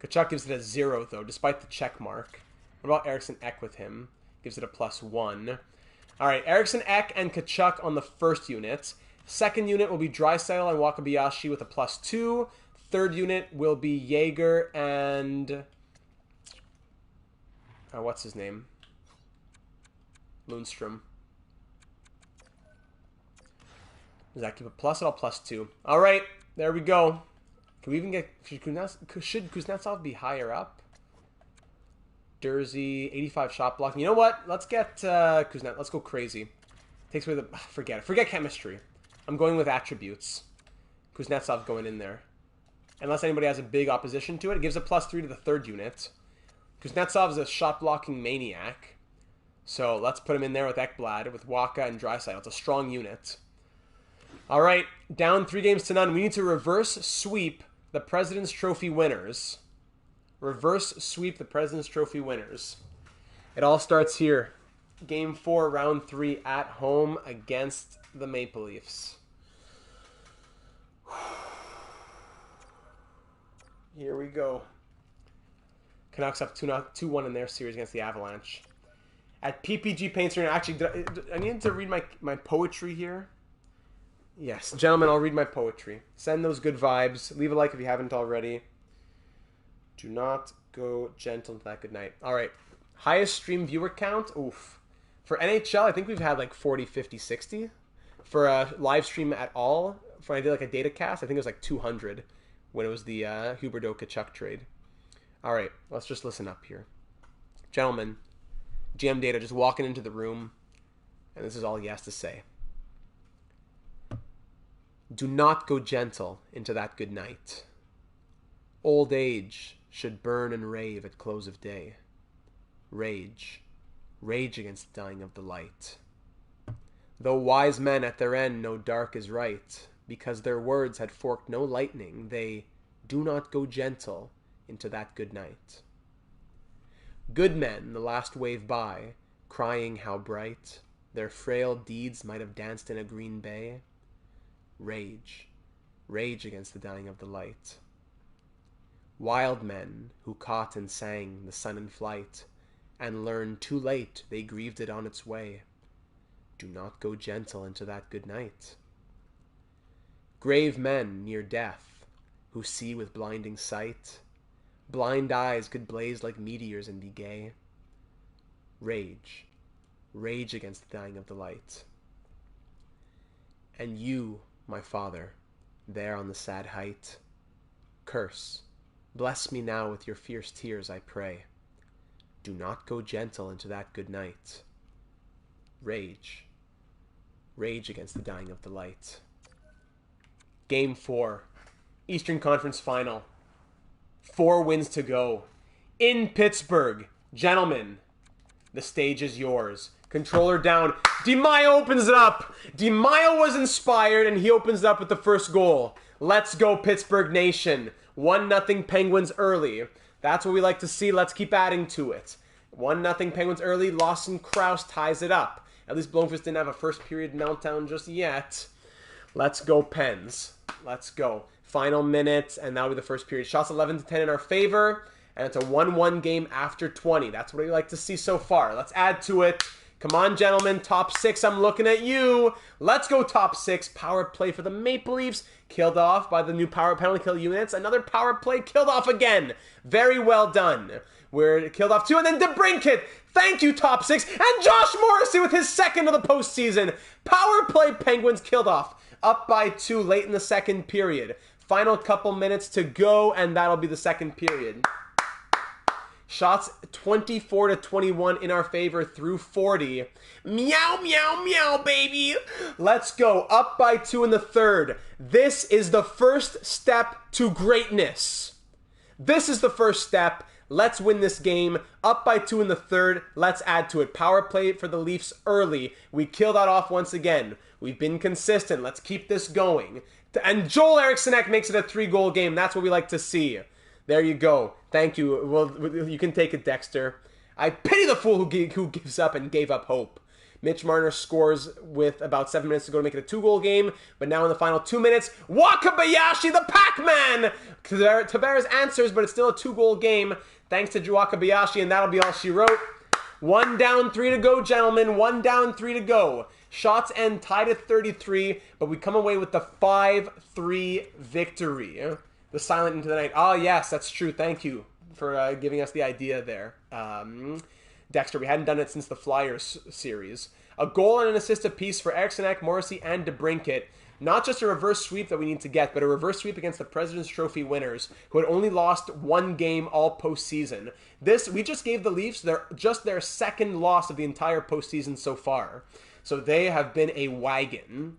Tkachuk gives it a 0, though, despite the check mark. What about Eriksson Ek with him? Gives it a +1. All right, Eriksson Ek and Tkachuk on the first unit. Second unit will be Draisaitl and Wakabayashi with a +2. Third unit will be Jaeger and... what's his name? Lundstrom. Does that keep a plus? It'll +2. All right, there we go. Can we even get... Should Kuznetsov be higher up? Dursey, 85 shot blocking. You know what? Let's get Kuznetsov. Let's go crazy. Takes away the... Forget it. Forget chemistry. I'm going with attributes. Kuznetsov going in there. Unless anybody has a big opposition to it. It gives a +3 to the third unit. Kuznetsov is a shot blocking maniac. So let's put him in there with Ekblad, with Waka and Draisaitl. It's a strong unit. All right, down 3-0. We need to reverse sweep the President's Trophy winners. Reverse sweep the President's Trophy winners. It all starts here. Game 4, round 3 at home against the Maple Leafs. Here we go. Canucks up 2-1 in their series against the Avalanche. At PPG Paints Arena, actually, I need to read my poetry here. Yes, gentlemen, I'll read my poetry. Send those good vibes. Leave a like if you haven't already. Do not go gentle into that good night. All right. Highest stream viewer count? Oof. For NHL, I think we've had like 40, 50, 60. For a live stream at all, when I did like a data cast, I think it was like 200 when it was the Huberdeau-Tkachuk trade. All right, let's just listen up here. Gentlemen, GM Data just walking into the room, and this is all he has to say. Do not go gentle into that good night. Old age should burn and rave at close of day. Rage, rage against the dying of the light. Though wise men at their end know dark is right, because their words had forked no lightning, they do not go gentle into that good night. Good men the last wave by, crying how bright their frail deeds might have danced in a green bay. Rage, rage against the dying of the light. Wild men who caught and sang the sun in flight, and learned too late they grieved it on its way. Do not go gentle into that good night. Grave men near death, who see with blinding sight, blind eyes could blaze like meteors and be gay. Rage, rage against the dying of the light. And you, my father, there on the sad height, curse, bless me now with your fierce tears, I pray. Do not go gentle into that good night. Rage, rage against the dying of the light. Game 4, Eastern Conference Final. 4 wins to go. In Pittsburgh. Gentlemen, the stage is yours. Controller down. DeMaio opens it up. DeMaio was inspired, and he opens it up with the first goal. Let's go, Pittsburgh Nation. 1-0 Penguins early. That's what we like to see. Let's keep adding to it. 1-0 Penguins early. Lawson Krause ties it up. At least Blomqvist didn't have a first period meltdown just yet. Let's go, Pens. Let's go. Final minutes, and that'll be the first period. Shots 11-10 in our favor, and it's a 1-1 game after 20. That's what we like to see so far. Let's add to it. Come on, gentlemen. Top 6, I'm looking at you. Let's go top 6. Power play for the Maple Leafs. Killed off by the new power penalty kill units. Another power play killed off again. Very well done. We're killed off 2, and then DeBrincat. Thank you, top 6. And Josh Morrissey with his second of the postseason. Power play Penguins killed off. Up by 2 late in the second period. Final couple minutes to go, and that'll be the second period. Shots 24-21 in our favor through 40. Meow, meow, meow, baby. Let's go. Up by 2 in the third. This is the first step to greatness. This is the first step. Let's win this game. Up by 2 in the third. Let's add to it. Power play for the Leafs early. We kill that off once again. We've been consistent. Let's keep this going. And Joel Eriksson makes it a 3-goal game. That's what we like to see. There you go. Thank you. Well, you can take it, Dexter. I pity the fool who gives up and gave up hope. Mitch Marner scores with about 7 minutes to go to make it a 2-goal game. But now in the final 2 minutes, Wakabayashi, the Pac-Man! Tavares answers, but it's still a 2-goal game thanks to Wakabayashi, and that'll be all she wrote. 1 down, 3 to go, gentlemen. 1 down, 3 to go. Shots end tied at 33, but we come away with the 5-3 victory. The silent into the night. Oh, yes, that's true. Thank you for giving us the idea there. Dexter, we hadn't done it since the Flyers series. A goal and an assist apiece for Eriksson, Morrissey, and DeBrincat. Not just a reverse sweep that we need to get, but a reverse sweep against the President's Trophy winners, who had only lost 1 game all postseason. We just gave the Leafs their second loss of the entire postseason so far. So they have been a wagon.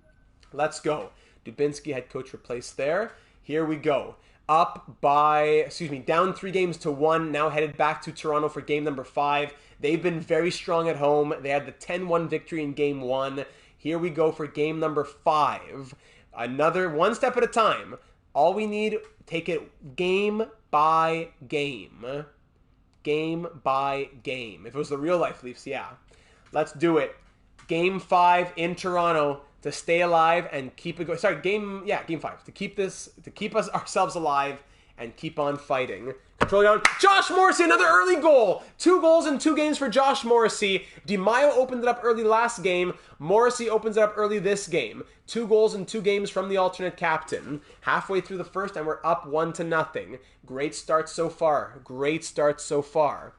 Let's go. Dubinsky, head coach, replaced there. Here we go. Down 3 games to 1, now headed back to Toronto for game number 5. They've been very strong at home. They had the 10-1 victory in game 1. Here we go for game number 5. Another 1 step at a time. All we need, take it game by game. Game by game. If it was the real life Leafs, yeah. Let's do it. Game 5 in Toronto to stay alive and keep it going. Sorry, game 5. To keep us ourselves alive and keep on fighting. Control down. Josh Morrissey, another early goal. 2 goals in 2 games for Josh Morrissey. DiMaio opened it up early last game. Morrissey opens it up early this game. 2 goals in 2 games from the alternate captain. Halfway through the first, and we're up 1-0. Great start so far. Great start so far.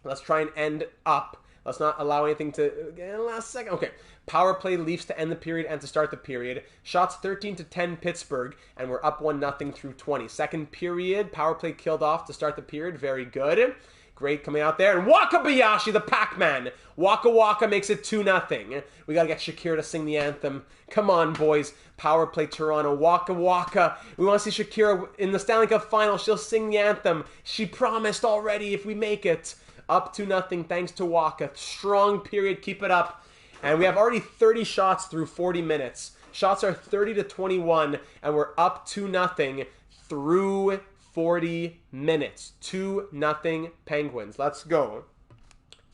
Let's try and end up. Let's not allow anything to... Last second. Okay. Power play Leafs to end the period and to start the period. Shots 13-10 Pittsburgh, and we're up 1-0 through 20. Second period, power play killed off to start the period. Very good. Great coming out there. And Wakabayashi, the Pac-Man. Waka Waka makes it 2-0. We got to get Shakira to sing the anthem. Come on, boys. Power play Toronto. Waka Waka. We want to see Shakira in the Stanley Cup final. She'll sing the anthem. She promised already if we make it. Up 2-0 thanks to Waka. Strong period. Keep it up. And we have already 30 shots through 40 minutes. Shots are 30-21, and we're up 2-0 through 40 minutes. 2-0 Penguins. Let's go.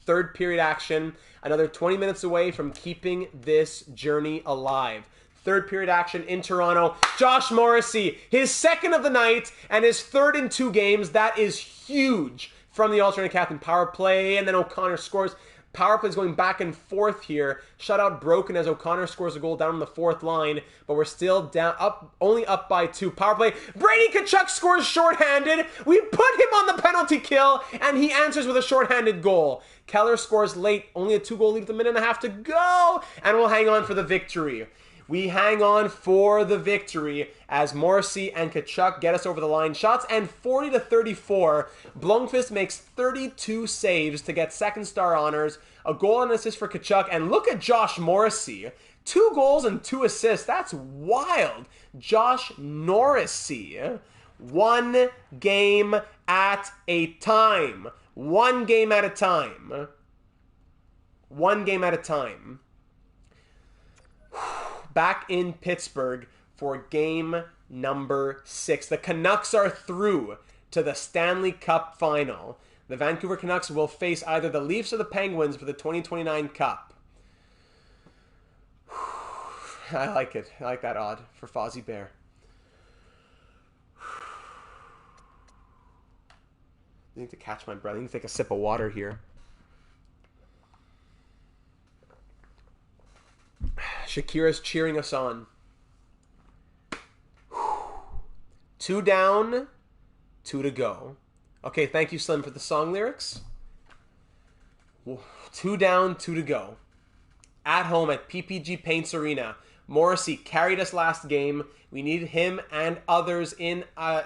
Third period action. Another 20 minutes away from keeping this journey alive. Third period action in Toronto. Josh Morrissey, his second of the night, and his third in 2 games. That is huge from the alternate captain. Power play, and then O'Connor scores. Power play is going back and forth here. Shutout broken as O'Connor scores a goal down on the 4th line, but we're still only up by 2. Power play. Brady Tkachuk scores shorthanded. We put him on the penalty kill, and he answers with a shorthanded goal. Keller scores late. Only a 2-goal lead with 1.5 minutes to go, and we'll hang on for the victory. We hang on for the victory as Morrissey and Tkachuk get us over the line. Shots end 40-34. Blomqvist makes 32 saves to get second star honors. A goal and assist for Tkachuk. And look at Josh Morrissey. 2 goals and 2 assists. That's wild. Josh Morrissey. 1 game at a time. 1 game at a time. 1 game at a time. Back in Pittsburgh for game number 6. The Canucks are through to the Stanley Cup final. The Vancouver Canucks will face either the Leafs or the Penguins for the 2029 Cup. I like it. I like that odd for Fozzie Bear. I need to catch my breath. I need to take a sip of water here. Shakira's cheering us on. 2 down, 2 to go. Okay, thank you, Slim, for the song lyrics. 2 down, 2 to go. At home at PPG Paints Arena. Morrissey carried us last game. We need him and others in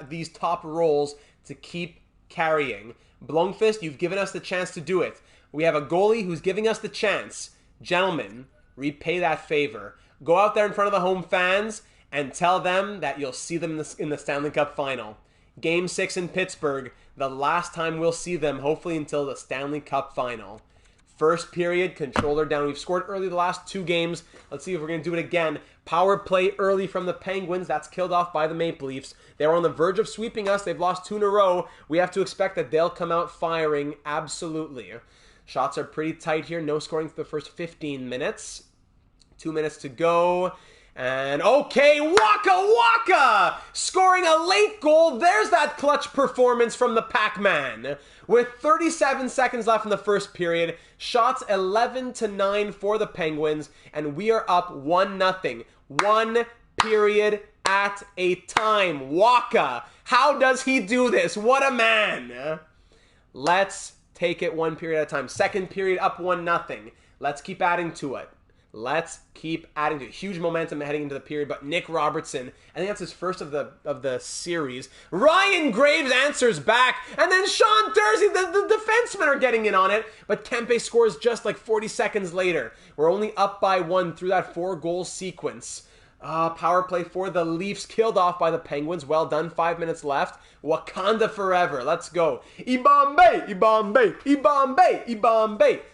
these top roles to keep carrying. Blomqvist, you've given us the chance to do it. We have a goalie who's giving us the chance. Gentlemen, repay that favor. Go out there in front of the home fans and tell them that you'll see them in the Stanley Cup final. Game 6 in Pittsburgh. The last time we'll see them, hopefully until the Stanley Cup final. First period, controller down. We've scored early the last 2 games. Let's see if we're going to do it again. Power play early from the Penguins. That's killed off by the Maple Leafs. They were on the verge of sweeping us. They've lost 2 in a row. We have to expect that they'll come out firing. Absolutely. Shots are pretty tight here. No scoring for the first 15 minutes. 2 minutes to go. And okay, Waka scoring a late goal. There's that clutch performance from the Pac-Man. With 37 seconds left in the first period, shots 11-9 for the Penguins, and we are up 1-0. 1 period at a time. Waka, how does he do this? What a man. Let's take it 1 period at a time. Second period up 1-0. Let's keep adding to it. Let's keep adding to it. Huge momentum heading into the period, but Nick Robertson, I think that's his first of the series. Ryan Graves answers back, and then Sean Durzi, the defensemen are getting in on it, but Kempe scores just like 40 seconds later. We're only up by 1 through that 4-goal sequence. Power play for the Leafs, killed off by the Penguins. Well done, 5 minutes left. Wakanda forever. Let's go. Ibambe.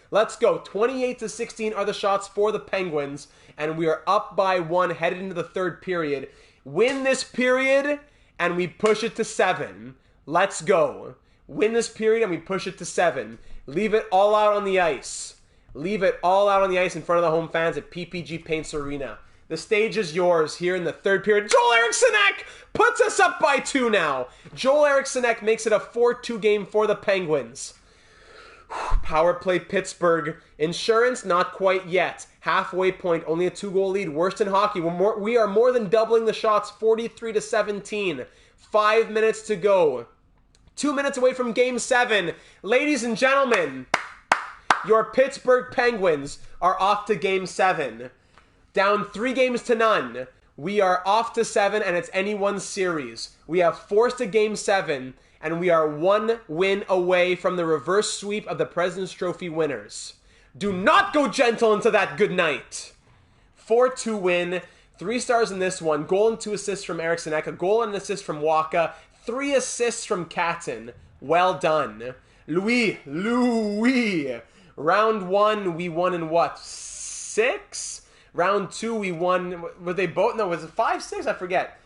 Let's go. 28-16 are the shots for the Penguins, and we are up by 1 headed into the third period. Win this period, and we push it to 7. Let's go. Win this period, and we push it to 7. Leave it all out on the ice. Leave it all out on the ice in front of the home fans at PPG Paints Arena. The stage is yours here in the third period. Joel Eriksson puts us up by 2 now. Joel Eriksson makes it a 4-2 game for the Penguins. Power play Pittsburgh. Insurance, not quite yet. Halfway point, only a 2-goal lead. Worst in hockey. We are more than doubling the shots, 43-17. 5 minutes to go. 2 minutes away from Game 7. Ladies and gentlemen, your Pittsburgh Penguins are off to Game 7. Down 3-0. We are off to 7, and it's anyone's series. We have forced a Game 7, and we are 1 win away from the reverse sweep of the President's Trophy winners. Do not go gentle into that good night. 4-2 win. 3 stars in this one. Goal and 2 assists from Eriksson, a goal and an assist from Waka. 3 assists from Catton. Well done. Louis. Round 1, we won in what? 6? Round 2, we won. Were they both? No, was it 5-6? I forget.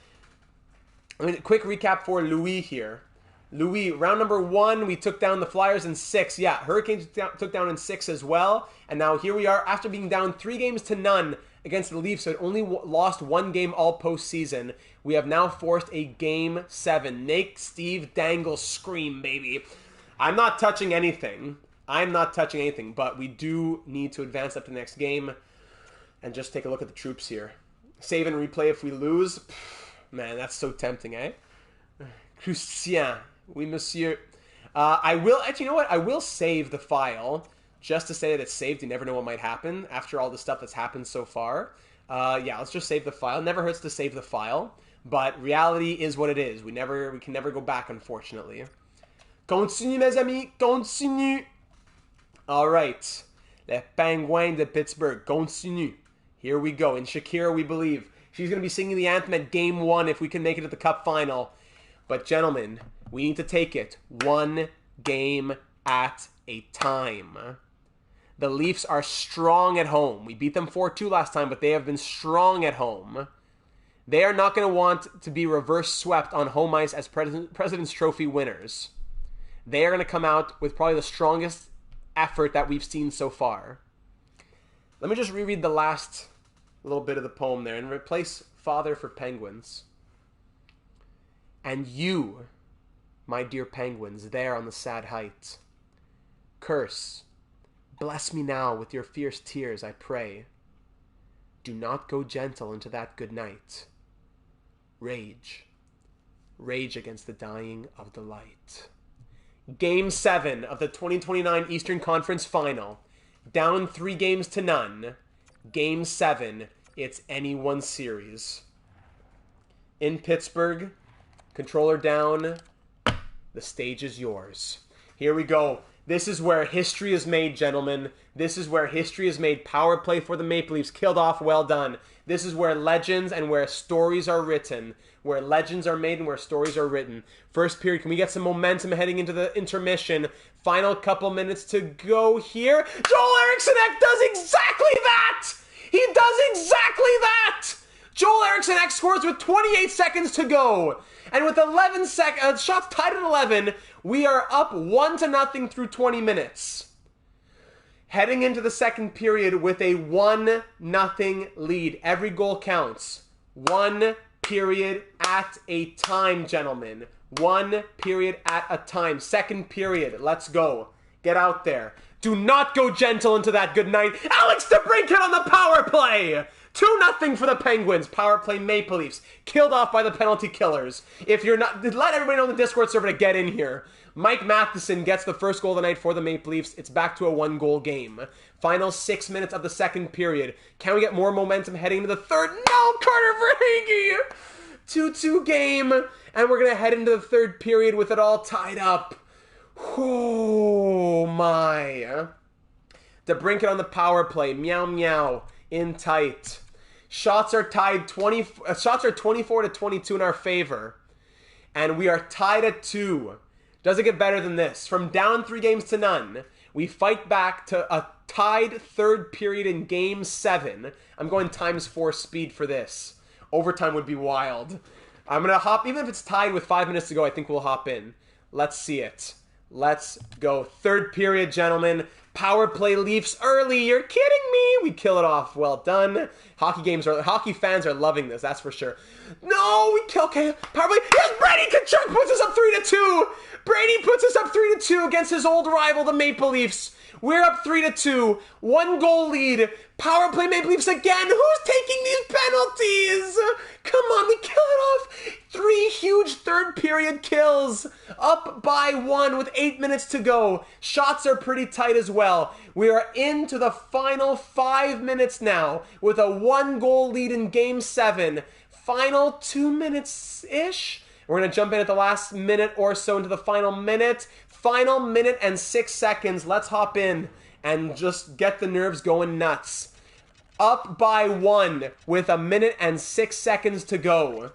I mean, quick recap for Louis here. Louis, round number 1, we took down the Flyers in 6. Yeah, Hurricanes took down in 6 as well. And now here we are after being down 3-0 against the Leafs. So it only lost 1 game all postseason. We have now forced a Game 7. Make Steve Dangle scream, baby. I'm not touching anything. But we do need to advance up to the next game. And just take a look at the troops here. Save and replay if we lose. Man, that's so tempting, eh? Christian. Oui, monsieur. I will, actually, you know what? I will save the file just to say that it's saved. You never know what might happen after all the stuff that's happened so far. Yeah, let's just save the file. Never hurts to save the file. But reality is what it is. We can never go back, unfortunately. Continue, mes amis. Continue. All right. Les Penguins de Pittsburgh. Continue. Here we go. In Shakira, we believe. She's going to be singing the anthem at Game 1 if we can make it to the Cup final. But, gentlemen, we need to take it 1 game at a time. The Leafs are strong at home. We beat them 4-2 last time, but they have been strong at home. They are not going to want to be reverse swept on home ice as President's Trophy winners. They are going to come out with probably the strongest effort that we've seen so far. Let me just reread the last little bit of the poem there and replace Father for Penguins. And you, my dear Penguins, there on the sad height, curse, bless me now with your fierce tears, I pray. Do not go gentle into that good night. Rage against the dying of the light. Game 7 of the 2029 Eastern Conference Final. Down 3-0. Game 7. It's anyone's series. In Pittsburgh, controller down. The stage is yours. Here we go. This is where history is made, gentlemen. This is where history is made. Power play for the Maple Leafs. Killed off. Well done. This is where legends and where stories are written. Where legends are made and where stories are written. First period, can we get some momentum heading into the intermission? Final couple minutes to go here. Joel Eriksson Ek does exactly that! He does exactly that! Joel Eriksson Ek scores with 28 seconds to go. And with 11 shots tied at 11, we are up 1-0 through 20 minutes. Heading into the second period with a 1-0 lead. Every goal counts. 1 period at a time, gentlemen. 1 period at a time. Second period. Let's go. Get out there. Do not go gentle into that good night. Alex DeBrincat on the power play. 2-0 for the Penguins. Power play Maple Leafs. Killed off by the penalty killers. If you're not, let everybody know on the Discord server to get in here. Mike Matheson gets the first goal of the night for the Maple Leafs. It's back to a 1-goal game. Final 6 minutes of the second period. Can we get more momentum heading into the third? No, Carter Verhaeghe! 2-2 game. And we're going to head into the third period with it all tied up. Oh, my. DeBrincat on the power play. Meow, meow. In tight. Shots are tied 24-22 in our favor. And we are tied at 2. Does it get better than this? From down 3-0, we fight back to a tied third period in Game 7. I'm going ×4 speed for this. Overtime would be wild. I'm going to hop, even if it's tied with 5 minutes to go, I think we'll hop in. Let's see it. Let's go. Third period, gentlemen. Power play Leafs early. You're kidding me. We kill it off. Well done. Hockey fans are loving this. That's for sure. No, we kill. Okay, power play. Yes, Brady Tkachuk puts us up 3-2. Brady puts us up 3-2 against his old rival, the Maple Leafs. We're up 3-2. 1-goal lead. Power play Maple Leafs again. Who's taking these penalties? Come on, we kill it off. 3 huge third period kills. Up by 1 with 8 minutes to go. Shots are pretty tight as well. We are into the final 5 minutes now with a 1-goal lead in Game 7. Final 2 minutes-ish. We're going to jump in at the last minute or so into the final minute. Final minute and 6 seconds. Let's hop in and just get the nerves going nuts. Up by 1 with 1 minute and 6 seconds to go.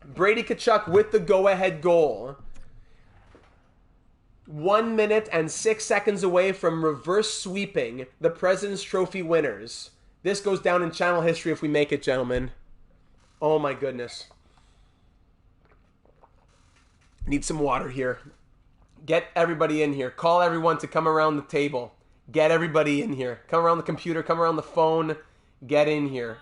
Brady Tkachuk with the go-ahead goal. 1 minute and 6 seconds away from reverse sweeping the President's Trophy winners. This goes down in channel history if we make it, gentlemen. Oh my goodness. Need some water here. Get everybody in here. Call everyone to come around the table. Get everybody in here. Come around the computer. Come around the phone. Get in here.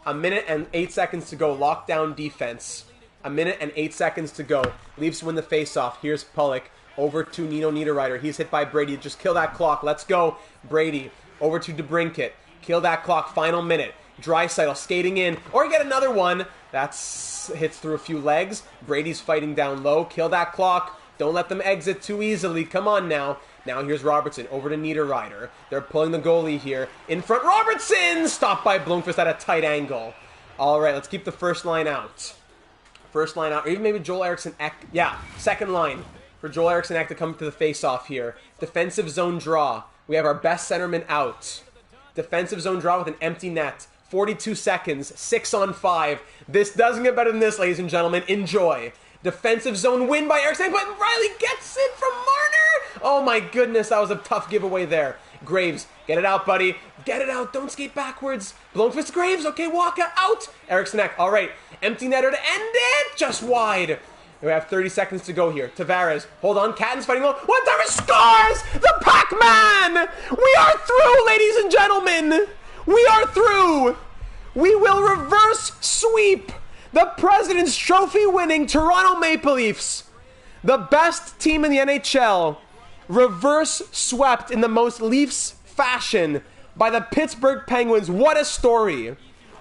1 minute and 8 seconds to go. Lockdown defense. 1 minute and 8 seconds to go. Leafs win the faceoff. Here's Pulock. Over to Nino Niederreiter. He's hit by Brady. Just kill that clock. Let's go. Brady. Over to DeBrincat. Kill that clock. Final minute. Draisaitl skating in. Or you get another one. That's hits through a few legs. Brady's fighting down low. Kill that clock. Don't let them exit too easily. Come on now. Now here's Robertson. Over to Niederreiter. They're pulling the goalie here. In front. Robertson! Stopped by Blomqvist at a tight angle. All right, let's keep the first line out. First line out. Or even maybe Joel Eriksson Ek. Yeah, second line for Joel Eriksson Ek to come to the face-off here. Defensive zone draw. We have our best centerman out. Defensive zone draw with an empty net. 42 seconds. 6-on-5. This doesn't get better than this, ladies and gentlemen. Enjoy. Defensive zone win by Eriksson, but Riley gets it from Marner. Oh my goodness, that was a tough giveaway there. Graves, get it out, buddy. Get it out. Don't skate backwards. Blomqvist, Graves. Okay, Walker out. Eriksson Ek. All right. Empty netter to end it. Just wide. We have 30 seconds to go here. Tavares. Hold on. Catton's fighting low. What time scores? The Pac-Man. We are through, ladies and gentlemen. We are through. We will reverse sweep the President's Trophy winning Toronto Maple Leafs. The best team in the NHL. Reverse swept in the most Leafs fashion by the Pittsburgh Penguins. What a story.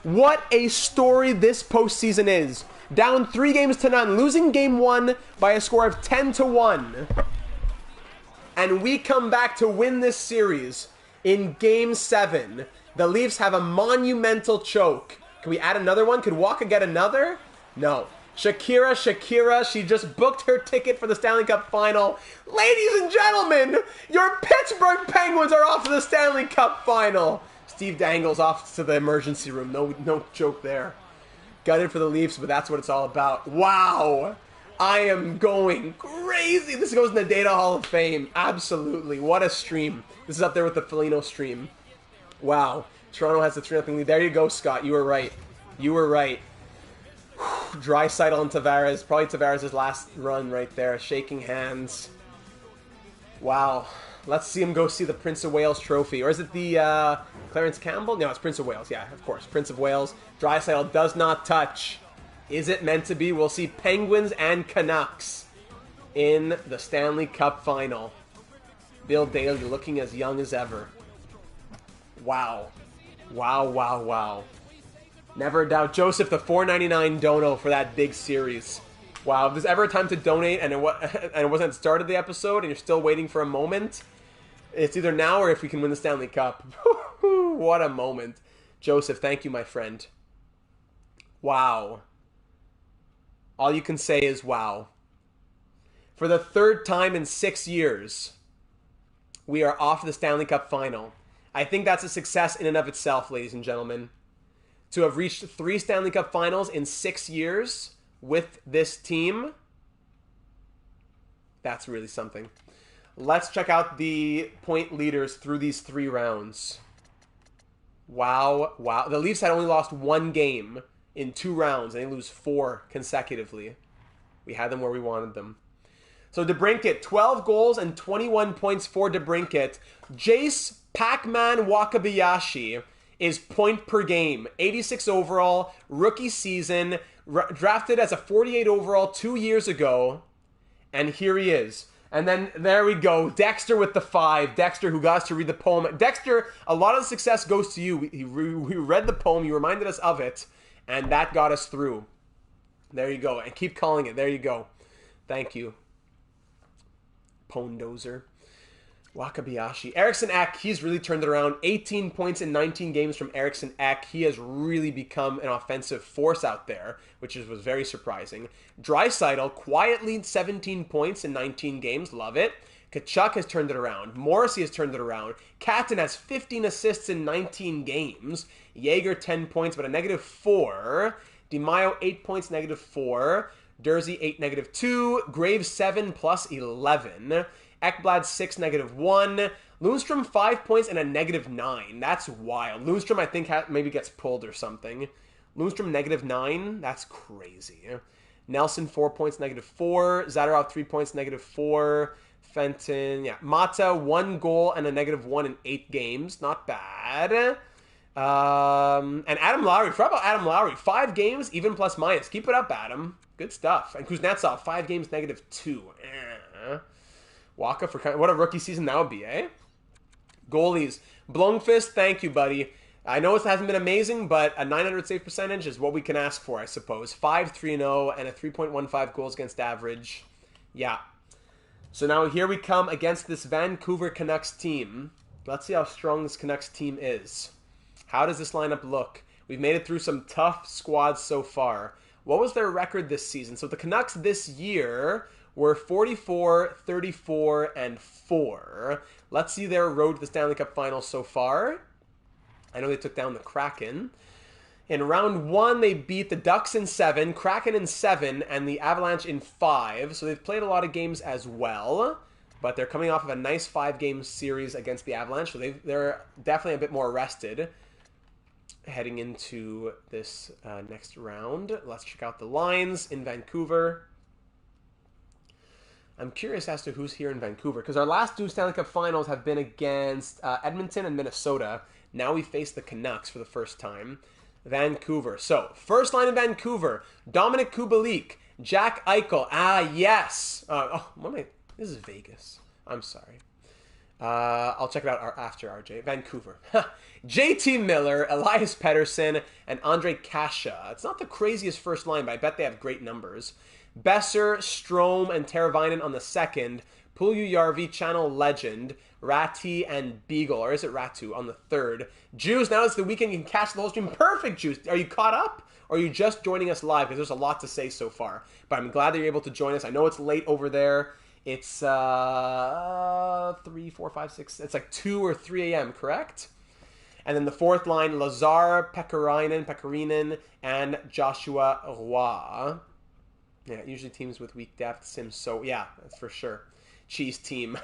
What a story this postseason is. Down 3-0, losing game 1 by a score of 10-1. And we come back to win this series in game 7. The Leafs have a monumental choke. Can we add another one? Could Waka get another? No. Shakira, she just booked her ticket for the Stanley Cup final. Ladies and gentlemen, your Pittsburgh Penguins are off to the Stanley Cup final. Steve Dangle's off to the emergency room. No joke there. Gutted for the Leafs, but that's what it's all about. Wow. I am going crazy. This goes in the Data Hall of Fame. Absolutely. What a stream. This is up there with the Foligno stream. Wow. Toronto has a 3-0 lead. There you go, Scott. You were right. You were right. Draisaitl and Tavares. Probably Tavares' last run right there. Shaking hands. Wow. Let's see him go see the Prince of Wales trophy. Or is it the Clarence Campbell? No, it's Prince of Wales. Yeah, of course. Prince of Wales. Draisaitl does not touch. Is it meant to be? We'll see Penguins and Canucks in the Stanley Cup final. Bill Daley looking as young as ever. Wow. Wow, wow, wow. Never a doubt. Joseph, the $4.99 dono for that big series. Wow, if there's ever a time to donate and it wasn't at the start of the episode and you're still waiting for a moment, it's either now or if we can win the Stanley Cup. What a moment. Joseph, thank you, my friend. Wow. All you can say is wow. For the third time in 6 years, we are off the Stanley Cup final. I think that's a success in and of itself, ladies and gentlemen. To have reached 3 Stanley Cup finals in 6 years with this team, that's really something. Let's check out the point leaders through these 3 rounds. Wow, wow. The Leafs had only lost 1 game in 2 rounds, and they lose 4 consecutively. We had them where we wanted them. So DeBrincat, 12 goals and 21 points for DeBrincat. Jace Pac-Man Wakabayashi is point per game. 86 overall, rookie season, drafted as a 48 overall 2 years ago. And here he is. And then there we go. Dexter with the 5. Dexter, who got us to read the poem. Dexter, a lot of the success goes to you. We read the poem. You reminded us of it. And that got us through. There you go. And keep calling it. There you go. Thank you. Pondozer. Wakabayashi. Eriksson Ek, he's really turned it around. 18 points in 19 games from Eriksson Ek. He has really become an offensive force out there, which was very surprising. Draisaitl, quietly 17 points in 19 games. Love it. Kachuk has turned it around. Morrissey has turned it around. Catton has 15 assists in 19 games. Jaeger, 10 points, but a -4. DeMaio, 8 points, -4. Dursey, 8, -2. Graves, 7, +11. Ekblad, 6, -1. Lundstrom, 5 points and a -9. That's wild. Lundstrom, I think, maybe gets pulled or something. Lundstrom, -9. That's crazy. Nelson, 4 points, -4. Zadorov, 3 points, -4. Fenton, yeah. Mata, 1 goal and a -1 in 8 games. Not bad. And Adam Lowry. Forgot about Adam Lowry. 5 games, even plus/minus. Keep it up, Adam. Good stuff. And Kuznetsov, 5 games, -2. Waka for what a rookie season that would be, eh? Goalies. Blomqvist, thank you, buddy. I know it hasn't been amazing, but a 900 save percentage is what we can ask for, I suppose. 5-3-0 and a 3.15 goals against average. Yeah. So now here we come against this Vancouver Canucks team. Let's see how strong this Canucks team is. How does this lineup look? We've made it through some tough squads so far. What was their record this season? So the Canucks this year were 44, 34, and 4. Let's see their road to the Stanley Cup Finals so far. I know they took down the Kraken. In round 1, they beat the Ducks in 7, Kraken in 7, and the Avalanche in 5. So they've played a lot of games as well. But they're coming off of a nice 5-game series against the Avalanche. So they're definitely a bit more rested heading into this next round. Let's check out the lines in Vancouver. I'm curious as to who's here in Vancouver, because our last 2 Stanley Cup Finals have been against Edmonton and Minnesota. Now we face the Canucks for the first time. Vancouver. So, first line in Vancouver, Dominic Kubalik, Jack Eichel. Yes. This is Vegas. I'm sorry. I'll check it out after RJ. Vancouver. JT Miller, Elias Pettersson, and Andre Kasha. It's not the craziest first line, but I bet they have great numbers. Besser, Strome, and Teravainen on the second. Puljujärvi, Channel Legend, Ratti, and Beagle, or is it Ratu, on the third. Juice, now it's the weekend, you can catch the whole stream. Perfect, Juice. Are you caught up? Or are you just joining us live? Because there's a lot to say so far. But I'm glad that you're able to join us. I know it's late over there. It's 3, 4, 5, 6. It's like 2 or 3 a.m., correct? And then the fourth line, Lazar, Pekarinen, and Joshua Roy. Yeah, usually teams with weak depth, Sims. So, yeah, that's for sure. Cheese team.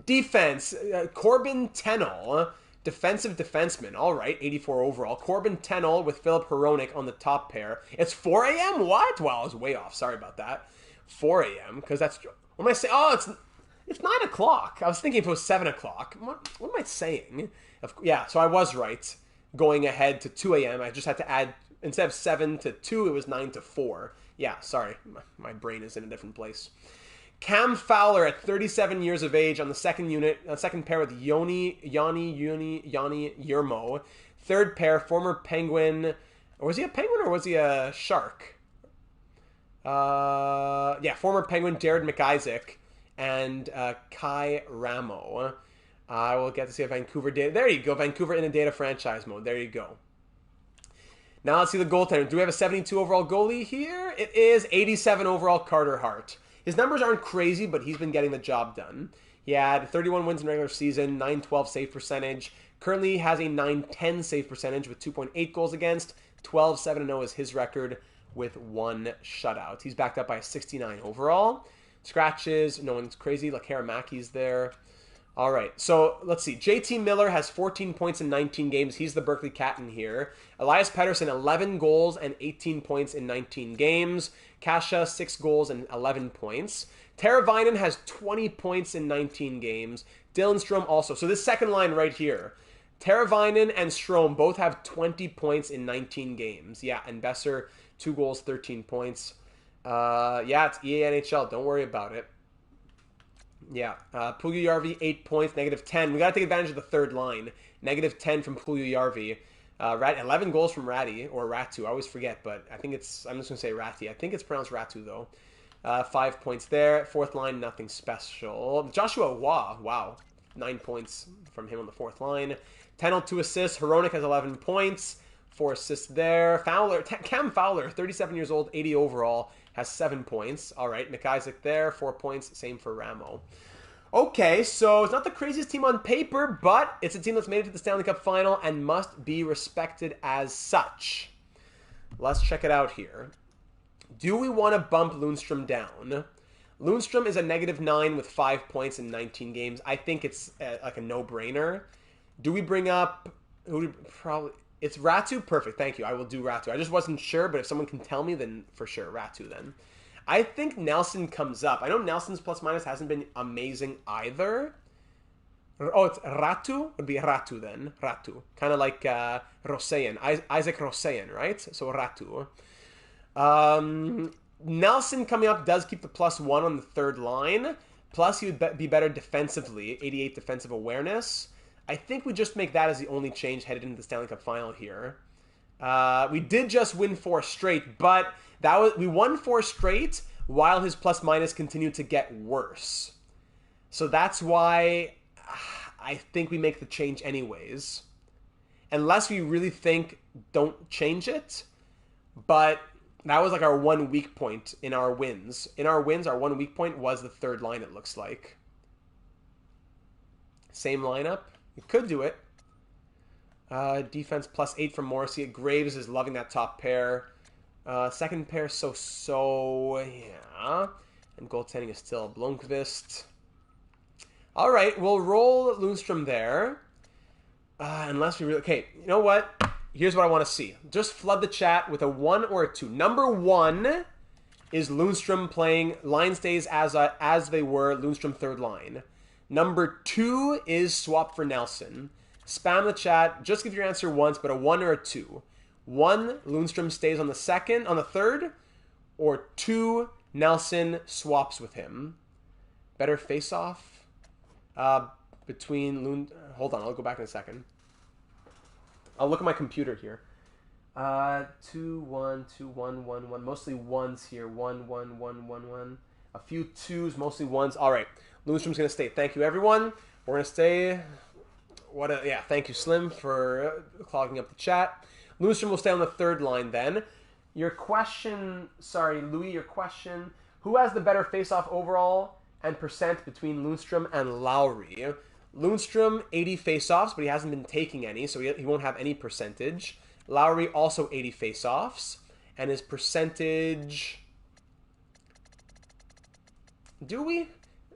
Defense, Corbin Tennell, defensive defenseman. All right, 84 overall. Corbin Tennell with Philip Hronek on the top pair. It's 4 a.m.? What? Well, I was way off. Sorry about that. 4 a.m. because that's... What am I saying? Oh, it's 9 o'clock. I was thinking if it was 7 o'clock. What am I saying? Yeah, so I was right. Going ahead to 2 a.m. I just had to add... Instead of 7 to 2, it was 9 to 4. Yeah, sorry. My brain is in a different place. Cam Fowler at 37 years of age on the second pair with Yanni Yermo. Third pair, former Penguin. Or was he a Penguin or was he a Shark? Former Penguin Jared McIsaac and Kai Ramo. I will get to see a Vancouver data. There you go, Vancouver in a data franchise mode. There you go. Now let's see the goaltender. Do we have a 72 overall goalie here? It is 87 overall Carter Hart. His numbers aren't crazy, but he's been getting the job done. He had 31 wins in regular season, 912 save percentage. Currently has a 910 save percentage with 2.8 goals against. 12-7-0 is his record with 1 shutout. He's backed up by a 69 overall. Scratches, no one's crazy. Lakaramaki's there. All right, so let's see. JT Miller has 14 points in 19 games. He's the Berkeley Cat in here. Elias Pettersson, 11 goals and 18 points in 19 games. Kasha, 6 goals and 11 points. Teravainen has 20 points in 19 games. Dylan Strome also. So this second line right here. Teravainen and Strome both have 20 points in 19 games. Yeah, and Besser, 2 goals, 13 points. It's EA NHL. Don't worry about it. Yeah, Puljujärvi, 8 points, -10. We got to take advantage of the third line. -10 from Puljujärvi. 11 goals from Ratty, or Ratu. I always forget, but I think it's... I'm just going to say Ratty. I think it's pronounced Ratu, though. 5 points there. Fourth line, nothing special. Joshua Waugh, wow. 9 points from him on the fourth line. Tennell, 2 assists. Hronek has 11 points. 4 assists there. Cam Fowler, 37 years old, 80 overall. Has 7 points. All right, McIsaac there, 4 points. Same for Ramo. Okay, so it's not the craziest team on paper, but it's a team that's made it to the Stanley Cup final and must be respected as such. Let's check it out here. Do we want to bump Lundstrom down? Lundstrom is a -9 with 5 points in 19 games. I think it's like a no-brainer. Do we bring up... It's Ratu? Perfect, thank you. I will do Ratu. I just wasn't sure, but if someone can tell me, then for sure, Ratu then. I think Nelson comes up. I know Nelson's plus-minus hasn't been amazing either. Oh, it's Ratu? Would be Ratu then. Ratu. Kind of like Roseyan. Isaac Roseyan, right? So Ratu. Nelson coming up does keep the +1 on the third line. Plus, he would be better defensively. 88 defensive awareness. I think we just make that as the only change headed into the Stanley Cup final here. We did just win 4 straight, but we won 4 straight while his plus-minus continued to get worse. So that's why I think we make the change anyways. Unless we really think don't change it. But that was like our one weak point in our wins. In our wins, our one weak point was the third line, it looks like. Same lineup. We could do it. Defense +8 from Morrissey. Graves is loving that top pair. Second pair, yeah. And goaltending is still Blomqvist. All right, we'll roll Lundstrom there. Unless we really... Okay, you know what? Here's what I want to see. Just flood the chat with a 1 or a 2. Number 1 is Lundstrom playing line stays as they were, Lundstrom third line. Number 2 is swap for Nelson. Spam the chat. Just give your answer once, but a 1 or a 2. 1, Lundstrom stays on the third, or 2, Nelson swaps with him. Better face-off between Hold on, I'll go back in a second. I'll look at my computer here. 2, 1, 2, 1, 1, 1. Mostly 1s here. 1, 1, 1, 1, 1. A few 2s, mostly 1s. All right. Lundstrom's going to stay. Thank you, everyone. We're going to stay. Thank you, Slim, for clogging up the chat. Lundstrom will stay on the third line then. Your question, Louis, your question, who has the better face-off overall and percent between Lundstrom and Lowry? Lundstrom, 80 faceoffs, but he hasn't been taking any, so he won't have any percentage. Lowry, also 80 faceoffs. And his percentage... Do we?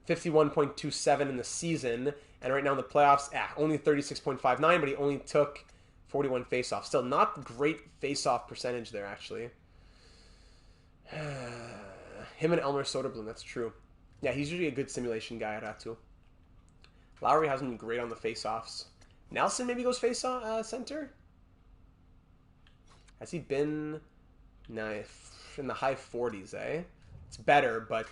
51.27 in the season. And right now in the playoffs, only 36.59, but he only took 41 faceoffs. Still not great faceoff percentage there, actually. Him and Elmer Soderblom, that's true. Yeah, he's usually a good simulation guy, Ratu. Lowry hasn't been great on the faceoffs. Nelson maybe goes center? Has he been in the high 40s, eh? It's better, but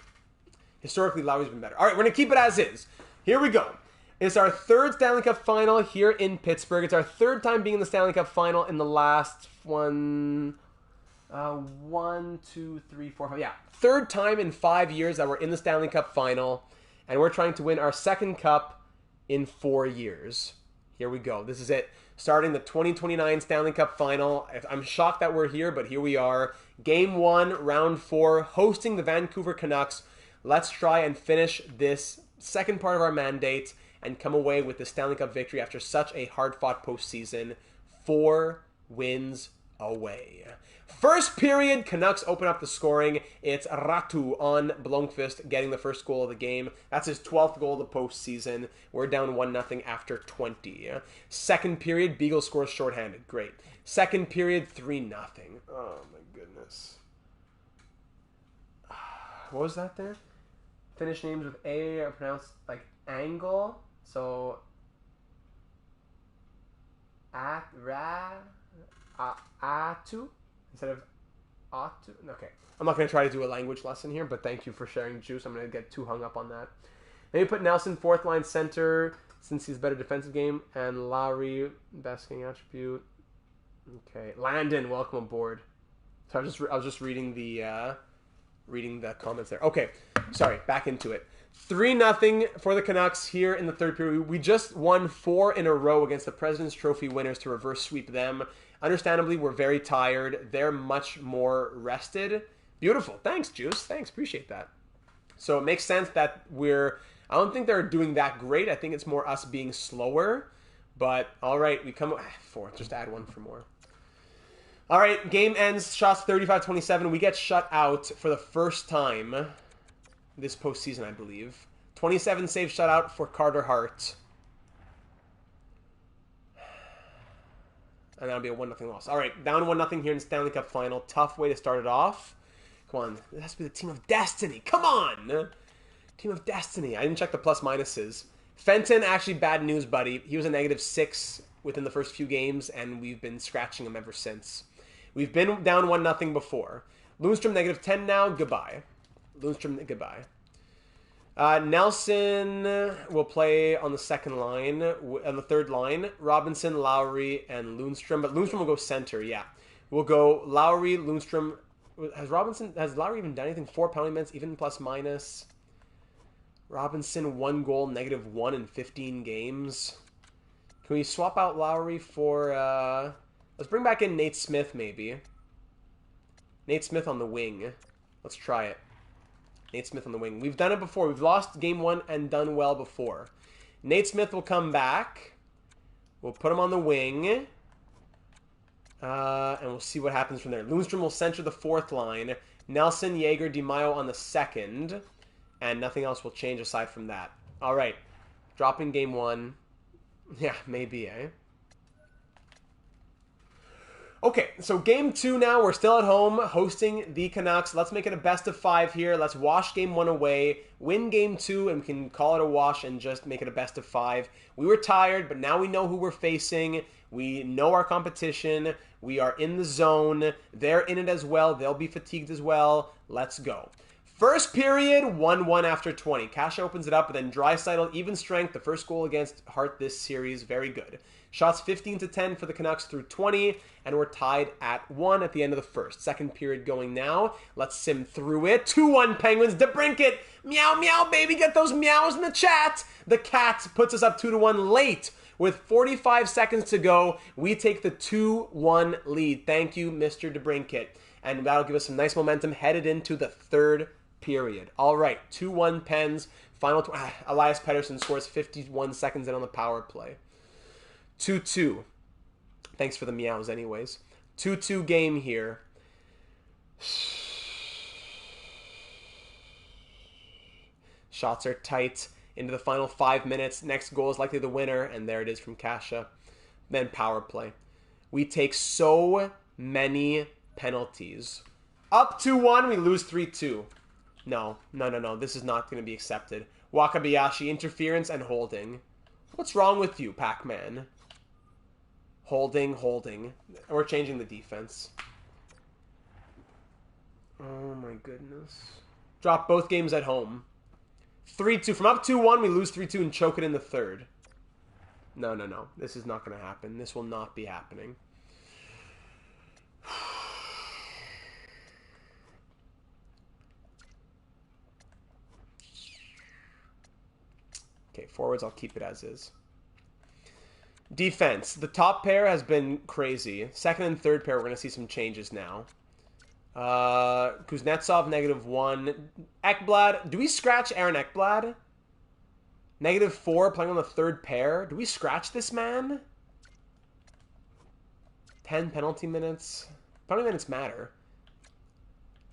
historically Lowry's been better. All right, we're going to keep it as is. Here we go. It's our third Stanley Cup final here in Pittsburgh. It's our third time being in the Stanley Cup final in the last 1, 2, 3, 4, 5. Yeah, third time in 5 years that we're in the Stanley Cup final, and we're trying to win our second cup in 4 years. Here we go. This is it. Starting the 2029 Stanley Cup final. I'm shocked that we're here, but here we are. Game 1, round 4, hosting the Vancouver Canucks. Let's try and finish this second part of our mandate and come away with the Stanley Cup victory after such a hard-fought postseason. 4 wins away. First period, Canucks open up the scoring. It's Ratu on Blomqvist getting the first goal of the game. That's his 12th goal of the postseason. We're down 1-0 after 20. Second period, Beagle scores shorthanded. Great. Second period, 3-0. Oh my goodness. What was that there? Finnish names with A are pronounced like angle. So, Atu instead of Atu. Okay, I'm not going to try to do a language lesson here, but thank you for sharing, Juice. I'm going to get too hung up on that. Maybe put Nelson fourth line center since he's a better defensive game, and Lowry best game attribute. Okay, Landon, welcome aboard. So I was just reading the comments there. Okay, sorry, back into it. 3-0 for the Canucks here in the third period. We just won 4 in a row against the President's Trophy winners to reverse sweep them. Understandably, we're very tired. They're much more rested. Beautiful. Thanks, Juice. Thanks. Appreciate that. So it makes sense that I don't think they're doing that great. I think it's more us being slower. But, all right, we come... 4. Just add 1 for more. All right, game ends. Shots 35-27. We get shut out for the first time this postseason, I believe. 27 save shutout for Carter Hart. And that'll be a 1-0 loss. All right, down 1-0 here in the Stanley Cup final. Tough way to start it off. Come on, it has to be the team of destiny. Come on! Team of destiny. I didn't check the plus minuses. Fenton, actually bad news, buddy. He was a -6 within the first few games, and we've been scratching him ever since. We've been down 1-0 before. Lundstrom -10 now. Goodbye. Lundstrom, goodbye. Nelson will play on the second line, on the third line. Robinson, Lowry, and Lundstrom. But Lundstrom will go center, yeah. We'll go Lowry, Lundstrom. Has Lowry even done anything? 4 penalty minutes, even plus minus. Robinson, 1 goal, -1 in 15 games. Can we swap out Lowry for... let's bring back in Nate Smith, maybe. Nate Smith on the wing. Let's try it. Nate Smith on the wing. We've done it before. We've lost game 1 and done well before. Nate Smith will come back. We'll put him on the wing. And we'll see what happens from there. Lundstrom will center the fourth line. Nelson, Yeager, DiMaio on the second. And nothing else will change aside from that. All right. Dropping game 1. Yeah, maybe, eh? Okay, so game 2 now. We're still at home hosting the Canucks. Let's make it a best of 5 here. Let's wash game 1 away, win game 2, and we can call it a wash and just make it a best of 5. We were tired, but now we know who we're facing. We know our competition. We are in the zone. They're in it as well. They'll be fatigued as well. Let's go. First period, 1-1 after 20. Kasha opens it up, but then Draisaitl, even strength, the first goal against Hart this series. Very good. Shots 15-10 for the Canucks through 20, and we're tied at 1 at the end of the first. Second period going now. Let's sim through it. 2-1 Penguins. DeBrincat. Meow, meow, baby. Get those meows in the chat. The Cat puts us up 2-1 late. With 45 seconds to go, we take the 2-1 lead. Thank you, Mr. DeBrincat. And that'll give us some nice momentum headed into the third period. All right, 2-1 Pens. Final. Elias Pettersson scores 51 seconds in on the power play. 2-2. Thanks for the meows anyways. 2-2 game here. Shots are tight into the final 5 minutes. Next goal is likely the winner, and there it is from Kasha. Then power play. We take so many penalties. Up 2-1, we lose 3-2. No. This is not going to be accepted. Wakabayashi, interference and holding. What's wrong with you, Pac-Man? Holding. We're changing the defense. Oh my goodness. Drop both games at home. 3-2. From up 2-1, we lose 3-2 and choke it in the third. No. This is not going to happen. This will not be happening. Okay, forwards, I'll keep it as is. Defense. The top pair has been crazy. Second and third pair, we're going to see some changes now. Kuznetsov, -1. Ekblad. Do we scratch Aaron Ekblad? -4, playing on the third pair. Do we scratch this man? 10 penalty minutes. Penalty minutes matter.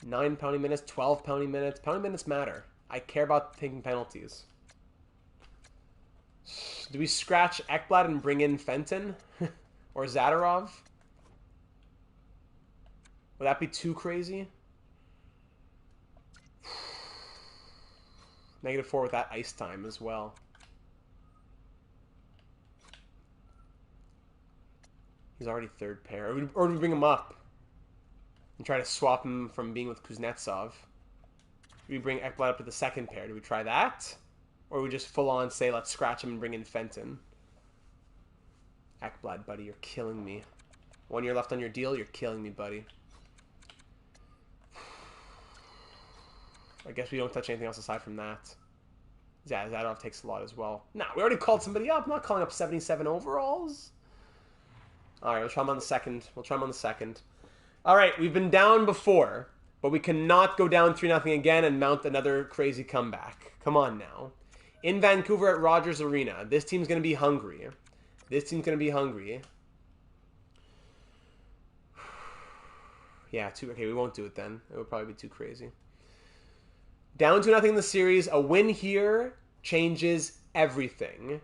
9 penalty minutes, 12 penalty minutes. Penalty minutes matter. I care about taking penalties. Do we scratch Ekblad and bring in Fenton? Or Zadorov? Would that be too crazy? -4 with that ice time as well. He's already third pair. Or do we bring him up and try to swap him from being with Kuznetsov? Do we bring Ekblad up to the second pair? Do we try that? Or we just full on say, let's scratch him and bring in Fenton? Ekblad, buddy, you're killing me. 1 year left on your deal, you're killing me, buddy. I guess we don't touch anything else aside from that. Zadorov takes a lot as well. Nah, we already called somebody up. I'm not calling up 77 overalls. All right, we'll try him on the second. All right, we've been down before, but we cannot go down 3-0 again and mount another crazy comeback. Come on now. In Vancouver at Rogers Arena. This team's going to be hungry. Yeah, okay, we won't do it then. It would probably be too crazy. Down 2-0 in the series. A win here changes everything.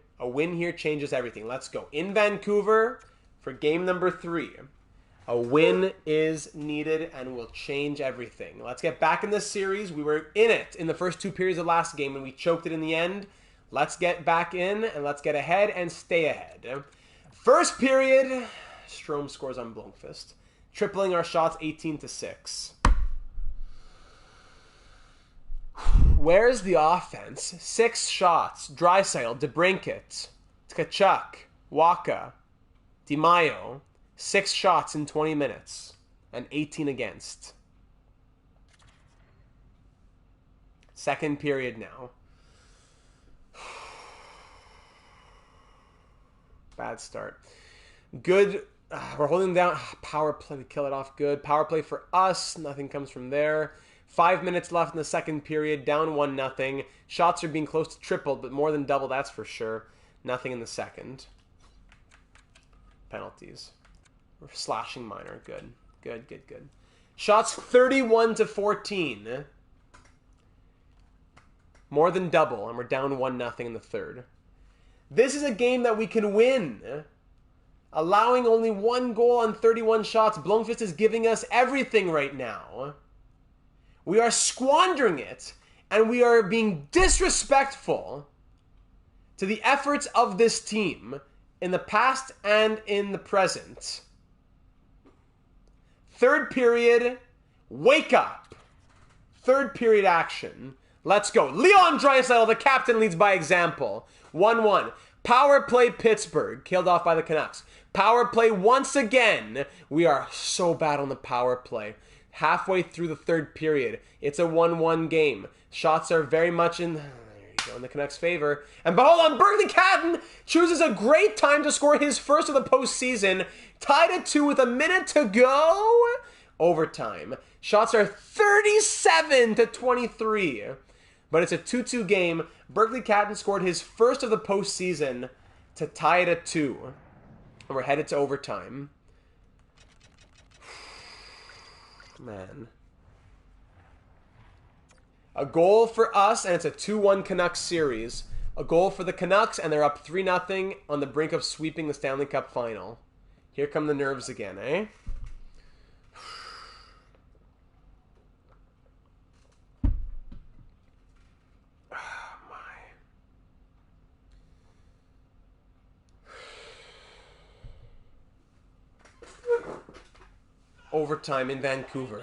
Let's go. In Vancouver for game number 3. A win is needed and will change everything. Let's get back in this series. We were in it in the first 2 periods of last game and we choked it in the end. Let's get back in and let's get ahead and stay ahead. First period, Strome scores on Blomqvist, tripling our shots 18-6. Where's the offense? 6 shots. Draisaitl, DeBrincat, Tkachuk, Waka, DiMaio. 6 shots in 20 minutes and 18 against. Second period now. Bad start. Good. We're holding down. Power play. We kill it off good. Power play for us. Nothing comes from there. 5 minutes left in the second period. Down 1-0. Shots are being close to tripled, but more than double, that's for sure. Nothing in the second. Penalties. We're slashing minor. Good. Shots 31-14. More than double, and we're down 1-0 in the third. This is a game that we can win. Allowing only 1 goal on 31 shots. Blomqvist is giving us everything right now. We are squandering it, and we are being disrespectful to the efforts of this team in the past and in the present. Third period, wake up. Third period action. Let's go. Leon Draisaitl, the captain, leads by example. 1-1. Power play Pittsburgh, killed off by the Canucks. Power play once again. We are so bad on the power play. Halfway through the third period, it's a 1-1 game. Shots are very much in the Canucks' favor. And hold on, Berkeley Catton chooses a great time to score his first of the postseason. Tied at 2 with a minute to go. Overtime. Shots are 37-23. But it's a 2-2 game. Berkeley Catton scored his first of the postseason to tie it at 2. And we're headed to overtime. Man. A goal for us, and it's a 2-1 Canucks series. A goal for the Canucks, and they're up 3-0 on the brink of sweeping the Stanley Cup final. Here come the nerves again, eh? Overtime in Vancouver.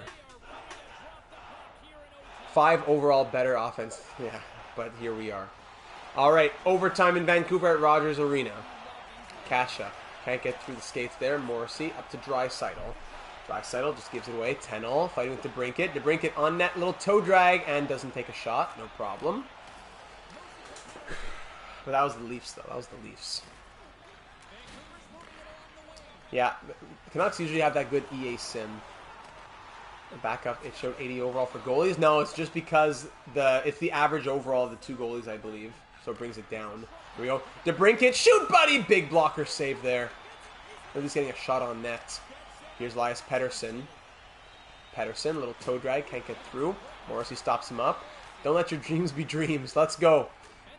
5 overall better offense. Yeah, but here we are. All right, overtime in Vancouver at Rogers Arena. Kasha can't get through the skates there. Morrissey up to Draisaitl. Draisaitl just gives it away. 10-0, fighting with DeBrincat. DeBrincat on net, little toe drag, and doesn't take a shot. No problem. But that was the Leafs, though. That was the Leafs. Yeah, the Canucks usually have that good EA sim. The backup, it showed 80 overall for goalies. No, it's just because it's the average overall of the 2 goalies, I believe. So it brings it down. Here we go. DeBrincat, shoot, buddy! Big blocker save there. At least getting a shot on net. Here's Elias Pettersson. Pettersson, little toe drag, can't get through. Morrissey stops him up. Don't let your dreams be dreams. Let's go.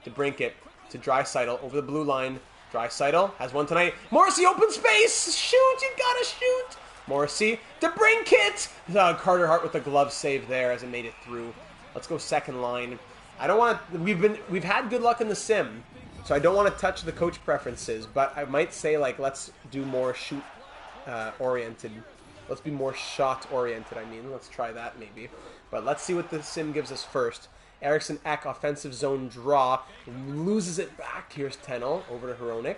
DeBrincat to Draisaitl over the blue line. Draisaitl has one tonight. Morrissey, open space! Shoot! You gotta shoot! Morrissey, DeBrincat! Carter Hart with the glove save there as it made it through. Let's go second line. I don't want to... We've had good luck in the sim, so I don't want to touch the coach preferences, but I might say, like, let's do more shoot-oriented. Let's be more shot-oriented, I mean. Let's try that, maybe. But let's see what the sim gives us first. Eriksson Ek, offensive zone draw. Loses it back. Here's 10-0 over to Hronek.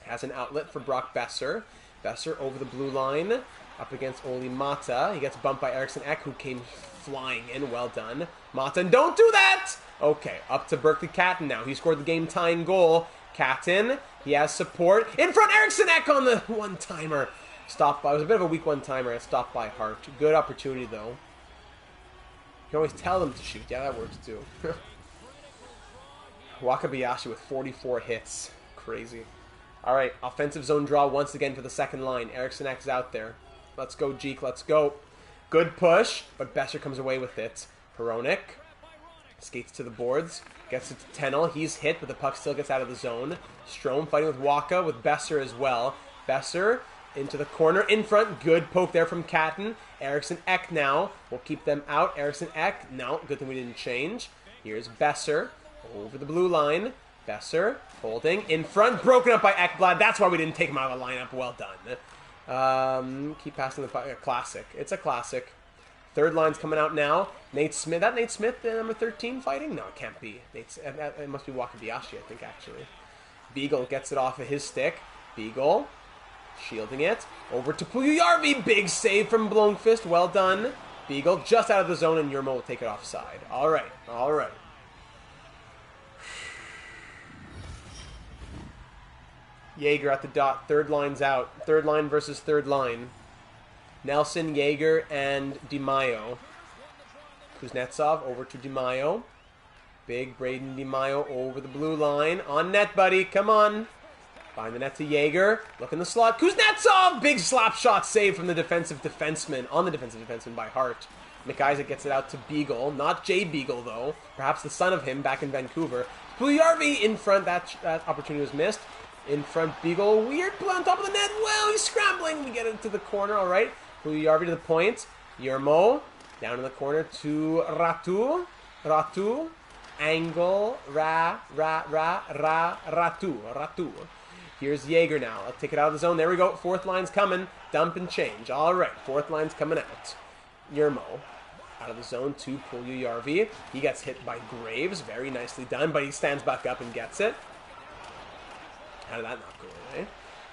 Has an outlet for Brock Besser. Besser over the blue line. Up against Oli Mata. He gets bumped by Eriksson Ek, who came flying in. Well done. Mata, and don't do that! Okay, up to Berkeley Catton now. He scored the game-tying goal. Catton, he has support. In front, Eriksson Ek on the one-timer. Stopped by. It was a bit of a weak one-timer. It stopped by Hart. Good opportunity, though. You can always tell them to shoot. Yeah, that works too. Wakabayashi with 44 hits. Crazy. Alright, offensive zone draw once again for the second line. Eriksson Ek's out there. Let's go, Jeek. Let's go. Good push, but Besser comes away with it. Hronek skates to the boards. Gets it to 10-0. He's hit, but the puck still gets out of the zone. Strome fighting with Waka, with Besser as well. Besser into the corner, in front. Good poke there from Catton. Eriksson Ek now will keep them out. Eriksson Ek, no, good thing we didn't change. Here's Besser over the blue line. Besser holding in front, broken up by Ekblad. That's why we didn't take him out of the lineup. Well done. Keep passing the puck. Classic. It's a classic. Third line's coming out now. Nate Smith. That Nate Smith, the number 13 fighting? No, it can't be. It must be Wakabayashi, I think, actually. Beagle gets it off of his stick. Beagle shielding it. Over to Puljujarvi. Big save from Blomqvist. Well done. Beagle just out of the zone, and Yurmo will take it offside. All right. All right. Jaeger at the dot. Third line's out. Third line versus third line. Nelson, Jaeger, and DiMaio. Kuznetsov over to DiMaio. Big Braden DiMaio over the blue line. On net, buddy. Come on. Behind the net to Jaeger. Look in the slot. Kuznetsov! Big slap shot save from the defensive defenseman. On the defensive defenseman by Hart. McIsaac gets it out to Beagle. Not Jay Beagle, though. Perhaps the son of him back in Vancouver. Puljujarvi in front. That opportunity was missed. In front, Beagle. Weird play on top of the net. Well, he's scrambling. We get it to the corner. All right. Puljujarvi to the point. Yermo. Down in the corner to Ratu. Ratu. Angle. Ratu. Here's Jaeger now. I'll take it out of the zone. There we go. Fourth line's coming. Dump and change. All right. Fourth line's coming out. Yermo. Out of the zone to Puljujarvi. He gets hit by Graves. Very nicely done, but he stands back up and gets it. How did that not go away?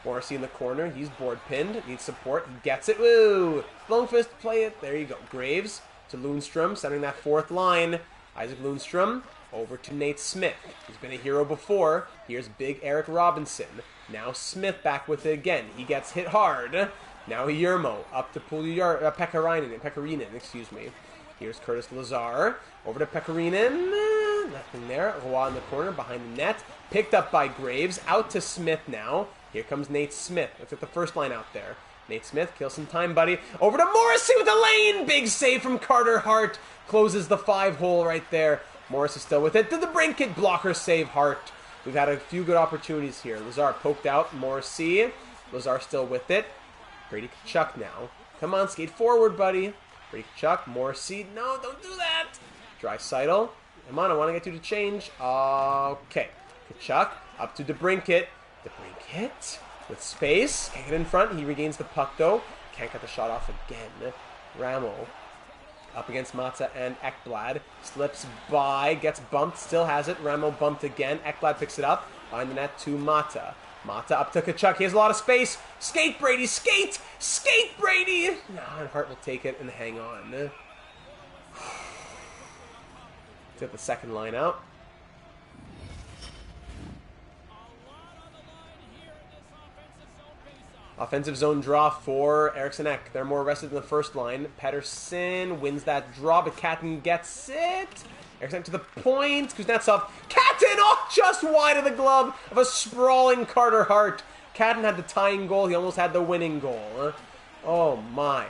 Morrissey in the corner. He's board pinned. Needs support. He gets it. Woo! Blomqvist, play it. There you go. Graves to Lundstrom, centering that fourth line. Isaac Lundstrom over to Nate Smith. He's been a hero before. Here's big Eric Robinson. Now Smith back with it again. He gets hit hard. Now Yermo up to Pekarinen, excuse me. Here's Curtis Lazar. Over to Pekarinen. Nothing there. Roy in the corner behind the net. Picked up by Graves. Out to Smith now. Here comes Nate Smith. Let's get the first line out there. Nate Smith, kill some time, buddy. Over to Morrissey with the lane. Big save from Carter Hart. Closes the 5-hole right there. Morris is still with it. To the brink, it blocker save Hart. We've had a few good opportunities here. Lazar poked out. Morrissey. Lazar still with it. Brady Tkachuk now. Come on, skate forward, buddy. Brady Tkachuk. Morrissey. No, don't do that. Draisaitl. Come on, I want to get you to change. Okay. Tkachuk up to DeBrincat. DeBrincat with space. Can't get in front. He regains the puck, though. Can't get the shot off again. Rameau up against Mata and Ekblad. Slips by. Gets bumped. Still has it. Rameau bumped again. Ekblad picks it up. Behind the net to Mata. Mata up to Tkachuk. He has a lot of space. Skate, Brady. Skate! Skate, Brady! No, and Hart will take it and hang on. Let's get the second line out. Offensive zone draw for Eriksson Ek. They're more rested than the first line. Pettersson wins that draw, but Catton gets it. Eriksson to the point. Kuznetsov. Catton! Oh, just wide of the glove of a sprawling Carter Hart. Catton had the tying goal. He almost had the winning goal. Oh, my.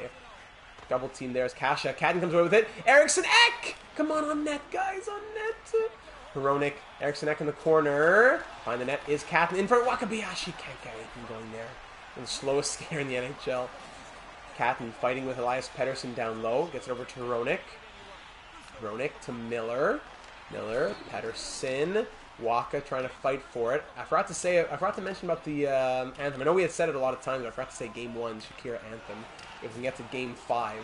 Double team there is Kasha. Catton comes away with it. Eriksson Ek! Come on net, guys. On net. Hronik. Eriksson Ek in the corner. Behind the net is Catton. In front. Wakabayashi can't get anything going there. The slowest skater in the NHL. Catton fighting with Elias Pettersson down low. Gets it over to Hronik. Hronik to Miller. Miller. Pettersson. Waka trying to fight for it. I forgot to mention about the anthem. I know we had said it a lot of times, but I forgot to say Game 1, Shakira anthem. If we get to Game 5,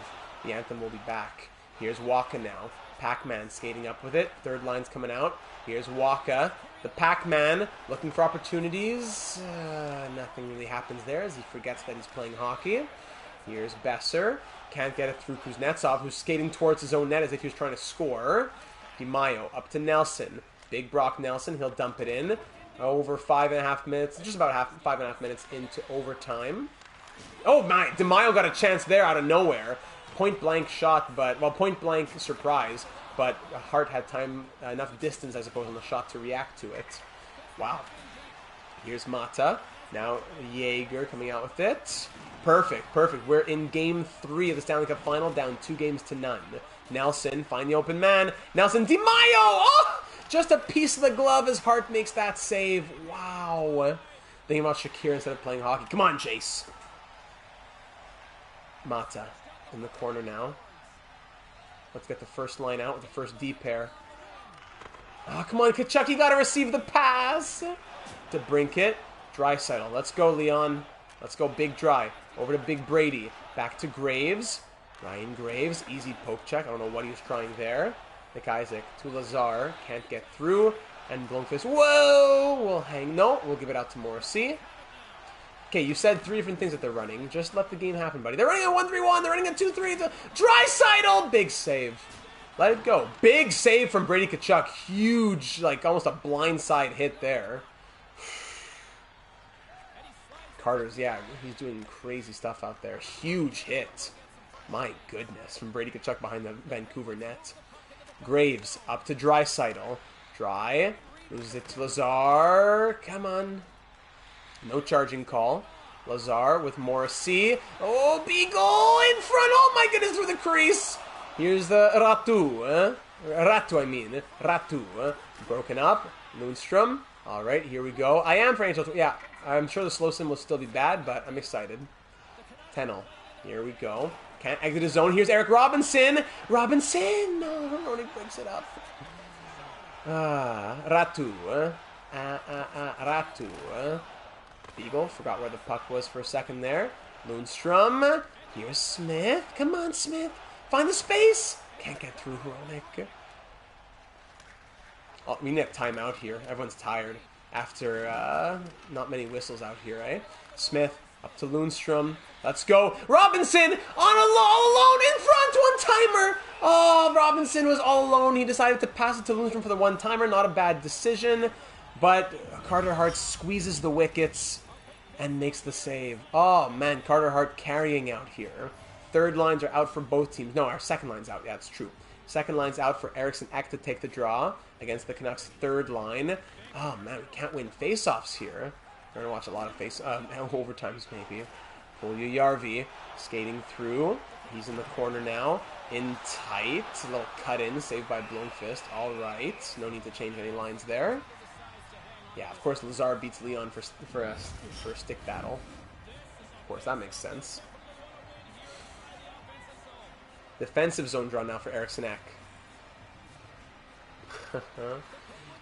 the anthem will be back. Here's Waka now. Pac-Man skating up with it. Third line's coming out. Here's Waka. The Pac-Man looking for opportunities. Nothing really happens there as he forgets that he's playing hockey. Here's Besser. Can't get it through Kuznetsov, who's skating towards his own net as if he was trying to score. DiMaio up to Nelson. Big Brock Nelson. He'll dump it in. Over 5.5 minutes. Just about 5.5 minutes into overtime. Oh my! DiMaio got a chance there out of nowhere. Point blank shot, point blank surprise. But Hart had time, enough distance, I suppose, on the shot to react to it. Wow. Here's Mata. Now Jaeger coming out with it. Perfect. We're in Game 3 of the Stanley Cup Final, down 2-0. Nelson, find the open man. Nelson, DiMaio! Oh! Just a piece of the glove as Hart makes that save. Wow. Thinking about Shakira instead of playing hockey. Come on, Jace. Mata in the corner now. Let's get the first line out with the first D pair. Oh, come on, Tkachuk, you gotta receive the pass. To Brinkett. Draisaitl. Let's go, Leon. Let's go, Big Dry. Over to Big Brady. Back to Graves. Ryan Graves. Easy poke check. I don't know what he was trying there. Nick Isaac to Lazar. Can't get through. And Blomqvist. Whoa! We'll hang. No, we'll give it out to Morrissey. Okay, you said 3 different things that they're running. Just let the game happen, buddy. They're running a 1-3-1. They're running a 2-3. Draisaitl! Big save. Let it go. Big save from Brady Tkachuk. Huge, like almost a blindside hit there. Carter's, yeah, he's doing crazy stuff out there. Huge hit. My goodness, from Brady Tkachuk behind the Vancouver net. Graves up to Draisaitl. Dry. Loses it to Lazar. Come on. No charging call. Lazar with Morrissey. Oh, Beagle in front. Oh my goodness, through the crease. Here's the Ratu. Ratu. Broken up. Lundstrom. All right, here we go. I am for NHL. Yeah, I'm sure the slow sim will still be bad, but I'm excited. Tennell. Here we go. Can't exit his zone. Here's Eric Robinson. Robinson. No, Ronan breaks it up. Ratu. Ratu. Beagle. Forgot where the puck was for a second there. Lundstrom. Here's Smith. Come on, Smith. Find the space. Can't get through Hronik. Oh, we need a timeout here. Everyone's tired after not many whistles out here, eh? Smith up to Lundstrom. Let's go. Robinson all alone in front. One-timer. Oh, Robinson was all alone. He decided to pass it to Lundstrom for the one-timer. Not a bad decision. But Carter Hart squeezes the wickets. and makes the save. Oh, man, Carter Hart carrying out here. Third lines are out for both teams. No, our second line's out. Yeah, that's true. Second line's out for Eriksson Ek to take the draw against the Canucks' third line. Oh, man, we can't win face-offs here. We're going to watch a lot of overtimes, maybe. Polya Yarvi skating through. He's in the corner now. In tight. A little cut-in, saved by Blomqvist. All right. No need to change any lines there. Yeah, of course, Lazar beats Leon for a stick battle. Of course, that makes sense. Defensive zone draw now for Eriksson Ek.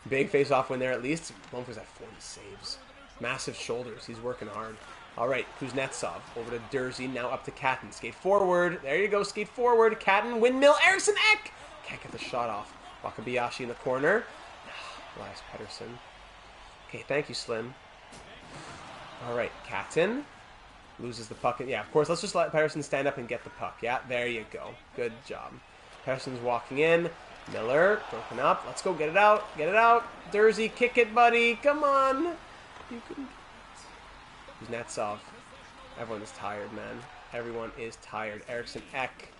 Big face-off win there at least. Blomqvist at 40 saves. Massive shoulders. He's working hard. All right, Kuznetsov over to Durzi. Now up to Catton. Skate forward. There you go. Skate forward. Catton. Windmill. Eriksson Ek. Can't get the shot off. Wakabayashi in the corner. Elias Pettersson. Okay, thank you, Slim. All right, Catton. Loses the puck. Yeah, of course, let's just let Pettersson stand up and get the puck. Yeah, there you go. Good job. Pettersson's walking in. Miller, broken up. Let's go. Get it out. Get it out. Durzi, kick it, buddy. Come on. You can get it. Kuznetsov. Everyone is tired, man. Everyone is tired. Eriksson Ek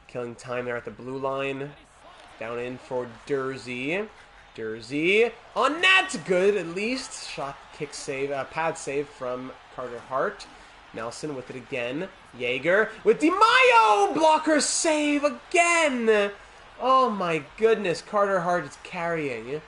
killing time there at the blue line. Down in for Durzi. Durzi. On net! Good, at least. Shot, kick save, pad save from Carter Hart. Nelson with it again. Jaeger with DiMaio! Blocker save again! Oh my goodness, Carter Hart is carrying.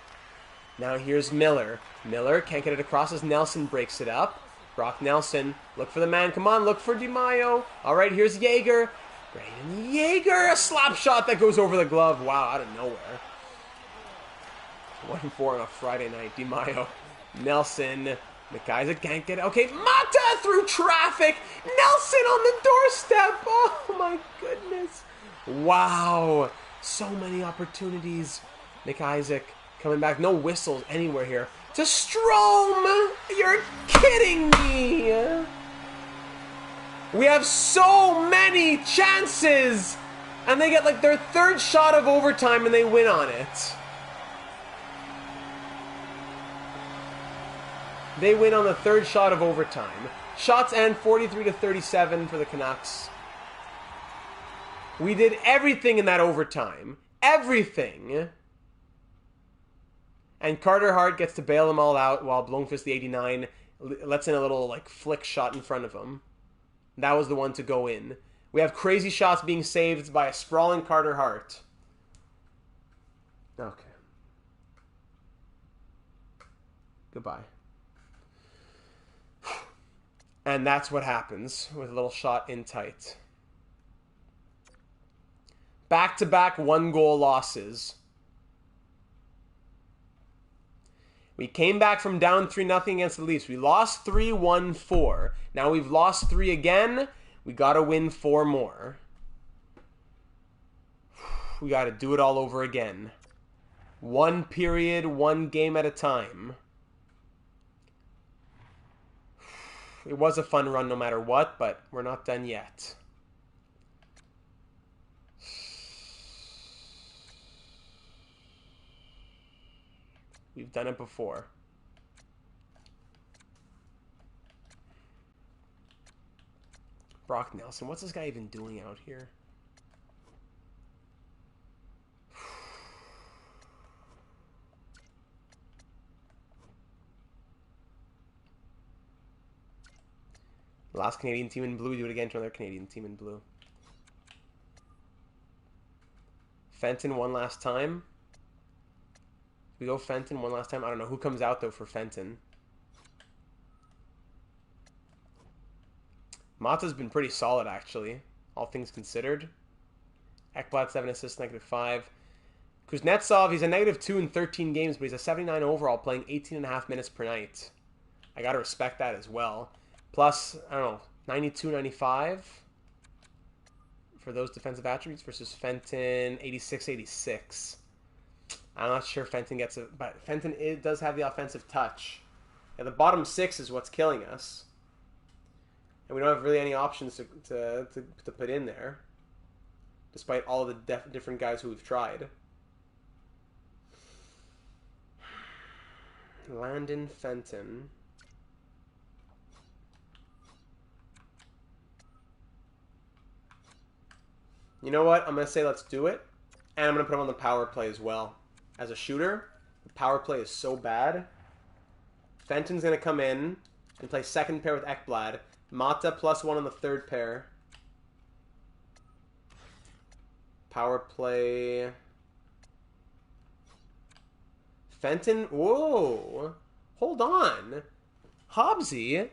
Now here's Miller. Miller can't get it across as Nelson breaks it up. Brock Nelson, look for the man. Come on, look for DiMaio. All right, here's Jaeger. Brayden Jaeger, a slap shot that goes over the glove. Wow, out of nowhere. 1-4 on a Friday night. DiMaio. Nelson. McIsaac can't get it. Okay, Mata through traffic. Nelson on the doorstep. Oh my goodness. Wow. So many opportunities. McIsaac coming back. No whistles anywhere here. To Strome. You're kidding me. We have so many chances. And they get like their third shot of overtime and they win on it. They win on the third shot of overtime. Shots end 43-37 for the Canucks. We did everything in that overtime. Everything. And Carter Hart gets to bail them all out while Blomqvist, the 89, lets in a little like flick shot in front of him. That was the one to go in. We have crazy shots being saved by a sprawling Carter Hart. Okay. Goodbye. And that's what happens with a little shot in tight. Back-to-back one-goal losses. We came back from down 3-0 against the Leafs. We lost 3-1-4. Now we've lost 3 again. We got to win 4 more. We got to do it all over again. One period, one game at a time. It was a fun run no matter what, but we're not done yet. We've done it before. Brock Nelson. What's this guy even doing out here? Last Canadian team in blue. Do it again to another Canadian team in blue. Fenton one last time. We go Fenton one last time. I don't know who comes out though for Fenton. Mata's been pretty solid actually, all things considered. Ekblad 7 assists, -5. Kuznetsov, he's a -2 in 13 games, but he's a 79 overall, playing 18.5 minutes per night. I gotta respect that as well. Plus, I don't know, 92, 95 for those defensive attributes versus Fenton, 86, 86. I'm not sure Fenton gets it, but Fenton does have the offensive touch. And the bottom 6 is what's killing us. And we don't have really any options to put in there, despite all the different guys who we've tried. Landon Fenton. You know what? I'm going to say let's do it. And I'm going to put him on the power play as well. As a shooter, the power play is so bad. Fenton's going to come in and play second pair with Ekblad. Mata +1 on the third pair. Power play. Fenton. Whoa. Hold on. Hobbsy.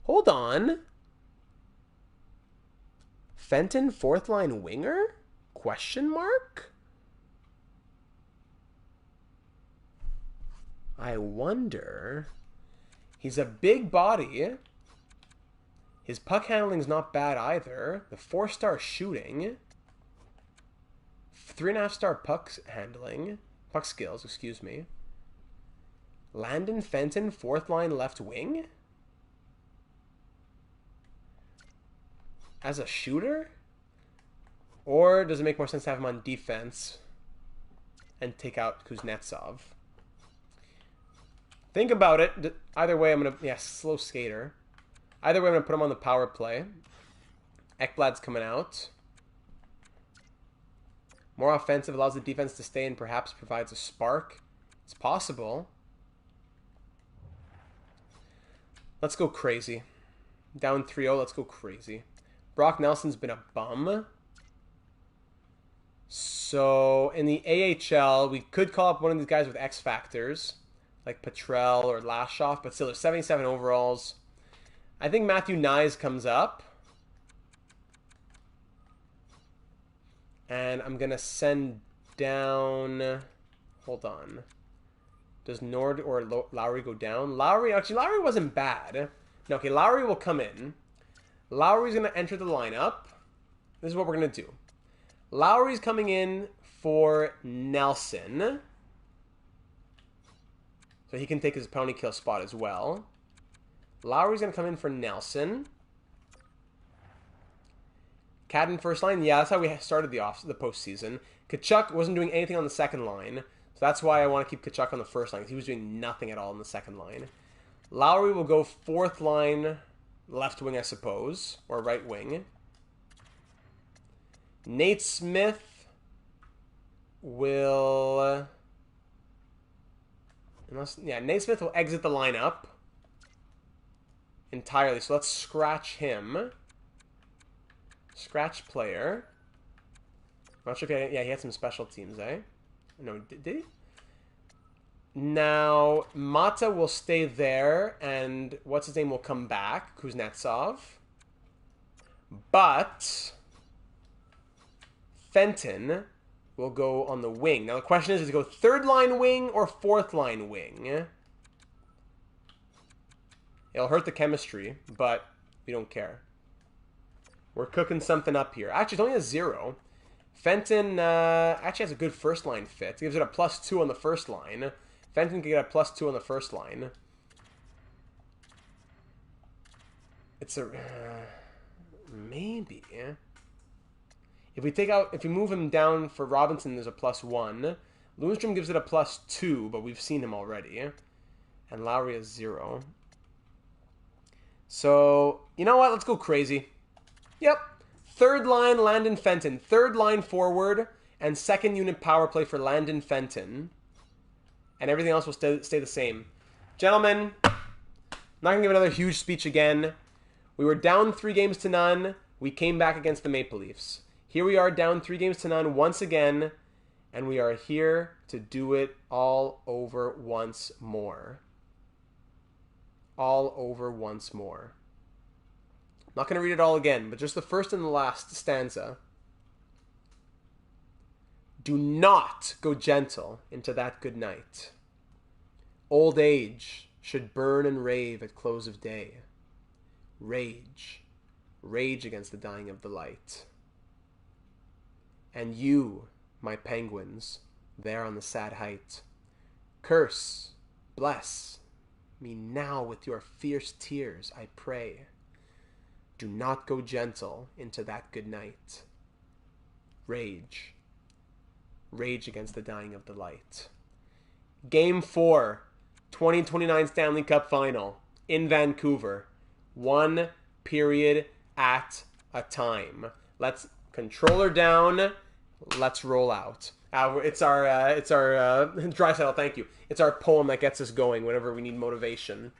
Hold on. Fenton, fourth line winger? Question mark? I wonder. He's a big body. His puck handling's not bad either. The 4-star shooting. 3.5-star puck handling. Puck skills, excuse me. Landon Fenton, fourth line left wing? As a shooter? Or does it make more sense to have him on defense and take out Kuznetsov? Think about it. Either way, I'm going to... Yeah, slow skater. Either way, I'm going to put him on the power play. Ekblad's coming out. More offensive, allows the defense to stay and perhaps provides a spark. It's possible. Let's go crazy. Down 3-0, let's go crazy. Brock Nelson's been a bum. So, in the AHL, we could call up one of these guys with X factors, like Petrel or Lashoff, but still, there's 77 overalls. I think Matthew Nyes comes up. And I'm going to send down... Hold on. Does Nord or Lowry go down? Lowry wasn't bad. No, okay, Lowry will come in. Lowry's going to enter the lineup. This is what we're going to do. Lowry's coming in for Nelson. So he can take his penalty kill spot as well. Lowry's going to come in for Nelson. Cadden first line. Yeah, that's how we started the postseason. Tkachuk wasn't doing anything on the second line. So that's why I want to keep Tkachuk on the first line. He was doing nothing at all on the second line. Lowry will go fourth line left wing, I suppose. Or right wing. Nate Smith will... Nate Smith will exit the lineup entirely. So let's scratch him. Scratch player. I'm not sure if he had some special teams, eh? No, did he? Now, Mata will stay there, and what's his name will come back, Kuznetsov. But Fenton will go on the wing. Now, the question is, does he go third line wing or fourth line wing? It'll hurt the chemistry, but we don't care. We're cooking something up here. Actually, it's only a 0. Fenton actually has a good first line fit. He gives it a +2 on the first line. Fenton can get a +2 on the first line. It's a... maybe. If we move him down for Robinson, there's a +1. Lundstrom gives it a +2, but we've seen him already. And Lowry is 0. So, you know what? Let's go crazy. Yep. Third line, Landon Fenton. Third line forward and second unit power play for Landon Fenton. And everything else will stay the same. Gentlemen, I'm not going to give another huge speech again. We were down 3-0. We came back against the Maple Leafs. Here we are down 3-0 once again. And we are here to do it all over once more. All over once more. I'm not going to read it all again, but just the first and the last stanza. Do not go gentle into that good night. Old age should burn and rave at close of day. Rage, rage against the dying of the light. And you, my penguins, there on the sad height, curse, bless me now with your fierce tears, I pray. Do not go gentle into that good night. Rage. Rage against the dying of the light. Game 4, 2029 Stanley Cup Final in Vancouver. 1 period at a time. Let's Controller down. Let's roll out. It's our Drysdale, thank you. It's our poem that gets us going whenever we need motivation.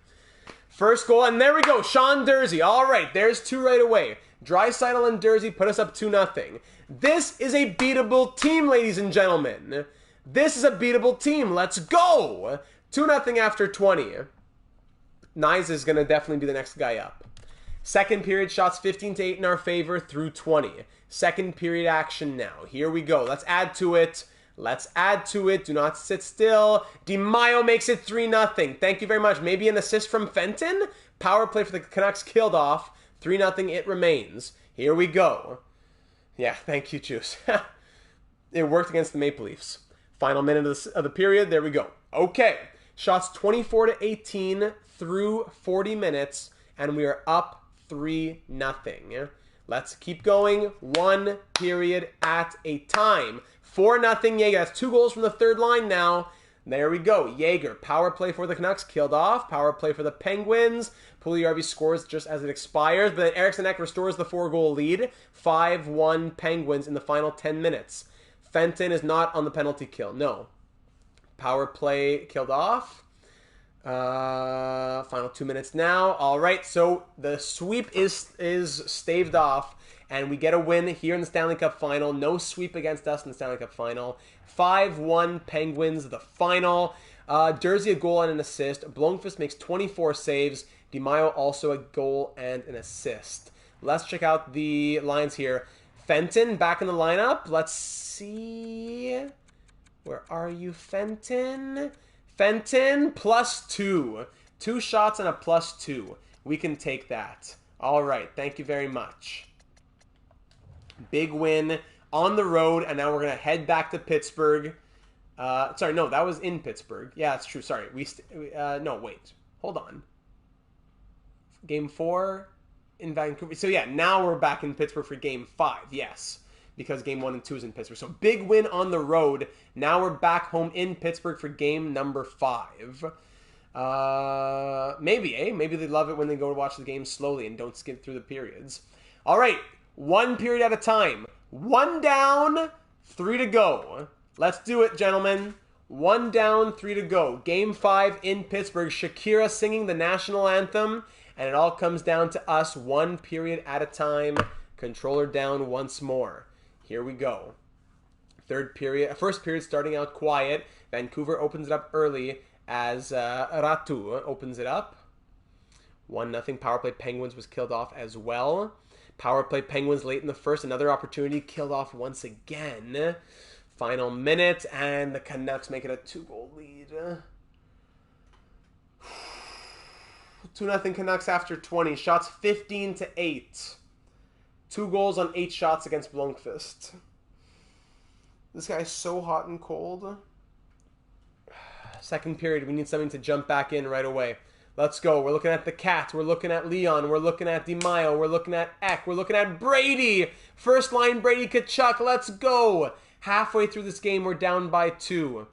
First goal, and there we go. Sean Durzi. All right, there's 2 right away. Draisaitl and Durzi put us up 2-0. This is a beatable team, ladies and gentlemen. This is a beatable team. Let's go. 2-0 after 20. Nyes is going to definitely be the next guy up. Second period, shots 15-8 in our favor through 20. Second period action now. Here we go. Let's add to it. Let's add to it. Do not sit still. DiMaio makes it 3-0. Thank you very much. Maybe an assist from Fenton? Power play for the Canucks killed off. 3-0 it remains. Here we go. Yeah, thank you, Juice. It worked against the Maple Leafs. Final minute of the period. There we go. Okay. Shots 24-18 through 40 minutes, and we are up 3-0. Let's keep going. 1 period at a time. 4-0 Jaeger. That's 2 goals from the third line now. There we go. Jaeger. Power play for the Canucks. Killed off. Power play for the Penguins. Puljujarvi scores just as it expires. But then Eriksson Ek restores the 4-goal lead. 5-1 Penguins in the final 10 minutes. Fenton is not on the penalty kill. No. Power play killed off. Final 2 minutes now. All right. So the sweep is staved off. And we get a win here in the Stanley Cup final. No sweep against us in the Stanley Cup final. 5-1 Penguins, the final. Durzi a goal and an assist. Blomqvist makes 24 saves. DiMaio also a goal and an assist. Let's check out the lines here. Fenton back in the lineup. Let's see. Where are you, Fenton? Fenton, +2. 2 shots and a +2. We can take that. All right. Thank you very much. Big win on the road, and now we're going to head back to Pittsburgh. Sorry, no, that was in Pittsburgh. Yeah, that's true. Sorry. No, wait. Hold on. Game 4 in Vancouver. So, yeah, now we're back in Pittsburgh for Game 5. Yes, because Game 1 and 2 is in Pittsburgh. So, big win on the road. Now we're back home in Pittsburgh for Game number 5. Maybe, eh? Maybe they love it when they go to watch the game slowly and don't skip through the periods. All right. 1 period at a time. 1 down, 3 to go. Let's do it, gentlemen. 1 down, 3 to go. Game 5 in Pittsburgh. Shakira singing the national anthem. And it all comes down to us 1 period at a time. Controller down once more. Here we go. First period starting out quiet. Vancouver opens it up early as Ratu opens it up. 1-0 power play. Penguins was killed off as well. Power play Penguins late in the first. Another opportunity killed off once again. Final minute, and the Canucks make it a 2-goal lead. 2-0 Canucks after 20. Shots 15-8. 2 goals on 8 shots against Blomqvist. This guy's so hot and cold. Second period, we need something to jump back in right away. Let's go. We're looking at the Cat. We're looking at Leon. We're looking at DiMaio. We're looking at Ek. We're looking at Brady. First line, Brady Tkachuk. Let's go. Halfway through this game, we're down by 2.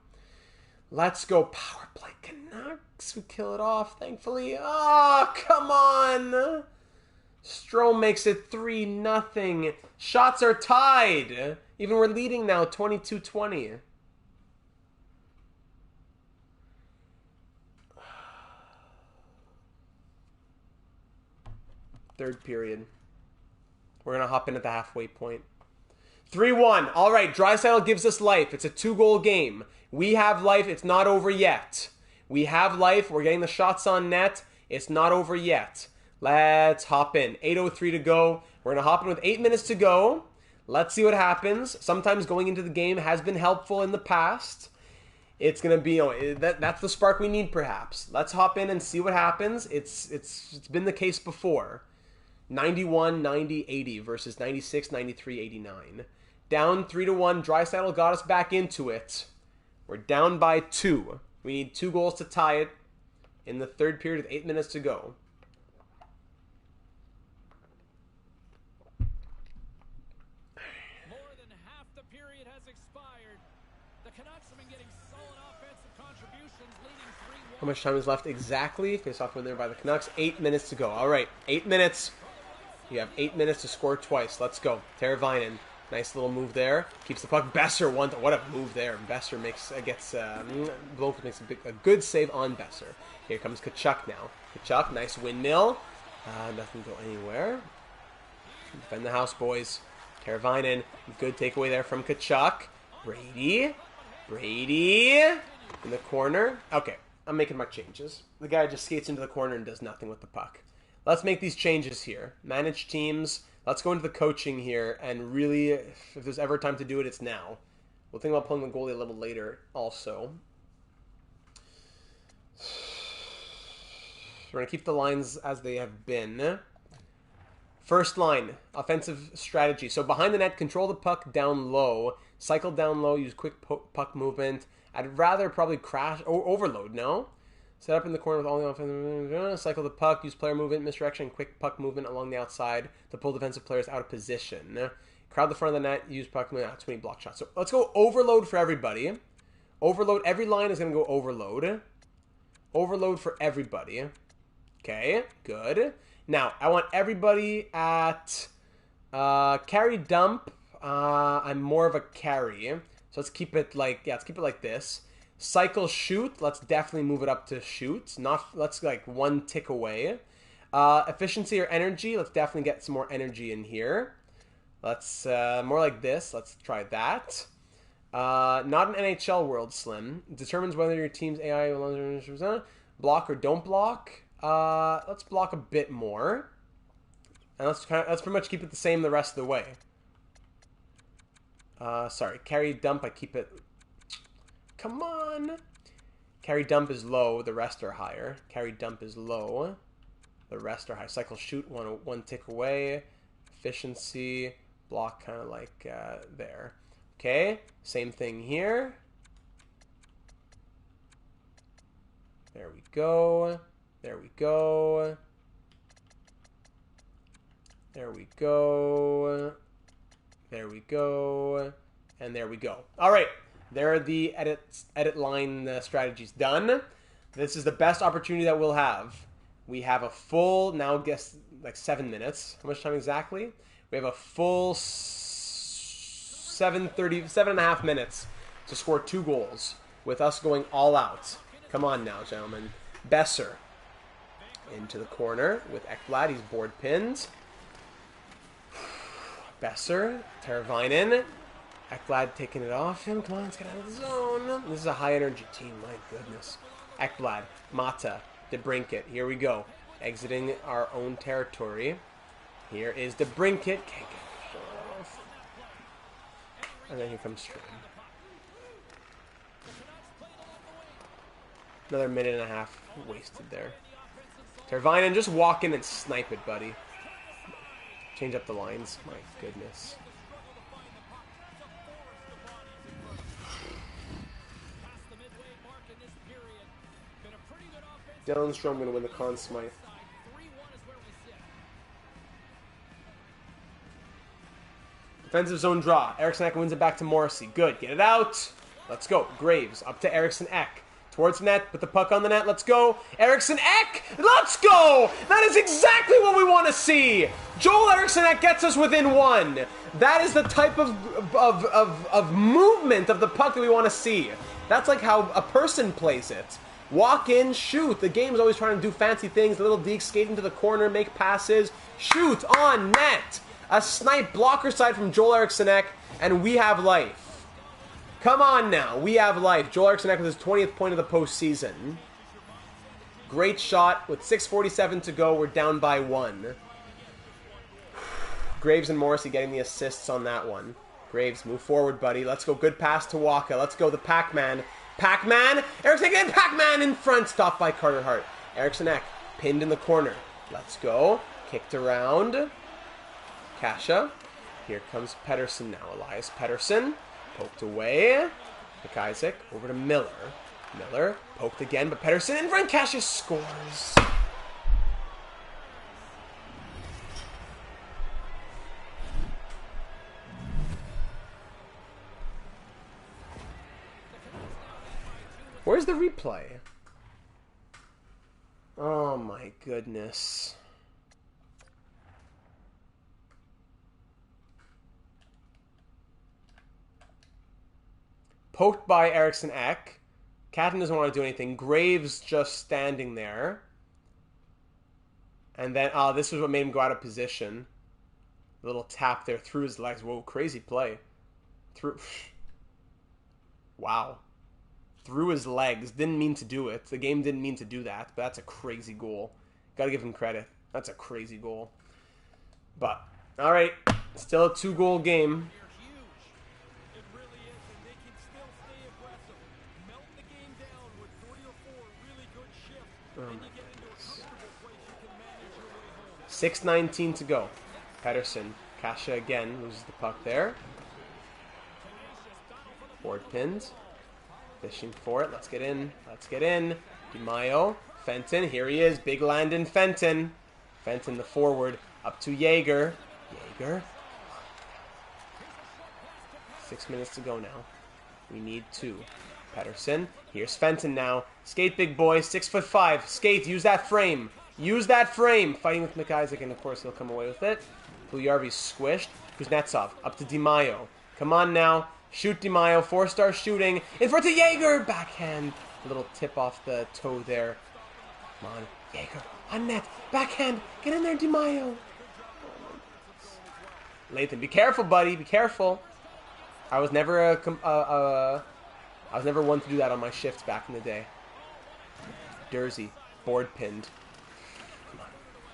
Let's go. Power play Canucks. We kill it off, thankfully. Oh, come on. Strome makes it 3-0. Shots are tied. Even we're leading now, 22-20. Third period. We're going to hop in at the halfway point. 3-1. All right, Draisaitl gives us life. It's a 2-goal game. We have life. It's not over yet. We have life. We're getting the shots on net. It's not over yet. Let's hop in. 8:03 to go. We're going to hop in with 8 minutes to go. Let's see what happens. Sometimes going into the game has been helpful in the past. It's going to be, that's the spark we need perhaps. Let's hop in and see what happens. It's been the case before. 91, 90, 80 versus 96, 93, 89. Down 3-1. Draisaitl got us back into it. We're down by 2. We need 2 goals to tie it in the third period with 8 minutes to go. More than half the period has expired. The Canucks have been getting solid offensive contributions, leading 3-1. How much time is left exactly? Face off win there by the Canucks. 8 minutes to go. All right, 8 minutes. You have 8 minutes to score twice. Let's go. Teravainen. Nice little move there. Keeps the puck. Besser, what a move there. Besser gets Blomqvist makes a good save on Besser. Here comes Tkachuk now. Tkachuk, nice windmill. Nothing go anywhere. Defend the house, boys. Teravainen, good takeaway there from Tkachuk. Brady in the corner. Okay, I'm making my changes. The guy just skates into the corner and does nothing with the puck. Let's make these changes here. Manage teams. Let's go into the coaching here, and really, if there's ever time to do it, it's now. We'll think about pulling the goalie a little later also. We're going to keep the lines as they have been. First line, offensive strategy. So behind the net, control the puck down low. Cycle down low, use quick puck movement. I'd rather probably crash, overload, no? Set up in the corner with all the offensive. Cycle the puck, use player movement, misdirection, quick puck movement along the outside to pull defensive players out of position. Crowd the front of the net, use puck movement, too many block shots. So let's go overload for everybody. Overload, every line is going to go overload. Overload for everybody. Okay, good. Now, I want everybody at carry dump. I'm more of a carry. So let's keep it like, let's keep it like this. Cycle shoot, let's definitely move it up to shoot. Let's like one tick away. Efficiency or energy, let's definitely get some more energy in here. Let's, more like this, let's try that. Not an NHL world, Slim. Determines whether your team's AI will block or don't block. Let's block a bit more. And let's pretty much keep it the same the rest of the way. Sorry, carry dump, I keep it. Come on. Carry dump is low, the rest are higher. Carry dump is low, the rest are high. Cycle shoot, one tick away. Efficiency, block kind of like there. Okay, same thing here. There we go. There we go. There we go. There we go. And there we go. All right. There are the edit line strategies done. This is the best opportunity that we'll have. We have a full, now guess, like 7 minutes. How much time exactly? We have a full 7.5 minutes to score 2 goals with us going all out. Come on now, gentlemen. Besser into the corner with Ekblad. He's board pinned. Besser, Teravainen. Ekblad taking it off him. Come on, let's get out of the zone. This is a high-energy team. My goodness. Ekblad, Mata, DeBrincat. Here we go. Exiting our own territory. Here is DeBrincat. Can't get it off. And then here comes Strom. Another minute and a half wasted there. Teravainen, just walk in and snipe it, buddy. Change up the lines. My goodness. Dylan Strom going to win the Conn Smythe. Defensive zone draw. Eriksson Ek wins it back to Morrissey. Good. Get it out. Let's go. Graves up to Eriksson Ek. Towards net. Put the puck on the net. Let's go. Eriksson Ek. Let's go. That is exactly what we want to see. Joel Eriksson Ek gets us within 1. That is the type of movement of the puck that we want to see. That's like how a person plays it. Walk in, shoot. The game's always trying to do fancy things. Little Deke skate into the corner, make passes. Shoot on net. A snipe blocker side from Joel Eriksson Ek, and we have life. Come on now. We have life. Joel Eriksson Ek with his 20th point of the postseason. Great shot. With 6:47 to go, we're down by 1. Graves and Morrissey getting the assists on that one. Graves, move forward, buddy. Let's go. Good pass to Waka. Let's go. The Pac-Man. Pac-Man. Eriksson Ek, Pac-Man in front. Stopped by Carter Hart. Eriksson Ek pinned in the corner. Let's go. Kicked around. Kasha. Here comes Pettersson now. Elias Pettersson. Poked away. McIsaac. Over to Miller. Miller. Poked again, but Pettersson in front. Kasha scores. Where's the replay? Oh my goodness. Poked by Eriksson Ek. Catton doesn't want to do anything. Graves just standing there. And then, this is what made him go out of position. A little tap there through his legs. Whoa, crazy play. Wow. Through his legs. Didn't mean to do it. The game didn't mean to do that, but that's a crazy goal. Gotta give him credit. That's a crazy goal. But, alright. Still a 2-goal game. Oh my goodness. 6:19 to go. Pettersson. Kasha again loses the puck there. Board pinned. Fishing for it. Let's get in. Let's get in. DeMaio. Fenton. Here he is. Big Landon Fenton. Fenton the forward. Up to Jaeger. Jaeger. 6 minutes to go now. We need 2. Pettersson. Here's Fenton now. Skate, big boy. 6'5". Skate. Use that frame. Use that frame. Fighting with McIsaac, and of course he'll come away with it. Puljujarvi's squished. Kuznetsov. Up to DeMaio. Come on now. Shoot DeMaio. 4-star shooting. In front of Jaeger. Backhand. A little tip off the toe there. Come on. Jaeger. On net. Backhand. Get in there, DeMaio. Letang. Be careful, buddy. Be careful. I was never I was never one to do that on my shifts back in the day. Dursey. Board pinned. Come on.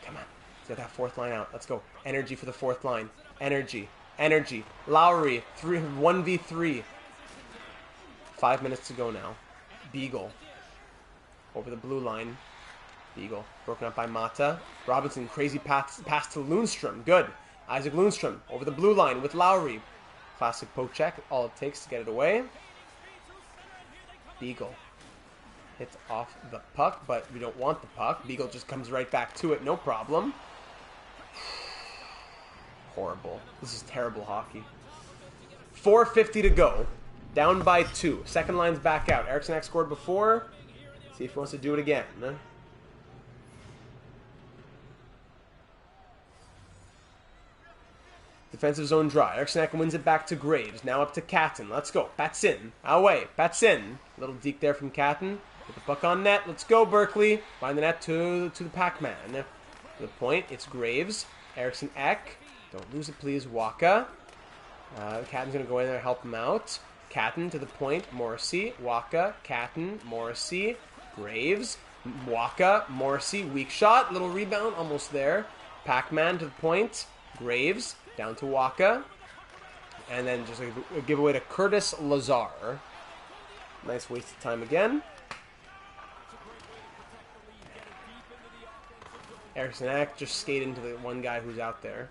Come on. Let's get that fourth line out. Let's go. Energy for the fourth line. Energy. Energy. Lowry. 1v3. 5 minutes to go now. Beagle. Over the blue line. Beagle. Broken up by Mata. Robinson. Crazy pass to Lundstrom. Good. Isaac Lundstrom. Over the blue line with Lowry. Classic poke check. All it takes to get it away. Beagle hits off the puck, but we don't want the puck. Beagle just comes right back to it, no problem. Horrible. This is terrible hockey. 4:50 to go. Down by 2. Second line's back out. Eriksson Ek scored before. See if he wants to do it again. Defensive zone dry. Eriksson Ek wins it back to Graves. Now up to Catton. Let's go. Patsin. Away. Patsin. Little deke there from Catton. Put the puck on net. Let's go, Berkeley. Find the net to the Pac-Man. To the point. It's Graves. Eriksson Ek. Don't lose it, please. Waka. Catton's going to go in there and help him out. Catton to the point. Morrissey. Waka. Catton. Morrissey. Graves. Waka. Morrissey. Weak shot. Little rebound. Almost there. Pac-Man to the point. Graves. Down to Waka. And then just a giveaway to Curtis Lazar. Nice waste of time again. Eriksson Ek just skate into the one guy who's out there.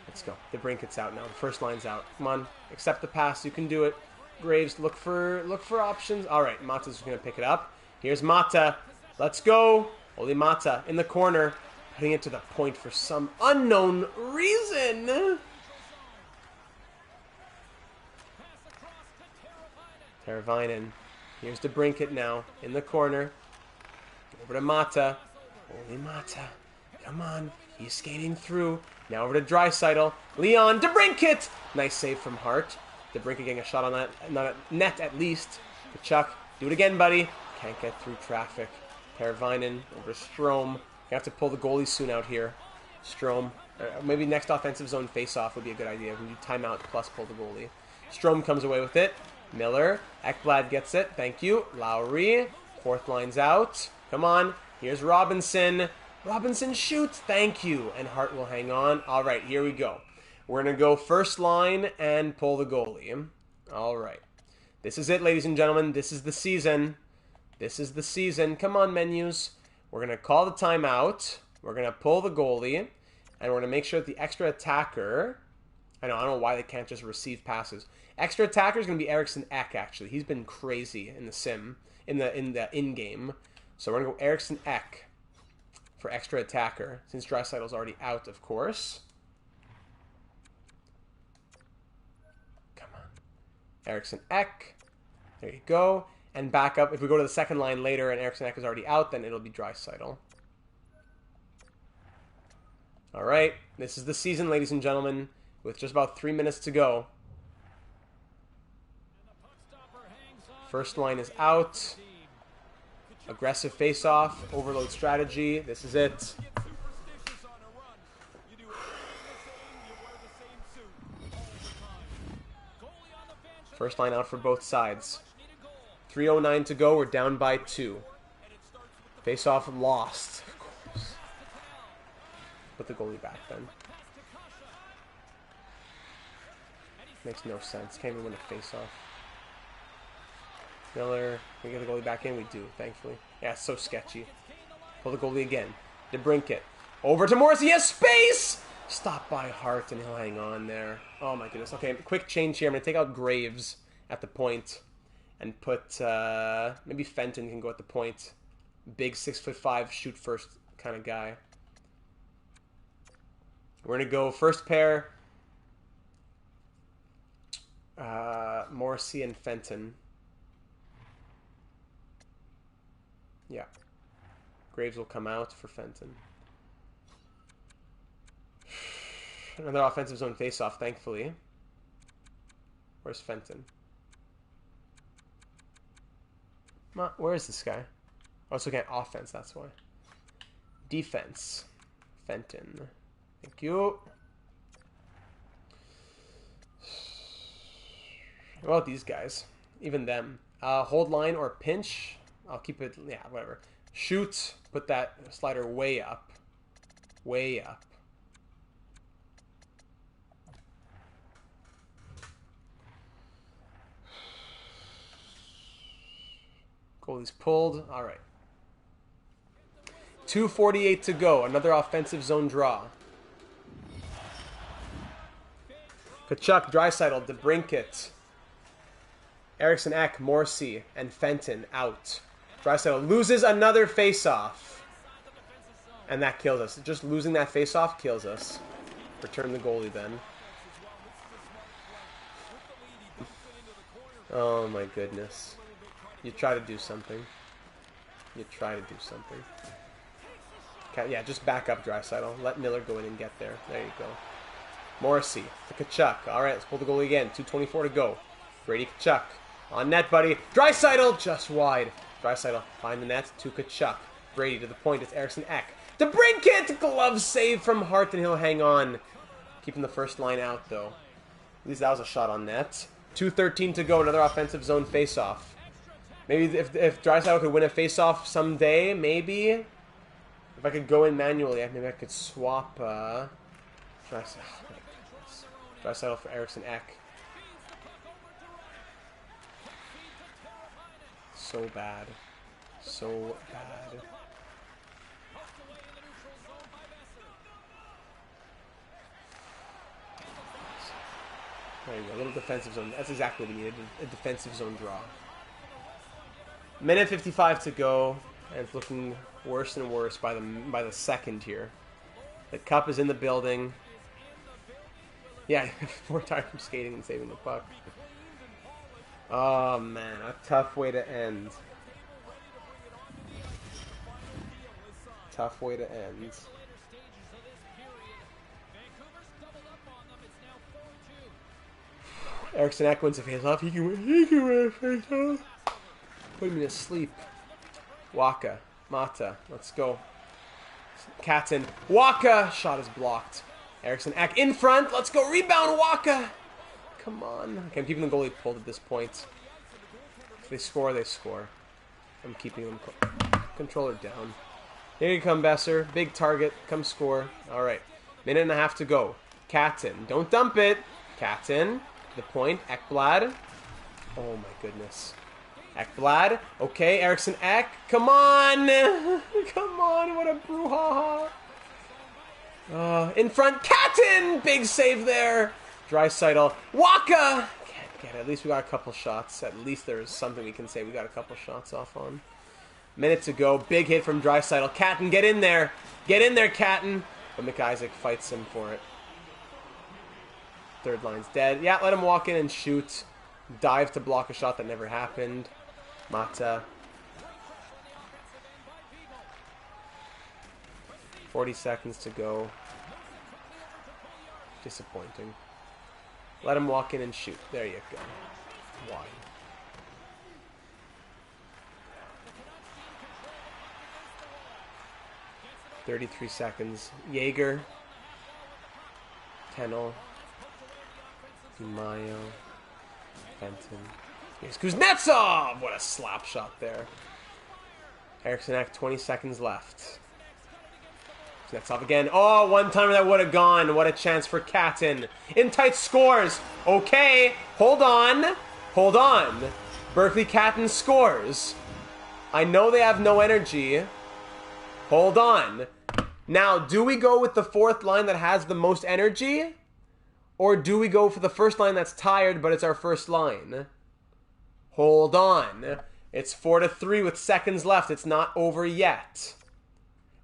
Let's go. The Brinket's out now. The first line's out. Come on. Accept the pass. You can do it. Graves, look for options. Alright, Mata's going to pick it up. Here's Mata. Let's go. Holy Mata in the corner. Putting it to the point for some unknown reason. Teravainen. Here's the Brinket now. In the corner. Over to Mata. Holy Mata. Come on. He's skating through. Now over to Draisaitl. Leon DeBrincat. Nice save from Hart. DeBrincat getting a shot on that net at least. Kachuk. Do it again, buddy. Can't get through traffic. Teravainen over to Strome. You have to pull the goalie soon out here. Strome. Maybe next offensive zone face-off would be a good idea. We do timeout plus pull the goalie. Strome comes away with it. Miller. Ekblad gets it. Thank you. Lowry. Fourth line's out. Come on. Here's Robinson. Robinson shoots. Thank you. And Hart will hang on. All right, here we go. We're going to go first line and pull the goalie. All right. This is it, ladies and gentlemen. This is the season. This is the season. Come on, menus. We're going to call the timeout. We're going to pull the goalie. And we're going to make sure that the extra attacker... I don't know why they can't just receive passes. Extra attacker is going to be Eriksson Ek, actually. He's been crazy in the sim, in the in-game. So we're going to go Eriksson Ek for extra attacker, since Draisaitl's already out, of course. Come on. Eriksson Ek. There you go. And back up. If we go to the second line later and Eriksson Ek is already out, then it'll be Draisaitl. All right. This is the season, ladies and gentlemen, with just about 3 minutes to go. First line is out. Aggressive face-off. Overload strategy. This is it. First line out for both sides. 3:09 to go. We're down by 2. Face-off lost. Of course. Put the goalie back then. Makes no sense. Can't even win a face-off. Miller, we get the goalie back in? We do, thankfully. Yeah, it's so sketchy. Pull the goalie again. DeBrincat. Over to Morris. He has space! Stop by Hart and he'll hang on there. Oh my goodness. Okay, quick change here. I'm going to take out Graves at the point and put, maybe Fenton can go at the point. Big 6'5", shoot first kind of guy. We're going to go first pair. Morrissey and Fenton. Yeah. Graves will come out for Fenton. Another offensive zone face-off, thankfully. Where's Fenton? Where is this guy? Oh, it's looking at offense, that's why. Defense. Fenton. Thank you. What about these guys? Even them. Hold line or pinch. I'll keep it, yeah, whatever. Shoot. Put that slider way up. Way up. Goalie's pulled. All right. 2:48 to go. Another offensive zone draw. Kachuk, Draisaitl, DeBrincat, Eriksson Ek, Morrissey, and Fenton out. Draisaitl loses another face-off. And that kills us. Just losing that face-off kills us. Return the goalie then. Oh my goodness. You try to do something. You try to do something. Okay, yeah, just back up Draisaitl. Let Miller go in and get there. There you go. Morrissey to Kachuk. Alright, let's pull the goalie again. 2:24 to go. Brady Kachuk. On net, buddy. Draisaitl just wide. Draisaitl find the net to Kachuk. Brady to the point. It's Eriksson Ek. DeBrincat! Glove save from Hart and he'll hang on. Keeping the first line out, though. At least that was a shot on net. 2:13 to go. Another offensive zone face-off. Maybe if Draisaitl could win a face-off someday, maybe. If I could go in manually, maybe I could swap Draisaitl for Eriksson Ek. So bad. So bad. There you go, a little defensive zone. That's exactly what we needed, a defensive zone draw. Minute 55 to go, and it's looking worse and worse by the second here. The cup is in the building. Yeah, 4 times from skating and saving the puck. Oh man, a tough way to end. Tough way to end. Eriksson Ek wins a face-off. He can win a face-off. Put him to sleep. Waka. Mata. Let's go. Katten. Waka! Shot is blocked. Eriksson Ek in front. Let's go. Rebound. Waka! Come on. Okay, I'm keeping the goalie pulled at this point. If they score, they score. I'm keeping them. Controller down. Here you come, Besser. Big target. Come score. Alright. Minute and a half to go. Katten. Don't dump it. Katten. The point. Ekblad. Oh my goodness. Ekblad. Okay, Eriksson Ek. Come on! Come on, what a brouhaha. In front. Katten! Big save there. Draisaitl. Waka! Can't get it. At least we got a couple shots. At least there's something we can say we got a couple shots off on. Minute to go. Big hit from Draisaitl. Katten, get in there. Get in there, Katten. But McIsaac fights him for it. Third line's dead. Yeah, let him walk in and shoot. Dive to block a shot that never happened. Mata. 40 seconds to go. Disappointing. Let him walk in and shoot. There you go. Wide. 33 seconds. Jaeger. Tennell. DiMaio. Fenton. Here's Kuznetsov! What a slap shot there. Eriksson Ek, 20 seconds left. Kuznetsov again. Oh, one-timer that would have gone. What a chance for Catton. In tight scores. Okay, hold on. Hold on. Berkeley Catton scores. I know they have no energy. Hold on. Now, do we go with the fourth line that has the most energy? Or do we go for the first line that's tired, but it's our first line? Hold on. It's 4-3 with seconds left. It's not over yet.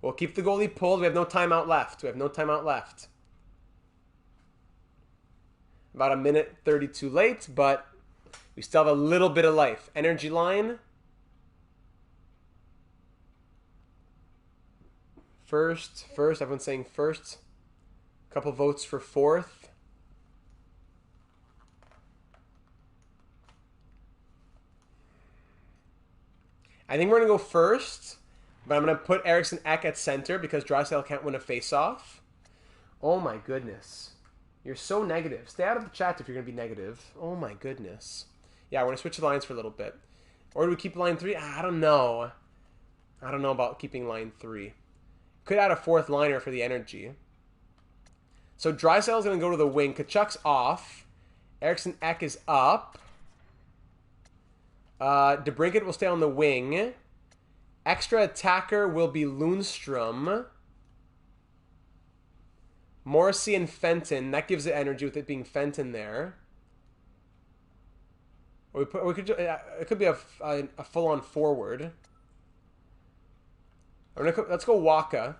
We'll keep the goalie pulled. We have no timeout left. About a minute 32 late, but we still have a little bit of life. Energy line. First. Everyone's saying first. Couple votes for fourth. I think we're going to go first, but I'm going to put Eriksson Ek at center because Draisaitl can't win a face-off. Oh my goodness. You're so negative. Stay out of the chat if you're going to be negative. Oh my goodness. Yeah, we're going to switch the lines for a little bit. Or do we keep line 3? I don't know. I don't know about keeping line 3. Could add a fourth liner for the energy. So Draisaitl's going to go to the wing. Kachuk's off. Eriksson Ek is up. DeBrincat will stay on the wing. Extra attacker will be Lundstrom. Morrissey and Fenton. That gives it energy with it being Fenton there. Or it could be a full-on forward. Let's go Waka.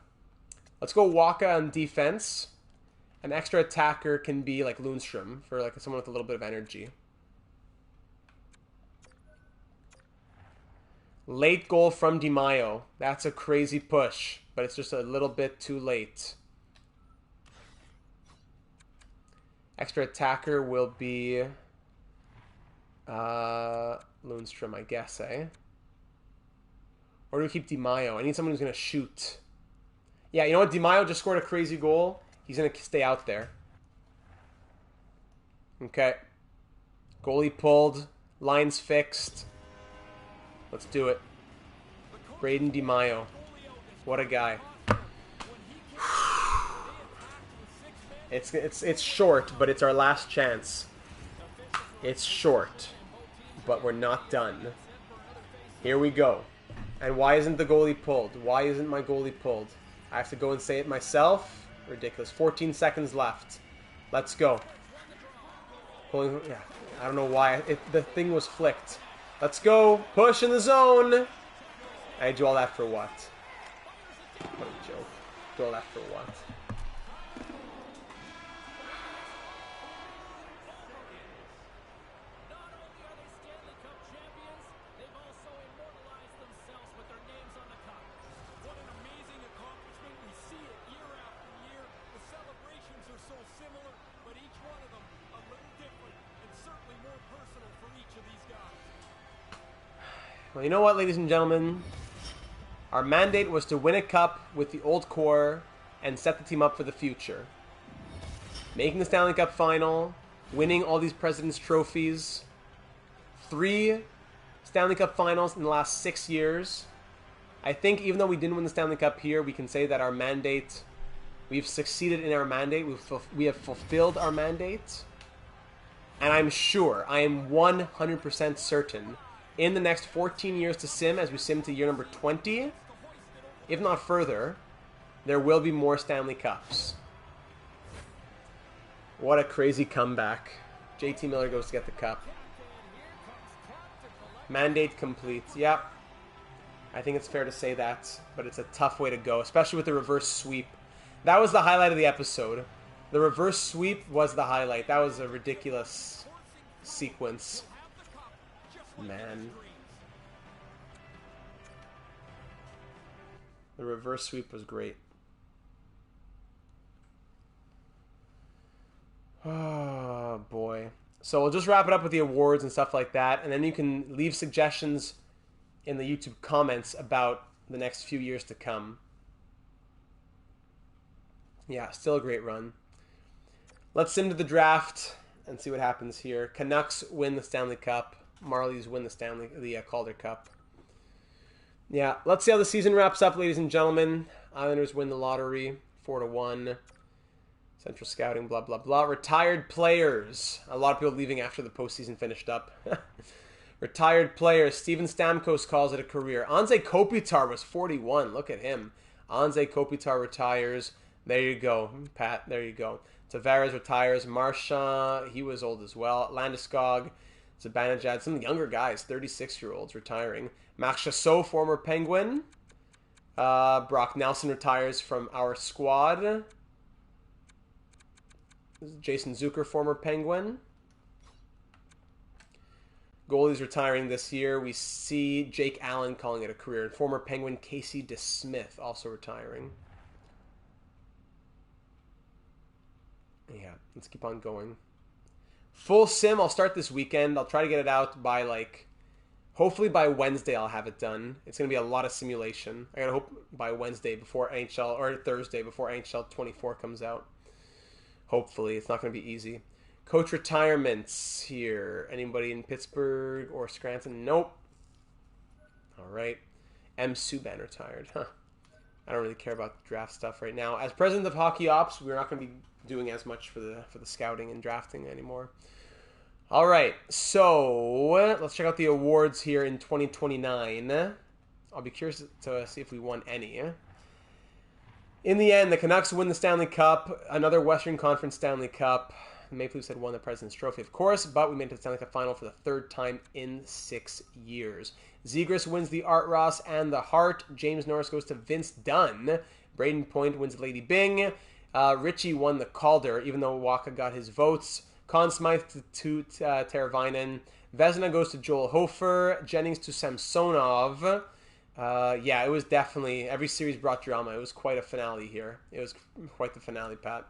Let's go Waka on defense. An extra attacker can be like Lundstrom for like someone with a little bit of energy. Late goal from DiMaio. That's a crazy push, but it's just a little bit too late. Extra attacker will be Lundstrom, I guess, eh? Or do we keep DiMaio? I need someone who's going to shoot. Yeah, you know what? DiMaio just scored a crazy goal. He's going to stay out there. Okay. Goalie pulled. Lines fixed. Let's do it. Braden DiMaio. What a guy. It's short, but it's our last chance. It's short, but we're not done. Here we go. And why isn't the goalie pulled? Why isn't my goalie pulled? I have to go and say it myself. Ridiculous. 14 seconds left. Let's go. Pulling. Yeah. I don't know why. The thing was flicked. Let's go. Push in the zone. I do all that for what? What a joke. Do all that for what? Well, you know what, ladies and gentlemen? Our mandate was to win a cup with the old core and set the team up for the future. Making the Stanley Cup final, winning all these President's trophies, 3 Stanley Cup finals in the last 6 years. I think even though we didn't win the Stanley Cup here, we can say that our mandate, we've succeeded in our mandate. We have fulfilled our mandate. And I'm sure, I am 100% certain, in the next 14 years to sim, as we sim to year number 20, if not further, there will be more Stanley Cups. What a crazy comeback. JT Miller goes to get the cup. Mandate complete. Yep. I think it's fair to say that, but it's a tough way to go, especially with the reverse sweep. That was the highlight of the episode. The reverse sweep was the highlight. That was a ridiculous sequence. Man. The reverse sweep was great. Oh, boy. So we'll just wrap it up with the awards and stuff like that, and then you can leave suggestions in the YouTube comments about the next few years to come. Yeah, still a great run. Let's sim to the draft and see what happens here. Canucks win the Stanley Cup. Marlies win the Calder Cup. Yeah, let's see how the season wraps up, ladies and gentlemen. Islanders win the lottery, 4-1. Central scouting, blah, blah, blah. Retired players. A lot of people leaving after the postseason finished up. Retired players. Steven Stamkos calls it a career. Anze Kopitar was 41. Look at him. Anze Kopitar retires. There you go, Pat. There you go. Tavares retires. Marchand, he was old as well. Landeskog, Zibanejad, some younger guys, 36-year-olds retiring. Max Chassot, former Penguin. Brock Nelson retires from our squad. Jason Zucker, former Penguin. Goalies retiring this year. We see Jake Allen calling it a career. And former Penguin Casey DeSmith also retiring. Yeah, let's keep on going. Full sim, I'll start this weekend. I'll try to get it out by hopefully by Wednesday I'll have it done. It's going to be a lot of simulation. I got to hope by Wednesday before NHL, or Thursday before NHL 24 comes out. Hopefully, it's not going to be easy. Coach retirements here. Anybody in Pittsburgh or Scranton? Nope. All right. M. Subban retired. Huh. I don't really care about the draft stuff right now. As president of Hockey Ops, we're not going to be doing as much for the scouting and drafting anymore. All right. So let's check out the awards here in 2029. I'll be curious to see if we won any. In the end, the Canucks win the Stanley Cup, another Western Conference Stanley Cup. The Maple Leafs had won the President's Trophy, of course, but we made it to the Stanley Cup Final for the third time in 6 years. Zegras wins the Art Ross and the Hart. James Norris goes to Vince Dunn. Braden Point wins Lady Bing. Richie won the Calder, even though Waka got his votes. Conn Smythe to Teravainen. Vezina goes to Joel Hofer. Jennings to Samsonov. Yeah, it was definitely, every series brought drama. It was quite a finale here. It was quite the finale, Pat.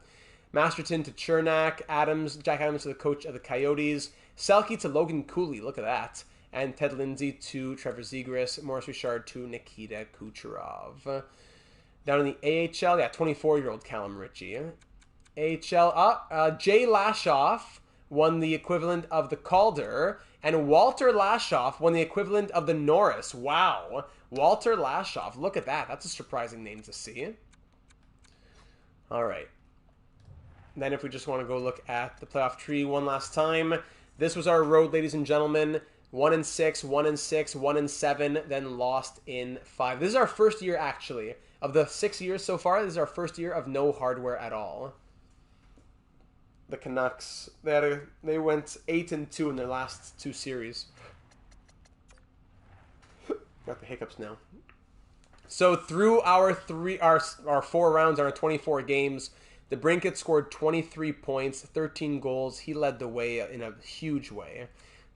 Masterton to Chernak. Jack Adams to the coach of the Coyotes. Selke to Logan Cooley. Look at that. And Ted Lindsay to Trevor Zegras. Maurice Richard to Nikita Kucherov. Down in the AHL, yeah, 24-year-old Callum Ritchie. AHL, Jay Lashoff won the equivalent of the Calder. And Walter Lashoff won the equivalent of the Norris. Wow. Walter Lashoff. Look at that. That's a surprising name to see. All right. Then if we just want to go look at the playoff tree one last time. This was our road, ladies and gentlemen. 1-6, 1-6, 1-7, then lost in 5. This is our first year, actually. Of the 6 years so far, this is our first year of no hardware at all. The Canucks, they went 8-2 in their last 2 series. Got the hiccups now. So through our 4 rounds, our 24 games, the Brinkett scored 23 points, 13 goals. He led the way in a huge way.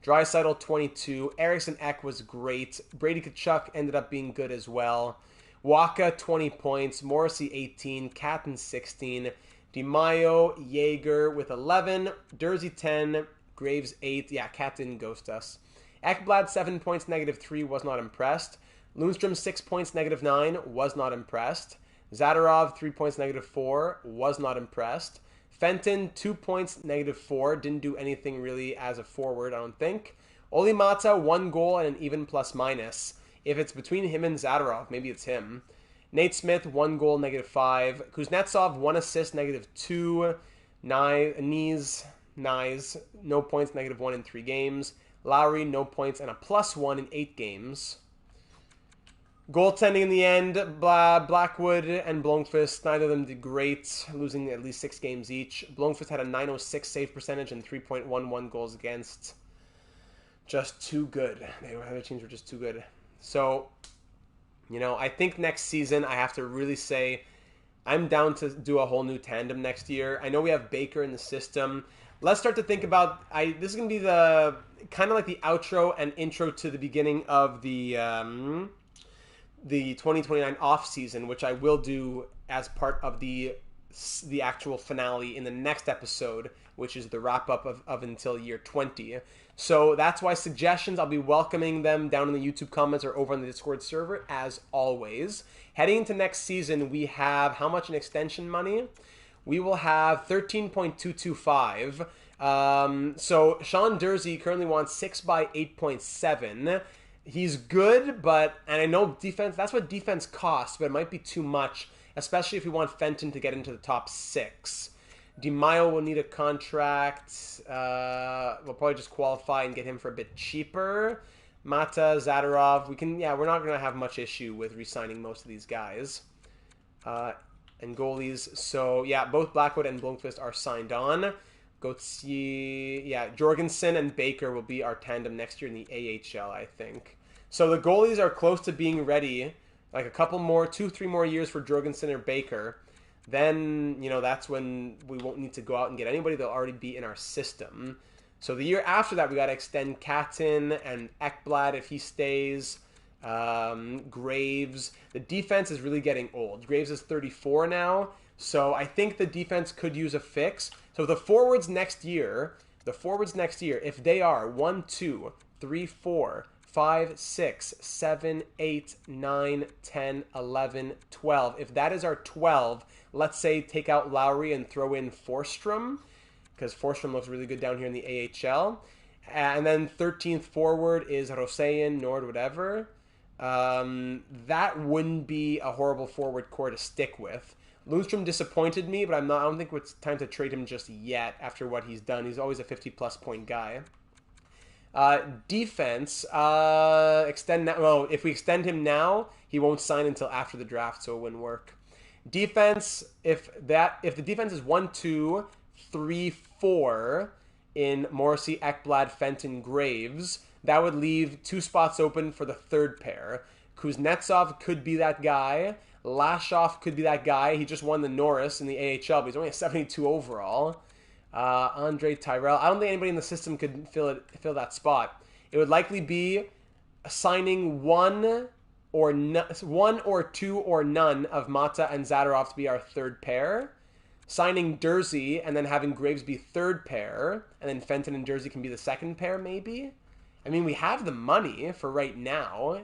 Draisaitl 22. Eriksson Ek was great. Brady Tkachuk ended up being good as well. Waka 20 points. Morrissey 18. Catton 16. DeMaio, Yeager with 11. Dursey 10. Graves 8. Yeah, Cat didn't ghost us. Ekblad 7 points, -3. Was not impressed. Lundstrom 6 points, -9. Was not impressed. Zadorov 3 points, -4. Was not impressed. Fenton 2 points, -4. Didn't do anything really as a forward, I don't think. Oli Mata 1 goal and an even plus-minus. If it's between him and Zadorov, maybe it's him. Nate Smith 1 goal, -5. Kuznetsov 1 assist, -2. Nyes, no points, -1 in 3 games. Lowry no points and a +1 in 8 games. Goaltending in the end, Blackwood and Blomqvist, neither of them did great, losing at least 6 games each. Blomqvist had a .906 save percentage and 3.11 goals against. Just too good. The other teams were just too good. So, I think next season I have to really say I'm down to do a whole new tandem next year. I know we have Baker in the system. Let's start to think about, this is going to be the kind of like the outro and intro to the beginning of the 2029 offseason, which I will do as part of the actual finale in the next episode, which is the wrap-up of until year 20. So that's why suggestions, I'll be welcoming them down in the YouTube comments or over on the Discord server, as always. Heading into next season, we have how much in extension money? we will have 13.225. So Sean Dursey currently wants 6 by 8.7. He's good, but, and I know defense, that's what defense costs, but it might be too much, especially if we want Fenton to get into the top 6. DeMaio will need a contract. We'll probably just qualify and get him for a bit cheaper. Mata, Zadorov, we're not going to have much issue with re-signing most of these guys. And goalies, so yeah, both Blackwood and Blomqvist are signed on. Jorgensen and Baker will be our tandem next year in the AHL, I think. So the goalies are close to being ready, like a couple more, 2-3 more years for Jorgensen or Baker. Then, that's when we won't need to go out and get anybody. They'll already be in our system. So the year after that, we got to extend Katin and Ekblad if he stays. Graves. The defense is really getting old. Graves is 34 now. So I think the defense could use a fix. So the forwards next year, if they are 1, 2, 3, 4, 5, 6, 7, 8, 9, 10, 11, 12. If that is our 12, let's say take out Lowry and throw in Forsstrom, because Forsstrom looks really good down here in the AHL. And then 13th forward is Roseyen, Nord, whatever. That wouldn't be a horrible forward core to stick with. Lundstrom disappointed me, but I don't think it's time to trade him just yet after what he's done. He's always a 50-plus point guy. Defense, if we extend him now, he won't sign until after the draft, so it wouldn't work. Defense, if the defense is 1, 2, 3, 4 in Morrissey, Ekblad, Fenton, Graves, that would leave 2 spots open for the third pair. Kuznetsov could be that guy. Lashoff could be that guy. He just won the Norris in the AHL, but he's only a 72 overall. Andre Tyrell. I don't think anybody in the system could fill that spot. It would likely be assigning one or 2 or none of Mata and Zadorov to be our third pair. Signing Dursey and then having Graves be third pair, and then Fenton and Dursey can be the second pair, maybe. I mean, we have the money for right now.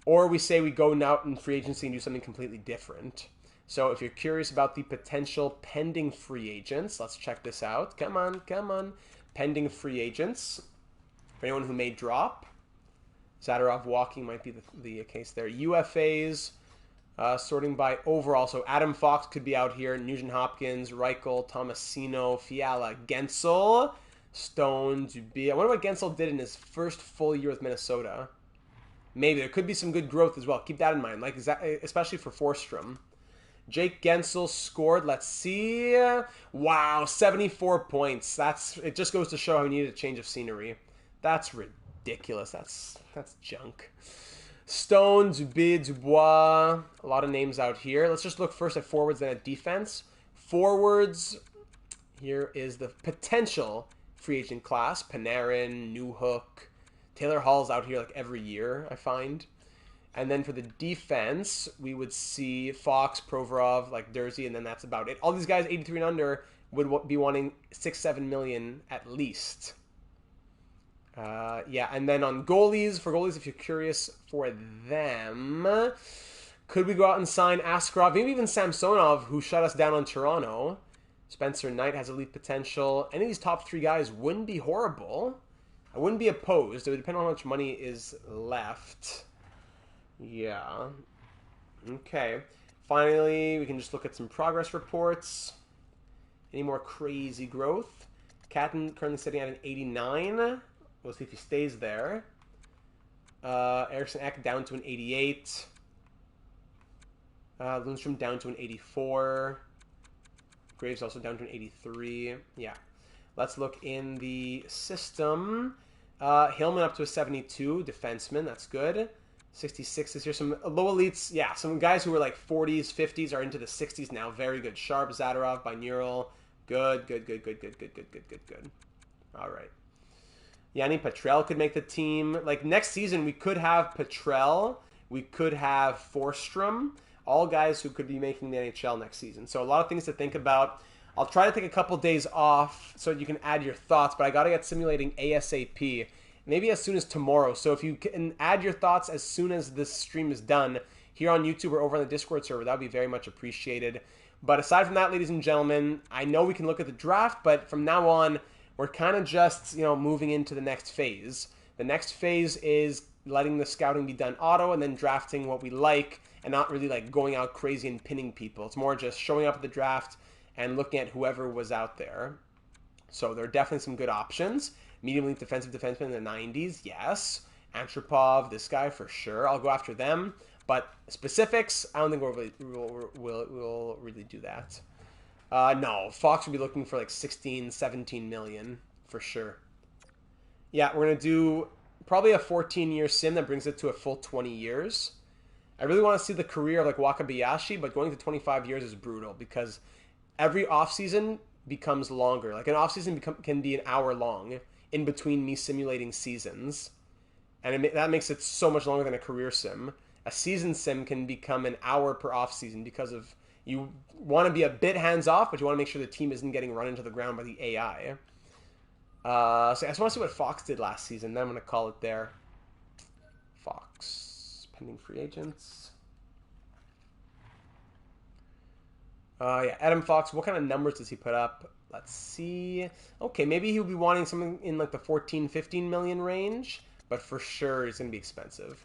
Or we say we go out in free agency and do something completely different. So if you're curious about the potential pending free agents, let's check this out. Come on. Pending free agents. For anyone who may drop. Zadorov walking might be the case there. UFAs, sorting by overall. So Adam Fox could be out here. Nugent Hopkins, Reichel, Tomasino, Fiala, Gensel, Stone, Dubé. I wonder what Gensel did in his first full year with Minnesota. Maybe there could be some good growth as well. Keep that in mind, especially for Forsstrom. Jake Gensel scored. Let's see. Wow, 74 points. It just goes to show how we needed a change of scenery. That's ridiculous. That's junk. Stone, Dubé, Dubois. A lot of names out here. Let's just look first at forwards, then at defense. Forwards. Here is the potential free agent class. Panarin, Newhook. Taylor Hall's out here like every year, I find. And then for the defense, we would see Fox, Provorov, like Dursey, and then that's about it. All these guys, 83 and under, would be wanting 6-7 million at least. And then on goalies, if you're curious for them, could we go out and sign Askarov, maybe even Samsonov, who shut us down on Toronto? Spencer Knight has elite potential. Any of these top 3 guys wouldn't be horrible. I wouldn't be opposed. It would depend on how much money is left. Yeah. Okay. Finally, we can just look at some progress reports. Any more crazy growth? Catton currently sitting at an 89. We'll see if he stays there. Eriksson Ek down to an 88. Lundstrom down to an 84. Graves also down to an 83. Yeah. Let's look in the system. Hillman up to a 72. Defenseman, that's good. 66 is here. Some low elites. Yeah, some guys who were like 40s, 50s are into the 60s now. Very good. Sharp, Zadorov, Bineural. Good. All right. Yanni Petrel could make the team. Like next season, we could have Petrel. We could have Forsstrom. All guys who could be making the NHL next season. So a lot of things to think about. I'll try to take a couple days off so you can add your thoughts, but I got to get simulating ASAP, maybe as soon as tomorrow. So if you can add your thoughts as soon as this stream is done here on YouTube or over on the Discord server, that would be very much appreciated. But aside from that, ladies and gentlemen, I know we can look at the draft, but from now on, we're kind of just, moving into the next phase. The next phase is letting the scouting be done auto and then drafting what we like and not really like going out crazy and pinning people. It's more just showing up at the draft and looking at whoever was out there. So there are definitely some good options. Medium elite defensive defenseman in the 90s, yes. Antropov, this guy for sure. I'll go after them. But specifics, I don't think we'll really do that. No, Fox will be looking for like 16, 17 million for sure. Yeah, we're going to do probably a 14-year sim that brings it to a full 20 years. I really want to see the career of like Wakabayashi, but going to 25 years is brutal because every offseason becomes longer. Like an offseason can be an hour long in between me simulating seasons. And that makes it so much longer than a career sim. A season sim can become an hour per offseason because of you want to be a bit hands-off, but you want to make sure the team isn't getting run into the ground by the AI. So I just want to see what Fox did last season. Then I'm going to call it there. Fox. Pending free agents. Yeah, Adam Fox. What kind of numbers does he put up? Let's see. Okay, maybe he'll be wanting something in like the 14, 15 million range. But for sure, it's going to be expensive.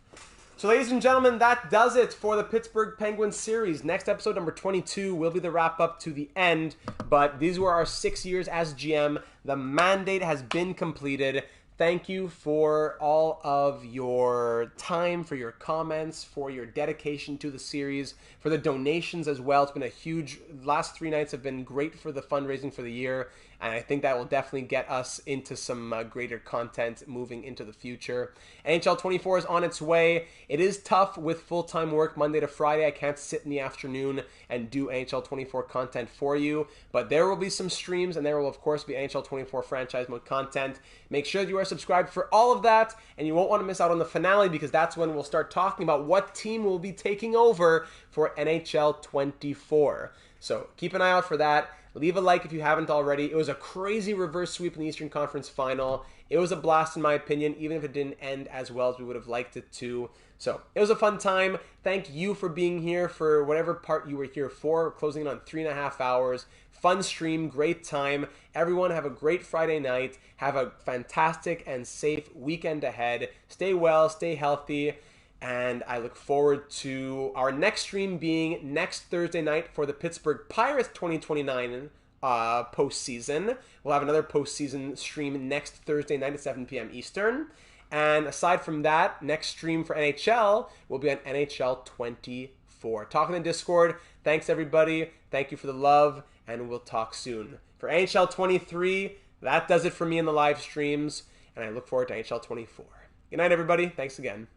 So, ladies and gentlemen, that does it for the Pittsburgh Penguins series. Next episode, number 22, will be the wrap-up to the end. But these were our 6 years as GM. The mandate has been completed. Thank you for all of your time, for your comments, for your dedication to the series, for the donations as well. It's been a huge... Last 3 nights have been great for the fundraising for the year. And I think that will definitely get us into some greater content moving into the future. NHL 24 is on its way. It is tough with full-time work Monday to Friday. I can't sit in the afternoon and do NHL 24 content for you. But there will be some streams, and there will, of course, be NHL 24 franchise mode content. Make sure that you are subscribed for all of that, and you won't want to miss out on the finale because that's when we'll start talking about what team will be taking over for NHL 24. So keep an eye out for that. Leave a like if you haven't already. It was a crazy reverse sweep in the Eastern Conference Final. It was a blast in my opinion, even if it didn't end as well as we would have liked it to. So it was a fun time. Thank you for being here for whatever part you were here for. Closing in on 3.5 hours. Fun stream, great time. Everyone have a great Friday night. Have a fantastic and safe weekend ahead. Stay well, stay healthy. And I look forward to our next stream being next Thursday night for the Pittsburgh Pirates 2029 postseason. We'll have another postseason stream next Thursday night at 7 p.m. Eastern. And aside from that, next stream for NHL will be on NHL 24. Talk in the Discord. Thanks, everybody. Thank you for the love, and we'll talk soon. For NHL 23, that does it for me in the live streams, and I look forward to NHL 24. Good night, everybody. Thanks again.